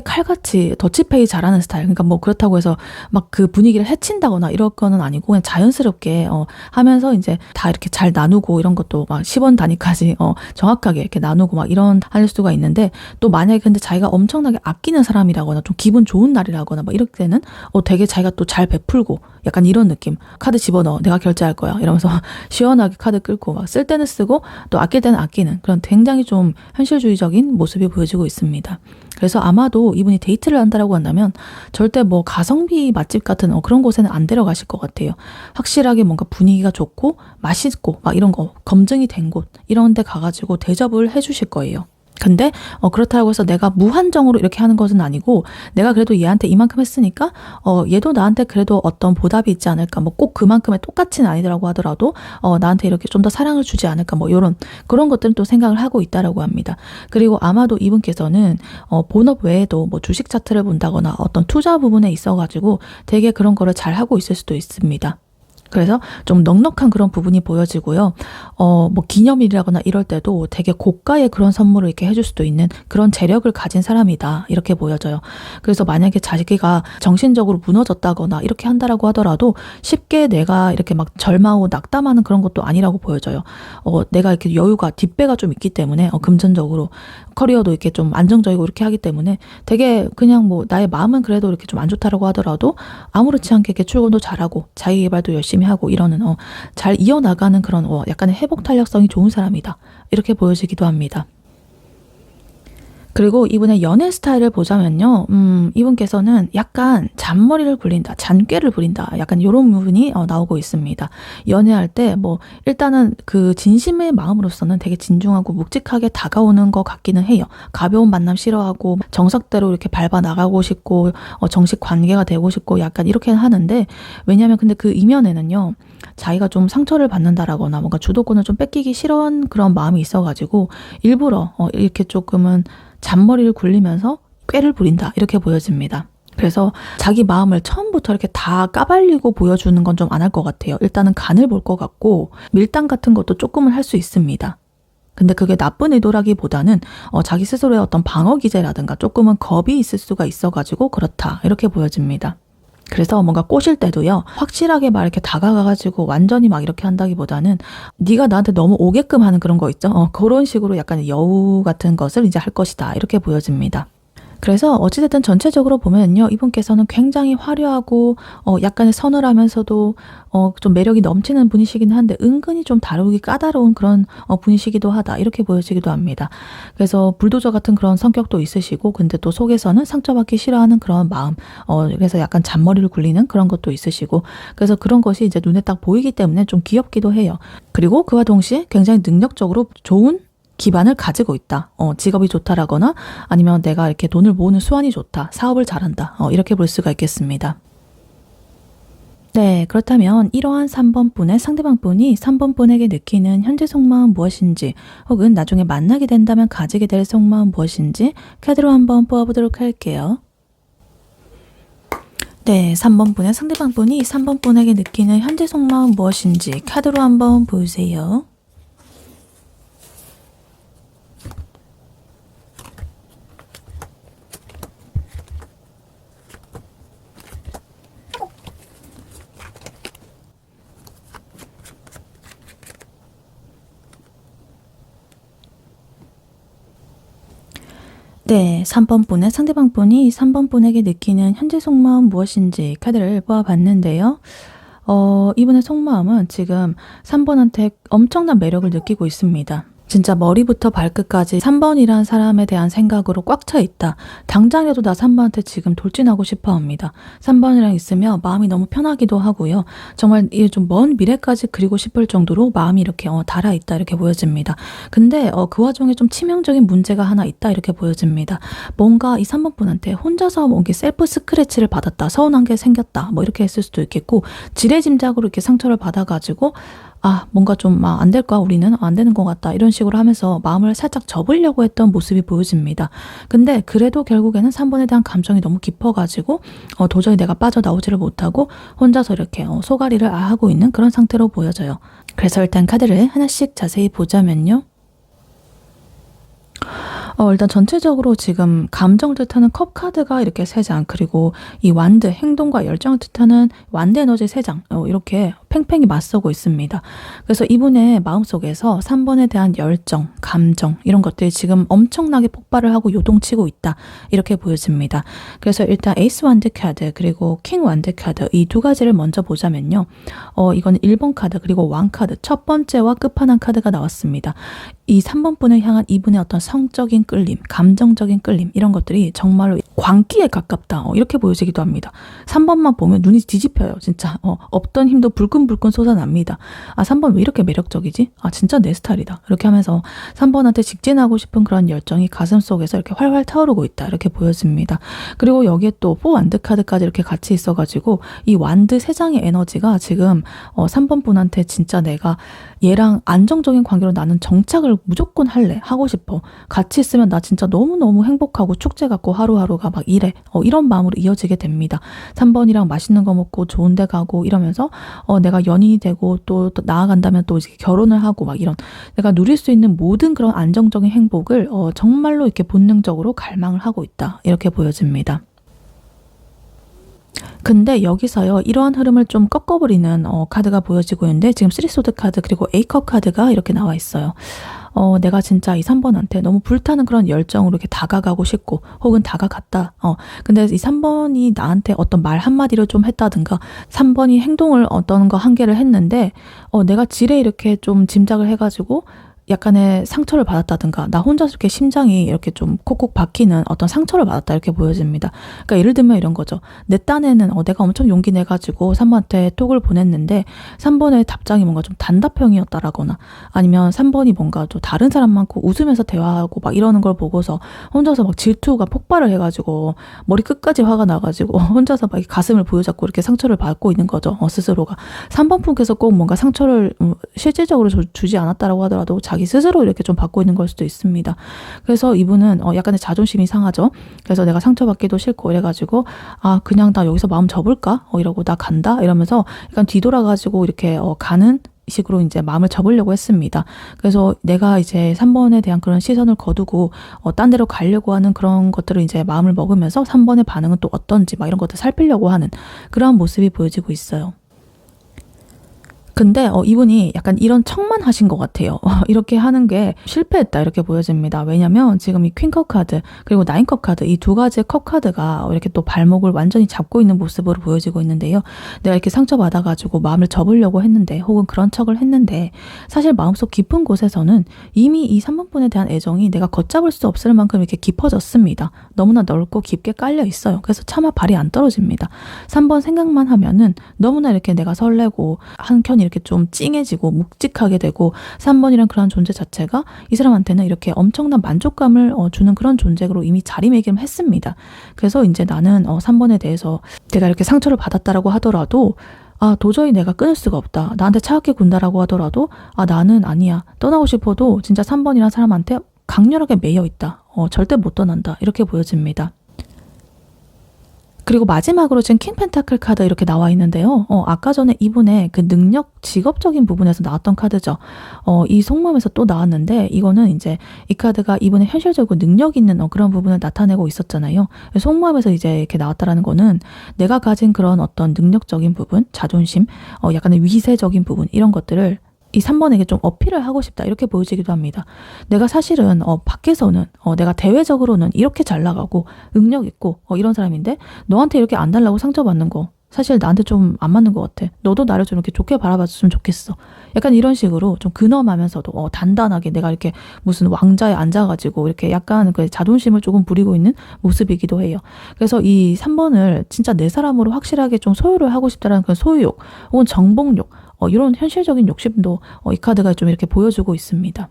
칼같이 더치페이 잘하는 스타일. 그러니까 뭐 그렇다고 해서 막 그 분위기를 해친다거나 이럴 거는 아니고 그냥 자연스럽게 하면서 이제 다 이렇게 잘 나누고 이런 것도 막 10원 단위까지 정확하게 이렇게 나누고 막 이런 할 수가 있는데, 또 만약에 근데 자기가 엄청나게 아끼는 사람이라거나 좀 기분 좋은 날이라거나 막 이럴 때는 되게 자기가 또 잘 베풀고 약간 이런 느낌. 카드 집어넣어. 내가 결제할 거야. 이러면서 시원하게 카드 끌고 막 쓸 때는 쓰고 또 아낄 때는 아끼는 그런 굉장히 좀 현실주의적인 모습이 보여지고 있습니다. 그래서 아마도 이분이 데이트를 한다라고 한다면 절대 뭐 가성비 맛집 같은 그런 곳에는 안 데려가실 것 같아요. 확실하게 뭔가 분위기가 좋고 맛있고 막 이런 거 검증이 된 곳 이런 데 가가지고 대접을 해주실 거예요. 근데 그렇다고 해서 내가 무한정으로 이렇게 하는 것은 아니고, 내가 그래도 얘한테 이만큼 했으니까 얘도 나한테 그래도 어떤 보답이 있지 않을까, 뭐 꼭 그만큼의 똑같이는 아니더라고 하더라도 나한테 이렇게 좀 더 사랑을 주지 않을까, 뭐 이런 그런 것들은 또 생각을 하고 있다라고 합니다. 그리고 아마도 이분께서는 본업 외에도 뭐 주식 차트를 본다거나 어떤 투자 부분에 있어가지고 되게 그런 거를 잘 하고 있을 수도 있습니다. 그래서 좀 넉넉한 그런 부분이 보여지고요. 뭐 기념일이라거나 이럴 때도 되게 고가의 그런 선물을 이렇게 해줄 수도 있는 그런 재력을 가진 사람이다 이렇게 보여져요. 그래서 만약에 자기가 정신적으로 무너졌다거나 이렇게 한다라고 하더라도 쉽게 내가 이렇게 막 절망하고 낙담하는 그런 것도 아니라고 보여져요. 내가 이렇게 여유가 뒷배가 좀 있기 때문에 금전적으로 커리어도 이렇게 좀 안정적이고 이렇게 하기 때문에 되게 그냥 뭐 나의 마음은 그래도 이렇게 좀 안 좋다라고 하더라도 아무렇지 않게 이렇게 출근도 잘하고 자기 개발도 열심히 하고 이러는 잘 이어나가는 그런 약간의 회복 탄력성이 좋은 사람이다 이렇게 보여지기도 합니다. 그리고 이분의 연애 스타일을 보자면요. 이분께서는 약간 잔머리를 굴린다, 잔꾀를 부린다, 약간 이런 부분이 나오고 있습니다. 연애할 때 뭐 일단은 그 진심의 마음으로서는 되게 진중하고 묵직하게 다가오는 것 같기는 해요. 가벼운 만남 싫어하고 정석대로 이렇게 밟아 나가고 싶고 정식 관계가 되고 싶고 약간 이렇게 하는데, 왜냐하면 근데 그 이면에는요. 자기가 좀 상처를 받는다라거나 뭔가 주도권을 좀 뺏기기 싫은 그런 마음이 있어가지고 일부러 이렇게 조금은 잔머리를 굴리면서 꾀를 부린다, 이렇게 보여집니다. 그래서 자기 마음을 처음부터 이렇게 다 까발리고 보여주는 건 좀 안 할 것 같아요. 일단은 간을 볼 것 같고 밀당 같은 것도 조금은 할 수 있습니다. 근데 그게 나쁜 의도라기보다는 자기 스스로의 어떤 방어 기제라든가 조금은 겁이 있을 수가 있어가지고 그렇다, 이렇게 보여집니다. 그래서 뭔가 꼬실 때도요, 확실하게 막 이렇게 다가가가지고 완전히 막 이렇게 한다기보다는 네가 나한테 너무 오게끔 하는 그런 거 있죠. 그런 식으로 약간 여우 같은 것을 이제 할 것이다, 이렇게 보여집니다. 그래서 어찌됐든 전체적으로 보면요, 이분께서는 굉장히 화려하고 약간의 서늘하면서도 좀 매력이 넘치는 분이시긴 한데 은근히 좀 다루기 까다로운 그런 분이시기도 하다, 이렇게 보여지기도 합니다. 그래서 불도저 같은 그런 성격도 있으시고, 근데 또 속에서는 상처받기 싫어하는 그런 마음, 그래서 약간 잔머리를 굴리는 그런 것도 있으시고, 그래서 그런 것이 이제 눈에 딱 보이기 때문에 좀 귀엽기도 해요. 그리고 그와 동시에 굉장히 능력적으로 좋은 기반을 가지고 있다. 직업이 좋다라거나 아니면 내가 이렇게 돈을 모으는 수완이 좋다, 사업을 잘한다, 이렇게 볼 수가 있겠습니다. 네, 그렇다면 이러한 3번 분의 상대방 분이 3번 분에게 느끼는 현재 속마음 무엇인지, 혹은 나중에 만나게 된다면 가지게 될 속마음 무엇인지 카드로 한번 뽑아보도록 할게요. 네, 3번 분의 상대방 분이 3번 분에게 느끼는 현재 속마음 무엇인지 카드로 한번 보세요. 네, 3번 분의 상대방 분이 3번 분에게 느끼는 현재 속마음 무엇인지 카드를 뽑아봤는데요. 이분의 속마음은 지금 3번한테 엄청난 매력을 느끼고 있습니다. 진짜 머리부터 발끝까지 3번이란 사람에 대한 생각으로 꽉 차 있다. 당장이라도 나 3번한테 지금 돌진하고 싶어 합니다. 3번이랑 있으면 마음이 너무 편하기도 하고요. 정말 좀 먼 미래까지 그리고 싶을 정도로 마음이 이렇게 달아있다, 이렇게 보여집니다. 근데 그 와중에 좀 치명적인 문제가 하나 있다, 이렇게 보여집니다. 뭔가 이 3번 분한테 혼자서 뭔가 셀프 스크래치를 받았다, 서운한 게 생겼다, 뭐 이렇게 했을 수도 있겠고, 지레짐작으로 이렇게 상처를 받아가지고 뭔가 좀 안 될 거야, 우리는 안 되는 것 같다, 이런 식으로 하면서 마음을 살짝 접으려고 했던 모습이 보여집니다. 근데 그래도 결국에는 3번에 대한 감정이 너무 깊어가지고 도저히 내가 빠져나오지를 못하고 혼자서 이렇게 소가리를 하고 있는 그런 상태로 보여져요. 그래서 일단 카드를 하나씩 자세히 보자면요, 일단 전체적으로 지금 감정을 뜻하는 컵 카드가 이렇게 3장, 그리고 이 완드, 행동과 열정을 뜻하는 완드 에너지 3장, 이렇게 팽팽히 맞서고 있습니다. 그래서 이분의 마음속에서 3번에 대한 열정, 감정, 이런 것들이 지금 엄청나게 폭발을 하고 요동치고 있다, 이렇게 보여집니다. 그래서 일단 에이스 완드 카드 그리고 킹 완드 카드, 이 두 가지를 먼저 보자면요, 이거는 1번 카드 그리고 왕 카드, 첫 번째와 끝판왕 카드가 나왔습니다. 이 3번 분을 향한 이분의 어떤 성적인 끌림, 감정적인 끌림, 이런 것들이 정말로 광기에 가깝다, 이렇게 보여지기도 합니다. 3번만 보면 눈이 뒤집혀요. 진짜 없던 힘도 불끈불끈 솟아납니다. 3번 왜 이렇게 매력적이지? 진짜 내 스타일이다, 이렇게 하면서 3번한테 직진하고 싶은 그런 열정이 가슴속에서 이렇게 활활 타오르고 있다, 이렇게 보여집니다. 그리고 여기에 또 4 완드 카드까지 이렇게 같이 있어가지고 이 완드 3장의 에너지가 지금 3번 분한테 진짜 내가 얘랑 안정적인 관계로 나는 정착을 무조건 할래, 하고 싶어, 같이 있으면 나 진짜 너무너무 행복하고 축제 같고 하루하루가 막 이래, 이런 마음으로 이어지게 됩니다. 3번이랑 맛있는 거 먹고 좋은 데 가고 이러면서 내가 연인이 되고 또 나아간다면 또 이제 결혼을 하고 막 이런, 내가 누릴 수 있는 모든 그런 안정적인 행복을 정말로 이렇게 본능적으로 갈망을 하고 있다, 이렇게 보여집니다. 근데 여기서요, 이러한 흐름을 좀 꺾어버리는 카드가 보여지고 있는데, 지금 3소드 카드 그리고 A컵 카드가 이렇게 나와 있어요. 내가 진짜 이 3번한테 너무 불타는 그런 열정으로 이렇게 다가가고 싶고, 혹은 다가갔다. 근데 이 3번이 나한테 어떤 말 한마디를 좀 했다든가, 3번이 행동을 어떤 거 한 개를 했는데, 내가 지레 이렇게 좀 짐작을 해가지고, 약간의 상처를 받았다든가 나 혼자서 이렇게 심장이 이렇게 좀 콕콕 박히는 어떤 상처를 받았다 이렇게 보여집니다. 그러니까 예를 들면 이런 거죠. 내 딴에는 내가 엄청 용기 내가지고 3번한테 톡을 보냈는데 3번의 답장이 뭔가 좀 단답형이었다라거나 아니면 3번이 뭔가 좀 다른 사람 많고 웃으면서 대화하고 막 이러는 걸 보고서 혼자서 막 질투가 폭발을 해가지고 머리 끝까지 화가 나가지고 혼자서 막 가슴을 부여잡고 이렇게 상처를 받고 있는 거죠. 스스로가. 3번 분께서 꼭 뭔가 상처를 실질적으로 주지 않았다라고 하더라도 자기 스스로 이렇게 좀 받고 있는 걸 수도 있습니다. 그래서 이분은 약간의 자존심이 상하죠. 그래서 내가 상처받기도 싫고 이래가지고 그냥 나 여기서 마음 접을까? 이러고 나 간다? 이러면서 약간 뒤돌아가지고 이렇게 가는 식으로 이제 마음을 접으려고 했습니다. 그래서 내가 이제 3번에 대한 그런 시선을 거두고 딴 데로 가려고 하는 그런 것들을 이제 마음을 먹으면서 3번의 반응은 또 어떤지 막 이런 것들 살피려고 하는 그런 모습이 보여지고 있어요. 근데 이분이 약간 이런 척만 하신 것 같아요. 이렇게 하는 게 실패했다 이렇게 보여집니다. 왜냐면 지금 이 퀸컵 카드 그리고 나인컵 카드 이 두 가지의 컵 카드가 이렇게 또 발목을 완전히 잡고 있는 모습으로 보여지고 있는데요. 내가 이렇게 상처받아가지고 마음을 접으려고 했는데 혹은 그런 척을 했는데 사실 마음속 깊은 곳에서는 이미 이 3번 분에 대한 애정이 내가 걷잡을 수 없을 만큼 이렇게 깊어졌습니다. 너무나 넓고 깊게 깔려 있어요. 그래서 차마 발이 안 떨어집니다. 3번 생각만 하면은 너무나 이렇게 내가 설레고 한켠이 이렇게 좀 찡해지고 묵직하게 되고 3번이란 그런 존재 자체가 이 사람한테는 이렇게 엄청난 만족감을 주는 그런 존재로 이미 자리매김했습니다. 그래서 이제 나는 3번에 대해서 내가 이렇게 상처를 받았다라고 하더라도 도저히 내가 끊을 수가 없다. 나한테 차갑게 군다라고 하더라도 나는 아니야. 떠나고 싶어도 진짜 3번이란 사람한테 강렬하게 매여 있다. 절대 못 떠난다. 이렇게 보여집니다. 그리고 마지막으로 지금 킹 펜타클 카드 이렇게 나와 있는데요. 아까 전에 이분의 그 능력, 직업적인 부분에서 나왔던 카드죠. 이 속마음에서 또 나왔는데 이거는 이제 이 카드가 이분의 현실적으로 능력 있는 그런 부분을 나타내고 있었잖아요. 속마음에서 이제 이렇게 나왔다라는 거는 내가 가진 그런 어떤 능력적인 부분, 자존심, 약간의 위세적인 부분 이런 것들을 이 3번에게 좀 어필을 하고 싶다 이렇게 보여지기도 합니다. 내가 사실은 밖에서는 내가 대외적으로는 이렇게 잘 나가고 능력 있고 이런 사람인데 너한테 이렇게 안 달라고 상처받는 거 사실 나한테 좀 안 맞는 것 같아. 너도 나를 좀 이렇게 좋게 바라봐줬으면 좋겠어. 약간 이런 식으로 좀 근엄하면서도 단단하게 내가 이렇게 무슨 왕자에 앉아가지고 이렇게 약간 그 자존심을 조금 부리고 있는 모습이기도 해요. 그래서 이 3번을 진짜 내 사람으로 확실하게 좀 소유를 하고 싶다라는 그런 소유욕 혹은 정복욕 이런 현실적인 욕심도 이 카드가 좀 이렇게 보여주고 있습니다.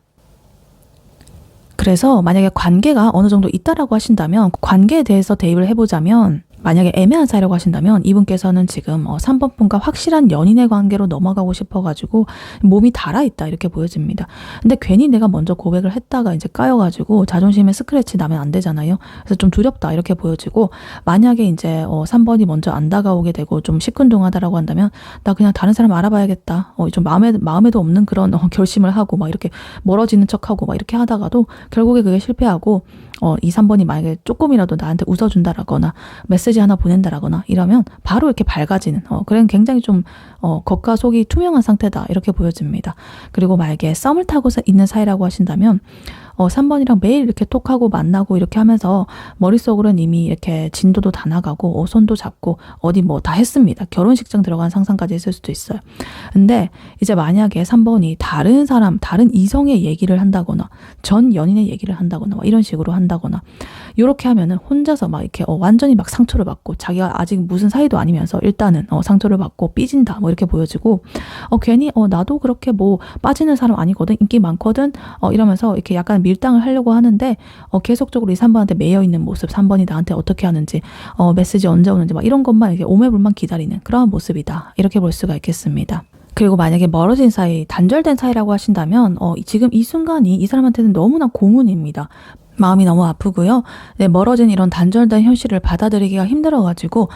그래서 만약에 관계가 어느 정도 있다라고 하신다면 관계에 대해서 대입을 해보자면 만약에 애매한 사이라고 하신다면 이분께서는 지금 3번 분과 확실한 연인의 관계로 넘어가고 싶어가지고 몸이 달아있다 이렇게 보여집니다. 근데 괜히 내가 먼저 고백을 했다가 이제 까여가지고 자존심에 스크래치 나면 안 되잖아요. 그래서 좀 두렵다 이렇게 보여지고 만약에 이제 3번이 먼저 안 다가오게 되고 좀 시큰둥하다라고 한다면 나 그냥 다른 사람 알아봐야겠다. 좀 마음에도 없는 그런 결심을 하고 막 이렇게 멀어지는 척하고 막 이렇게 하다가도 결국에 그게 실패하고 이 3번이 만약에 조금이라도 나한테 웃어준다라거나 메시지 하나 보낸다라거나 이러면 바로 이렇게 밝아지는 그런 굉장히 좀 겉과 속이 투명한 상태다 이렇게 보여집니다. 그리고 만약에 썸을 타고 있는 사이라고 하신다면 3번이랑 매일 이렇게 톡하고 만나고 이렇게 하면서 머릿속으로는 이미 이렇게 진도도 다 나가고 손도 잡고 어디 뭐 다 했습니다. 결혼식장 들어간 상상까지 했을 수도 있어요. 근데 이제 만약에 3번이 다른 사람, 다른 이성의 얘기를 한다거나 전 연인의 얘기를 한다거나 이런 식으로 한다거나 이렇게 하면은 혼자서 막 이렇게 완전히 막 상처를 받고 자기가 아직 무슨 사이도 아니면서 일단은 상처를 받고 삐진다 뭐 이렇게 보여지고 괜히 나도 그렇게 뭐 빠지는 사람 아니거든 인기 많거든 이러면서 이렇게 약간 밀당을 하려고 하는데 계속적으로 이 3번한테 매여있는 모습 3번이 나한테 어떻게 하는지 메시지 언제 오는지 막 이런 것만 이렇게 오매불만 기다리는 그런 모습이다 이렇게 볼 수가 있겠습니다. 그리고 만약에 멀어진 사이, 단절된 사이라고 하신다면 지금 이 순간이 이 사람한테는 너무나 고문입니다. 마음이 너무 아프고요. 멀어진 이런 단절된 현실을 받아들이기가 힘들어가지고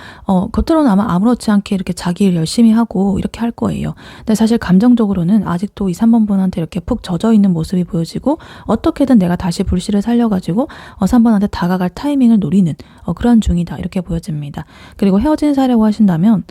겉으로는 아마 아무렇지 않게 이렇게 자기 일 열심히 하고 이렇게 할 거예요. 근데 사실 감정적으로는 아직도 이 3번 분한테 이렇게 푹 젖어 있는 모습이 보여지고 어떻게든 내가 다시 불씨를 살려가지고 3번한테 다가갈 타이밍을 노리는 그런 중이다 이렇게 보여집니다. 그리고 헤어진 사이라고 하신다면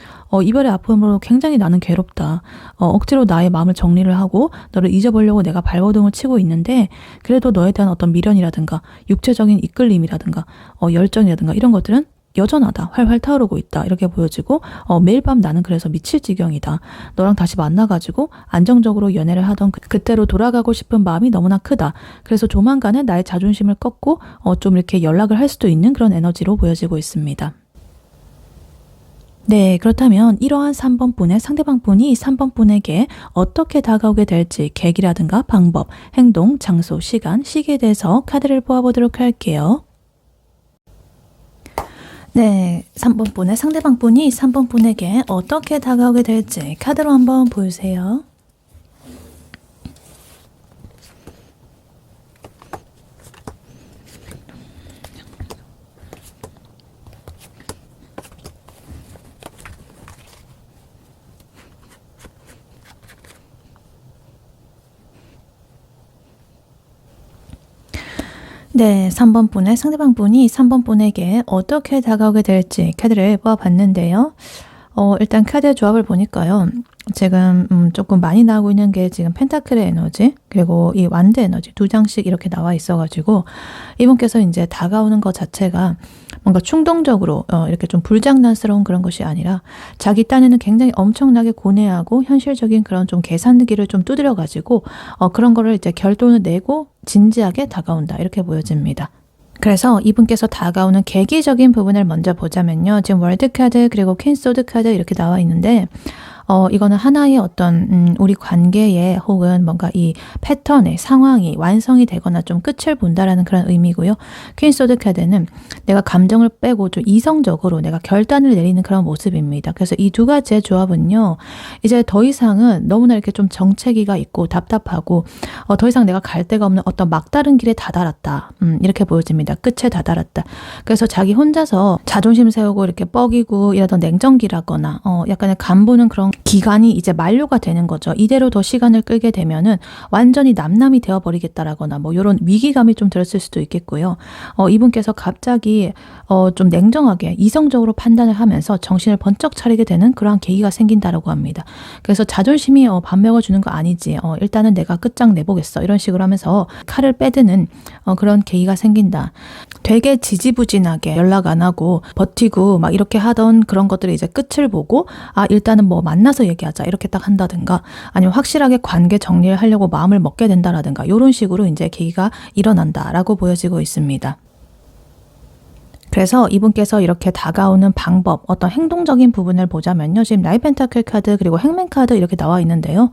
이별의 아픔으로 굉장히 나는 괴롭다. 억지로 나의 마음을 정리를 하고 너를 잊어보려고 내가 발버둥을 치고 있는데 그래도 너에 대한 어떤 미련이라든가 육체적인 이끌림이라든가 열정이라든가 이런 것들은 여전하다, 활활 타오르고 있다 이렇게 보여지고 매일 밤 나는 그래서 미칠 지경이다. 너랑 다시 만나가지고 안정적으로 연애를 하던 그때로 돌아가고 싶은 마음이 너무나 크다. 그래서 조만간에 나의 자존심을 꺾고 좀 이렇게 연락을 할 수도 있는 그런 에너지로 보여지고 있습니다. 네, 그렇다면 이러한 3번 분의 상대방 분이 3번 분에게 어떻게 다가오게 될지 계기라든가 방법, 행동, 장소, 시간, 시기에 대해서 카드를 뽑아보도록 할게요. 네, 3번 분의 상대방 분이 3번 분에게 어떻게 다가오게 될지 카드로 한번 보여주세요. 네, 3번 분의 상대방 분이 3번 분에게 어떻게 다가오게 될지 카드를 뽑아봤는데요. 일단 카드 조합을 보니까요. 지금 조금 많이 나오고 있는 게 지금 펜타클의 에너지 그리고 이 완드 에너지 2장씩 이렇게 나와 있어가지고 이분께서 이제 다가오는 것 자체가 뭔가 충동적으로 이렇게 좀 불장난스러운 그런 것이 아니라 자기 딴에는 굉장히 엄청나게 고뇌하고 현실적인 그런 좀 계산기를 좀 두드려가지고 그런 거를 이제 결론을 내고 진지하게 다가온다 이렇게 보여집니다. 그래서 이분께서 다가오는 계기적인 부분을 먼저 보자면요. 지금 월드 카드 그리고 퀸 소드 카드 이렇게 나와 있는데 이거는 하나의 어떤 우리 관계에 혹은 뭔가 이 패턴의 상황이 완성이 되거나 좀 끝을 본다라는 그런 의미고요. 퀸 소드 카드는 내가 감정을 빼고 좀 이성적으로 내가 결단을 내리는 그런 모습입니다. 그래서 이 두 가지의 조합은요. 이제 더 이상은 너무나 이렇게 좀 정체기가 있고 답답하고 더 이상 내가 갈 데가 없는 어떤 막다른 길에 다다랐다. 이렇게 보여집니다. 끝에 다다랐다. 그래서 자기 혼자서 자존심 세우고 이렇게 뻐기고 이러던 냉정기라거나 약간의 간보는 그런 기간이 이제 만료가 되는 거죠. 이대로 더 시간을 끌게 되면은 완전히 남남이 되어버리겠다라거나 뭐 이런 위기감이 좀 들었을 수도 있겠고요. 이분께서 갑자기 좀 냉정하게 이성적으로 판단을 하면서 정신을 번쩍 차리게 되는 그러한 계기가 생긴다라고 합니다. 그래서 자존심이 밥 먹어주는 거 아니지. 일단은 내가 끝장 내보겠어. 이런 식으로 하면서 칼을 빼드는 그런 계기가 생긴다. 되게 지지부진하게 연락 안 하고 버티고 막 이렇게 하던 그런 것들이 이제 끝을 보고 일단은 뭐 만나서 얘기하자 이렇게 딱 한다든가 아니면 확실하게 관계 정리를 하려고 마음을 먹게 된다라든가 이런 식으로 이제 계기가 일어난다라고 보여지고 있습니다. 그래서 이분께서 이렇게 다가오는 방법, 어떤 행동적인 부분을 보자면요. 지금 나이 펜타클 카드 그리고 행맨 카드 이렇게 나와 있는데요.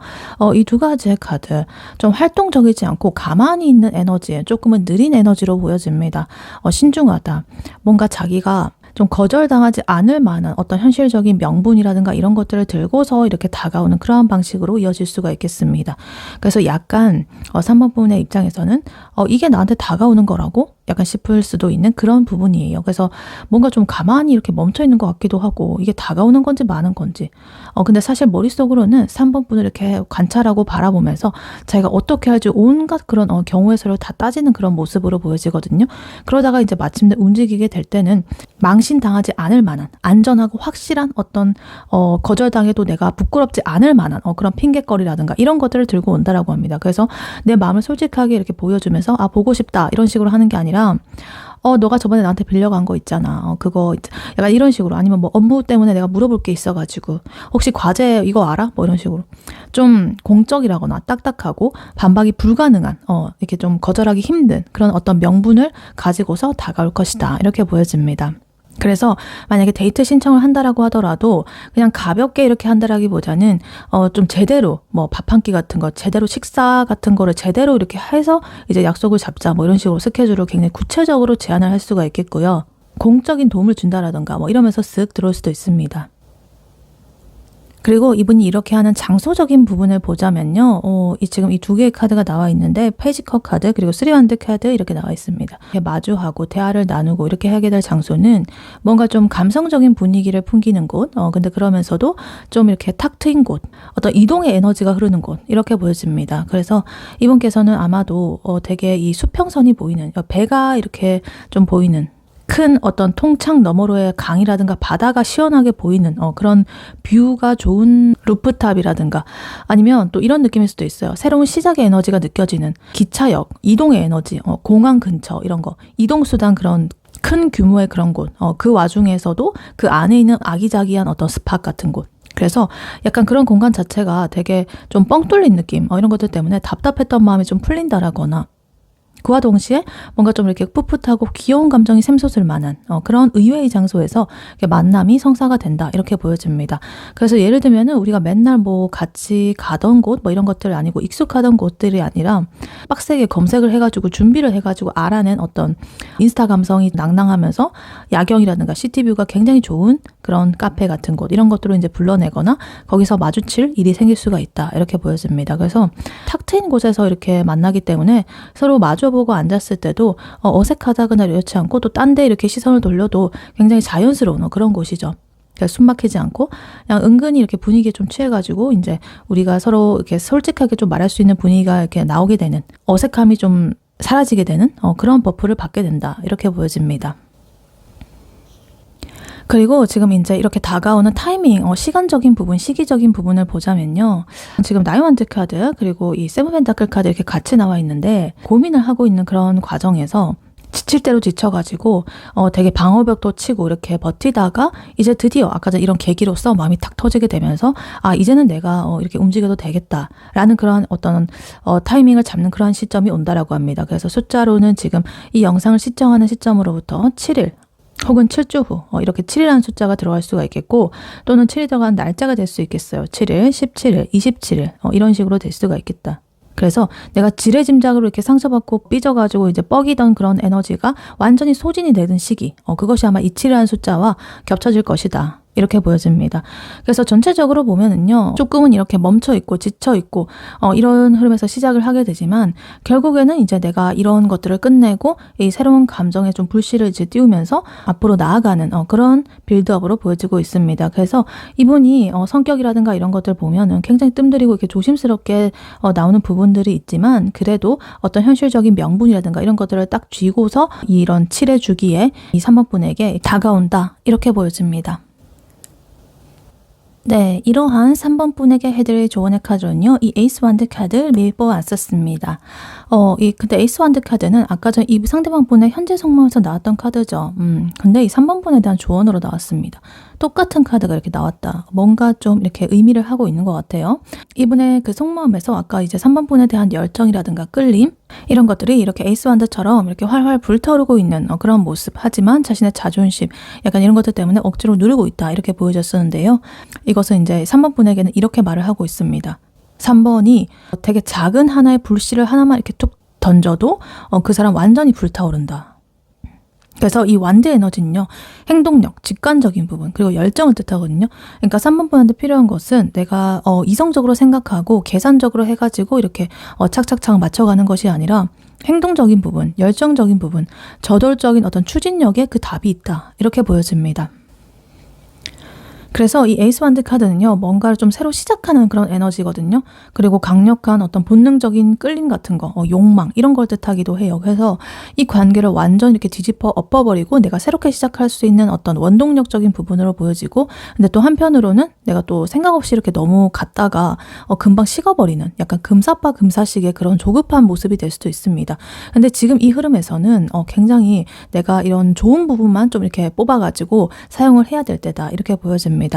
이 두 가지의 카드 좀 활동적이지 않고 가만히 있는 에너지, 조금은 느린 에너지로 보여집니다. 신중하다. 뭔가 자기가 좀 거절당하지 않을 만한 어떤 현실적인 명분이라든가 이런 것들을 들고서 이렇게 다가오는 그러한 방식으로 이어질 수가 있겠습니다. 그래서 약간 3번 부분의 입장에서는 이게 나한테 다가오는 거라고 약간 싶을 수도 있는 그런 부분이에요. 그래서 뭔가 좀 가만히 이렇게 멈춰 있는 것 같기도 하고 이게 다가오는 건지 마는 건지 근데 사실 머릿속으로는 3번 분을 이렇게 관찰하고 바라보면서 자기가 어떻게 할지 온갖 그런 경우의 수를 다 따지는 그런 모습으로 보여지거든요. 그러다가 이제 마침내 움직이게 될 때는 망신당하지 않을 만한 안전하고 확실한 어떤 거절당해도 내가 부끄럽지 않을 만한 그런 핑계거리라든가 이런 것들을 들고 온다라고 합니다. 그래서 내 마음을 솔직하게 이렇게 보여주면서 보고 싶다 이런 식으로 하는 게 아니라 너가 저번에 나한테 빌려간 거 있잖아. 그거 약간 이런 식으로 아니면 뭐 업무 때문에 내가 물어볼 게 있어가지고 혹시 과제 이거 알아? 뭐 이런 식으로 좀 공적이라거나 딱딱하고 반박이 불가능한 이렇게 좀 거절하기 힘든 그런 어떤 명분을 가지고서 다가올 것이다. 이렇게 보여집니다. 그래서 만약에 데이트 신청을 한다라고 하더라도 그냥 가볍게 이렇게 한다라기보다는 좀 제대로 뭐 밥 한 끼 같은 거 제대로 식사 같은 거를 제대로 이렇게 해서 이제 약속을 잡자 뭐 이런 식으로 스케줄을 굉장히 구체적으로 제안을 할 수가 있겠고요. 공적인 도움을 준다라던가 뭐 이러면서 쓱 들어올 수도 있습니다. 그리고 이분이 이렇게 하는 장소적인 부분을 보자면요. 지금 이 두 개의 카드가 나와 있는데 페이지컵 카드 그리고 쓰리완드 카드 이렇게 나와 있습니다. 마주하고 대화를 나누고 이렇게 하게 될 장소는 뭔가 좀 감성적인 분위기를 풍기는 곳 근데 그러면서도 좀 이렇게 탁 트인 곳 어떤 이동의 에너지가 흐르는 곳 이렇게 보여집니다. 그래서 이분께서는 아마도 되게 이 수평선이 보이는 배가 이렇게 좀 보이는 큰 어떤 통창 너머로의 강이라든가 바다가 시원하게 보이는 그런 뷰가 좋은 루프탑이라든가 아니면 또 이런 느낌일 수도 있어요. 새로운 시작의 에너지가 느껴지는 기차역, 이동의 에너지, 공항 근처 이런 거, 이동수단 그런 큰 규모의 그런 곳, 그 와중에서도 그 안에 있는 아기자기한 어떤 스팟 같은 곳. 그래서 약간 그런 공간 자체가 되게 좀 뻥 뚫린 느낌, 이런 것들 때문에 답답했던 마음이 좀 풀린다라거나, 그와 동시에 뭔가 좀 이렇게 풋풋하고 귀여운 감정이 샘솟을 만한 그런 의외의 장소에서 만남이 성사가 된다, 이렇게 보여집니다. 그래서 예를 들면은 우리가 맨날 뭐 같이 가던 곳 뭐 이런 것들 아니고 익숙하던 곳들이 아니라 빡세게 검색을 해가지고 준비를 해가지고 알아낸 어떤 인스타 감성이 낭낭하면서 야경이라든가 시티뷰가 굉장히 좋은 그런 카페 같은 곳, 이런 것들을 이제 불러내거나 거기서 마주칠 일이 생길 수가 있다, 이렇게 보여집니다. 그래서 탁 트인 곳에서 이렇게 만나기 때문에 서로 마주보고 앉았을 때도 어색하다거나 이렇지 않고, 또 딴 데 이렇게 시선을 돌려도 굉장히 자연스러운 그런 곳이죠. 숨 막히지 않고 그냥 은근히 이렇게 분위기에 좀 취해가지고 이제 우리가 서로 이렇게 솔직하게 좀 말할 수 있는 분위기가 이렇게 나오게 되는, 어색함이 좀 사라지게 되는 그런 버프를 받게 된다, 이렇게 보여집니다. 그리고 지금 이제 이렇게 다가오는 타이밍, 시간적인 부분, 시기적인 부분을 보자면요. 지금 나이완드 카드 그리고 이 세븐 펜타클 카드 이렇게 같이 나와 있는데, 고민을 하고 있는 그런 과정에서 지칠 대로 지쳐가지고 되게 방어벽도 치고 이렇게 버티다가 이제 드디어 아까 전 이런 계기로서 마음이 탁 터지게 되면서, 아 이제는 내가 이렇게 움직여도 되겠다라는 그런 어떤 타이밍을 잡는 그런 시점이 온다라고 합니다. 그래서 숫자로는 지금 이 영상을 시청하는 시점으로부터 7일 혹은 7주 후 이렇게 7이라는 숫자가 들어갈 수가 있겠고, 또는 7이 들어간 날짜가 될 수 있겠어요. 7일, 17일, 27일 이런 식으로 될 수가 있겠다. 그래서 내가 지레짐작으로 이렇게 상처받고 삐져가지고 이제 뻐기던 그런 에너지가 완전히 소진이 되는 시기, 그것이 아마 이 7이라는 숫자와 겹쳐질 것이다, 이렇게 보여집니다. 그래서 전체적으로 보면은요, 조금은 이렇게 멈춰있고 지쳐있고 이런 흐름에서 시작을 하게 되지만, 결국에는 이제 내가 이런 것들을 끝내고 이 새로운 감정에 좀 불씨를 이제 띄우면서 앞으로 나아가는 그런 빌드업으로 보여지고 있습니다. 그래서 이분이 성격이라든가 이런 것들 보면은 굉장히 뜸들이고 이렇게 조심스럽게 나오는 부분들이 있지만, 그래도 어떤 현실적인 명분이라든가 이런 것들을 딱 쥐고서 이런 7의 주기에 이 3번 분에게 다가온다, 이렇게 보여집니다. 네, 이러한 3번 분에게 해드릴 조언의 카드는요, 이 에이스 완드 카드를 미리 뽑아왔었습니다. 근데 에이스 완드 카드는 아까 전 이 상대방 분의 현재 성함에서 나왔던 카드죠. 근데 이 3번 분에 대한 조언으로 나왔습니다. 똑같은 카드가 이렇게 나왔다. 뭔가 좀 이렇게 의미를 하고 있는 것 같아요. 이분의 그 속마음에서 아까 이제 3번 분에 대한 열정이라든가 끌림, 이런 것들이 이렇게 에이스 완드처럼 이렇게 활활 불타오르고 있는 그런 모습, 하지만 자신의 자존심, 약간 이런 것들 때문에 억지로 누르고 있다, 이렇게 보여졌었는데요. 이것은 이제 3번 분에게는 이렇게 말을 하고 있습니다. 3번이 되게 작은 하나의 불씨를 하나만 이렇게 툭 던져도 그 사람 완전히 불타오른다. 그래서 이 완드 에너지는요, 행동력, 직관적인 부분, 그리고 열정을 뜻하거든요. 그러니까 3번 분한테 필요한 것은 내가 이성적으로 생각하고 계산적으로 해가지고 이렇게 착착착 맞춰가는 것이 아니라, 행동적인 부분, 열정적인 부분, 저돌적인 어떤 추진력에 그 답이 있다, 이렇게 보여집니다. 그래서 이 에이스 완드 카드는요, 뭔가를 좀 새로 시작하는 그런 에너지거든요. 그리고 강력한 어떤 본능적인 끌림 같은 거, 욕망, 이런 걸 뜻하기도 해요. 그래서 이 관계를 완전 이렇게 뒤집어 엎어버리고 내가 새롭게 시작할 수 있는 어떤 원동력적인 부분으로 보여지고, 근데 또 한편으로는 내가 또 생각 없이 이렇게 너무 갔다가 금방 식어버리는 약간 금사빠 금사식의 그런 조급한 모습이 될 수도 있습니다. 근데 지금 이 흐름에서는 굉장히 내가 이런 좋은 부분만 좀 이렇게 뽑아가지고 사용을 해야 될 때다, 이렇게 보여집니다.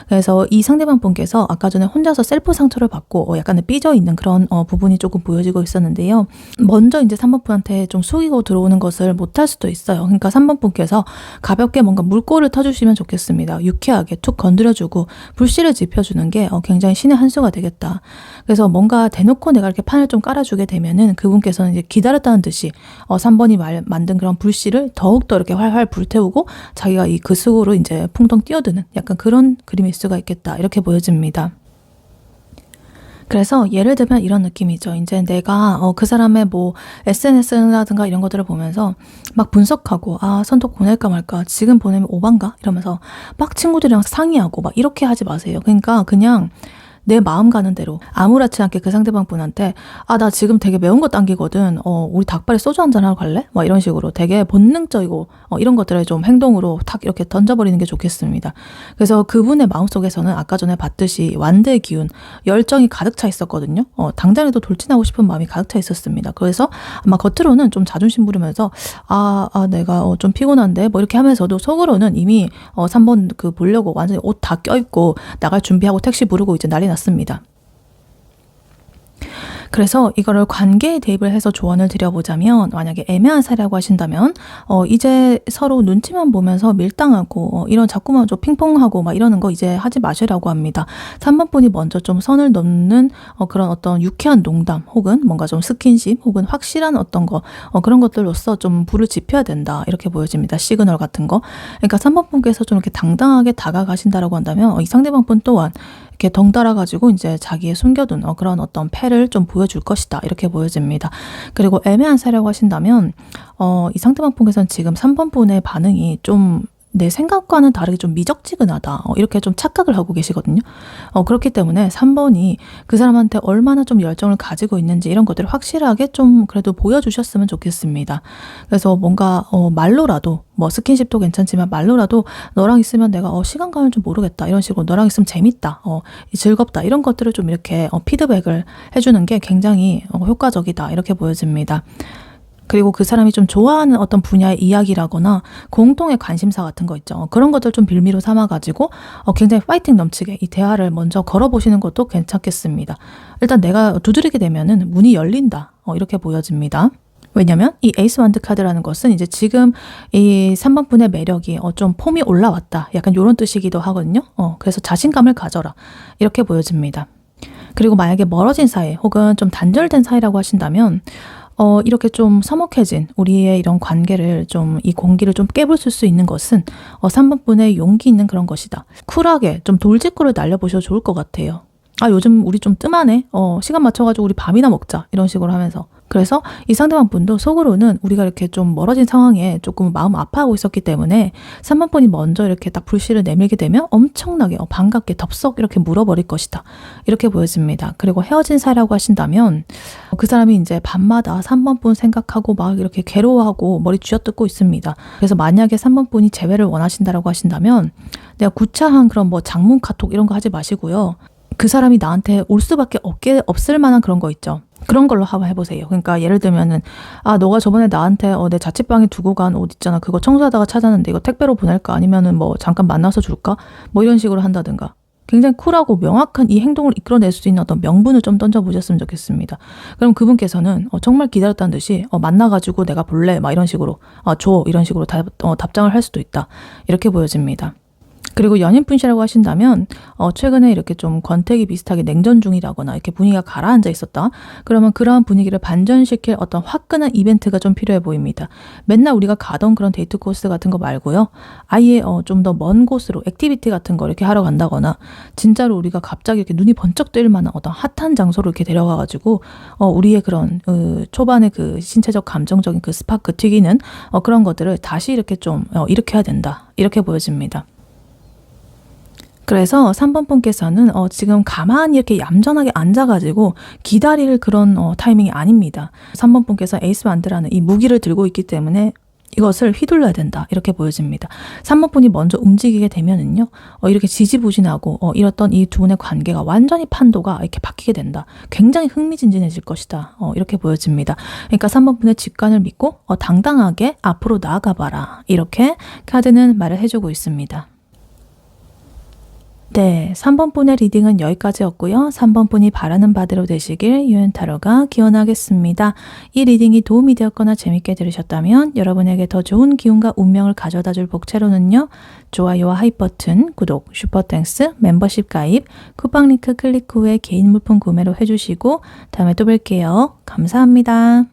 그래서 이 상대방 분께서 아까 전에 혼자서 셀프 상처를 받고 약간의 삐져 있는 그런 부분이 조금 보여지고 있었는데요. 먼저 이제 3번 분한테 좀 숙이고 들어오는 것을 못할 수도 있어요. 그러니까 3번 분께서 가볍게 뭔가 물꼬를 터주시면 좋겠습니다. 유쾌하게 툭 건드려주고 불씨를 지펴주는 게 굉장히 신의 한 수가 되겠다. 그래서 뭔가 대놓고 내가 이렇게 판을 좀 깔아주게 되면은 그분께서는 이제 기다렸다는 듯이 3번이 만든 그런 불씨를 더욱더 이렇게 활활 불태우고 자기가 그 속으로 이제 풍덩 뛰어드는 약간 그런 그림일 수가 있겠다, 이렇게 보여집니다. 그래서 예를 들면 이런 느낌이죠. 이제 내가 그 사람의 뭐 SNS라든가 이런 것들을 보면서 막 분석하고, 선톡 보낼까 말까, 지금 보내면 오반가? 이러면서 막 친구들이랑 상의하고 막 이렇게 하지 마세요. 그러니까 그냥 내 마음 가는 대로 아무렇지 않게 그 상대방 분한테 나 지금 되게 매운 거 당기거든. 우리 닭발에 소주 한잔 하러 갈래? 막 이런 식으로 되게 본능적이고 이런 것들을 좀 행동으로 탁 이렇게 던져버리는 게 좋겠습니다. 그래서 그분의 마음속에서는 아까 전에 봤듯이 완대의 기운, 열정이 가득 차 있었거든요. 당장에도 돌진하고 싶은 마음이 가득 차 있었습니다. 그래서 아마 겉으로는 좀 자존심 부리면서 내가 좀 피곤한데 뭐 이렇게 하면서도 속으로는 이미 3번 그 보려고 완전히 옷 다 껴입고 나갈 준비하고 택시 부르고 이제 난리 났습니다. 그래서 이거를 관계에 대입을 해서 조언을 드려보자면, 만약에 애매한 사이라고 하신다면 이제 서로 눈치만 보면서 밀당하고 이런 자꾸만 좀 핑퐁하고 막 이러는 거 이제 하지 마시라고 합니다. 3번 분이 먼저 좀 선을 넘는 그런 어떤 유쾌한 농담 혹은 뭔가 좀 스킨십 혹은 확실한 어떤 거 그런 것들로서 좀 불을 지펴야 된다, 이렇게 보여집니다. 시그널 같은 거. 그러니까 3번 분께서 좀 이렇게 당당하게 다가가신다라고 한다면 이 상대방 분 또한 이렇게 덩달아 가지고 이제 자기의 숨겨둔 그런 어떤 패를 좀 보여줄 것이다, 이렇게 보여집니다. 그리고 애매한 사이라고 하신다면 이 상대방 분께서는 지금 3번 분의 반응이 좀 내 생각과는 다르게 좀 미적지근하다, 이렇게 좀 착각을 하고 계시거든요. 그렇기 때문에 3번이 그 사람한테 얼마나 좀 열정을 가지고 있는지 이런 것들을 확실하게 좀 그래도 보여주셨으면 좋겠습니다. 그래서 뭔가 말로라도, 뭐 스킨십도 괜찮지만 말로라도 너랑 있으면 내가 시간 가는 줄 모르겠다, 이런 식으로 너랑 있으면 재밌다, 즐겁다, 이런 것들을 좀 이렇게 피드백을 해주는 게 굉장히 효과적이다, 이렇게 보여집니다. 그리고 그 사람이 좀 좋아하는 어떤 분야의 이야기라거나 공통의 관심사 같은 거 있죠. 그런 것들 좀 빌미로 삼아가지고 굉장히 파이팅 넘치게 이 대화를 먼저 걸어보시는 것도 괜찮겠습니다. 일단 내가 두드리게 되면은 문이 열린다, 이렇게 보여집니다. 왜냐면 이 에이스 완드 카드라는 것은 이제 지금 이 3번 분의 매력이 좀 폼이 올라왔다, 약간 이런 뜻이기도 하거든요. 그래서 자신감을 가져라, 이렇게 보여집니다. 그리고 만약에 멀어진 사이 혹은 좀 단절된 사이라고 하신다면 이렇게 좀 서먹해진 우리의 이런 관계를 좀, 이 공기를 좀 깨부술 수 있는 것은 3번 분의 용기 있는 그런 것이다. 쿨하게 좀 돌직구를 날려보셔도 좋을 것 같아요. 요즘 우리 좀 뜸하네. 시간 맞춰가지고 우리 밥이나 먹자, 이런 식으로 하면서. 그래서 이 상대방 분도 속으로는 우리가 이렇게 좀 멀어진 상황에 조금 마음 아파하고 있었기 때문에 3번 분이 먼저 이렇게 딱 불씨를 내밀게 되면 엄청나게 반갑게 덥석 이렇게 물어버릴 것이다, 이렇게 보여집니다. 그리고 헤어진 사이라고 하신다면 그 사람이 이제 밤마다 3번 분 생각하고 막 이렇게 괴로워하고 머리 쥐어뜯고 있습니다. 그래서 만약에 3번 분이 재회를 원하신다라고 하신다면 내가 구차한 그런 뭐 장문 카톡 이런 거 하지 마시고요. 그 사람이 나한테 올 수밖에 없을 만한 그런 거 있죠. 그런 걸로 한번 해보세요. 그러니까 예를 들면은 너가 저번에 나한테 내 자취방에 두고 간 옷 있잖아, 그거 청소하다가 찾았는데 이거 택배로 보낼까, 아니면은 뭐 잠깐 만나서 줄까, 뭐 이런 식으로 한다든가 굉장히 쿨하고 명확한 이 행동을 이끌어낼 수 있는 어떤 명분을 좀 던져보셨으면 좋겠습니다. 그럼 그분께서는 정말 기다렸다는 듯이 만나가지고 내가 볼래, 막 이런 식으로 줘, 이런 식으로 답장을 할 수도 있다, 이렇게 보여집니다. 그리고 연인분이라고 하신다면 최근에 이렇게 좀 권태기 비슷하게 냉전 중이라거나 이렇게 분위기가 가라앉아 있었다, 그러면 그러한 분위기를 반전시킬 어떤 화끈한 이벤트가 좀 필요해 보입니다. 맨날 우리가 가던 그런 데이트 코스 같은 거 말고요, 아예 좀 더 먼 곳으로 액티비티 같은 거 이렇게 하러 간다거나, 진짜로 우리가 갑자기 이렇게 눈이 번쩍 뜨일 만한 어떤 핫한 장소로 이렇게 데려가가지고 우리의 그런 초반의 그 신체적 감정적인 그 스파크 튀기는 그런 것들을 다시 이렇게 좀 일으켜야 된다, 이렇게 보여집니다. 그래서 3번 분께서는 지금 가만히 이렇게 얌전하게 앉아가지고 기다릴 그런 타이밍이 아닙니다. 3번 분께서 에이스 완드라는 이 무기를 들고 있기 때문에 이것을 휘둘러야 된다, 이렇게 보여집니다. 3번 분이 먼저 움직이게 되면은요, 이렇게 지지부진하고 이랬던 이 두 분의 관계가 완전히 판도가 이렇게 바뀌게 된다. 굉장히 흥미진진해질 것이다, 이렇게 보여집니다. 그러니까 3번 분의 직관을 믿고 당당하게 앞으로 나아가봐라, 이렇게 카드는 말을 해주고 있습니다. 네, 3번 분의 리딩은 여기까지였고요. 3번 분이 바라는 바대로 되시길 유엔타로가 기원하겠습니다. 이 리딩이 도움이 되었거나 재밌게 들으셨다면 여러분에게 더 좋은 기운과 운명을 가져다줄 복채로는요, 좋아요와 하이 버튼, 구독, 슈퍼땡스, 멤버십 가입, 쿠팡 링크 클릭 후에 개인 물품 구매로 해주시고 다음에 또 뵐게요. 감사합니다.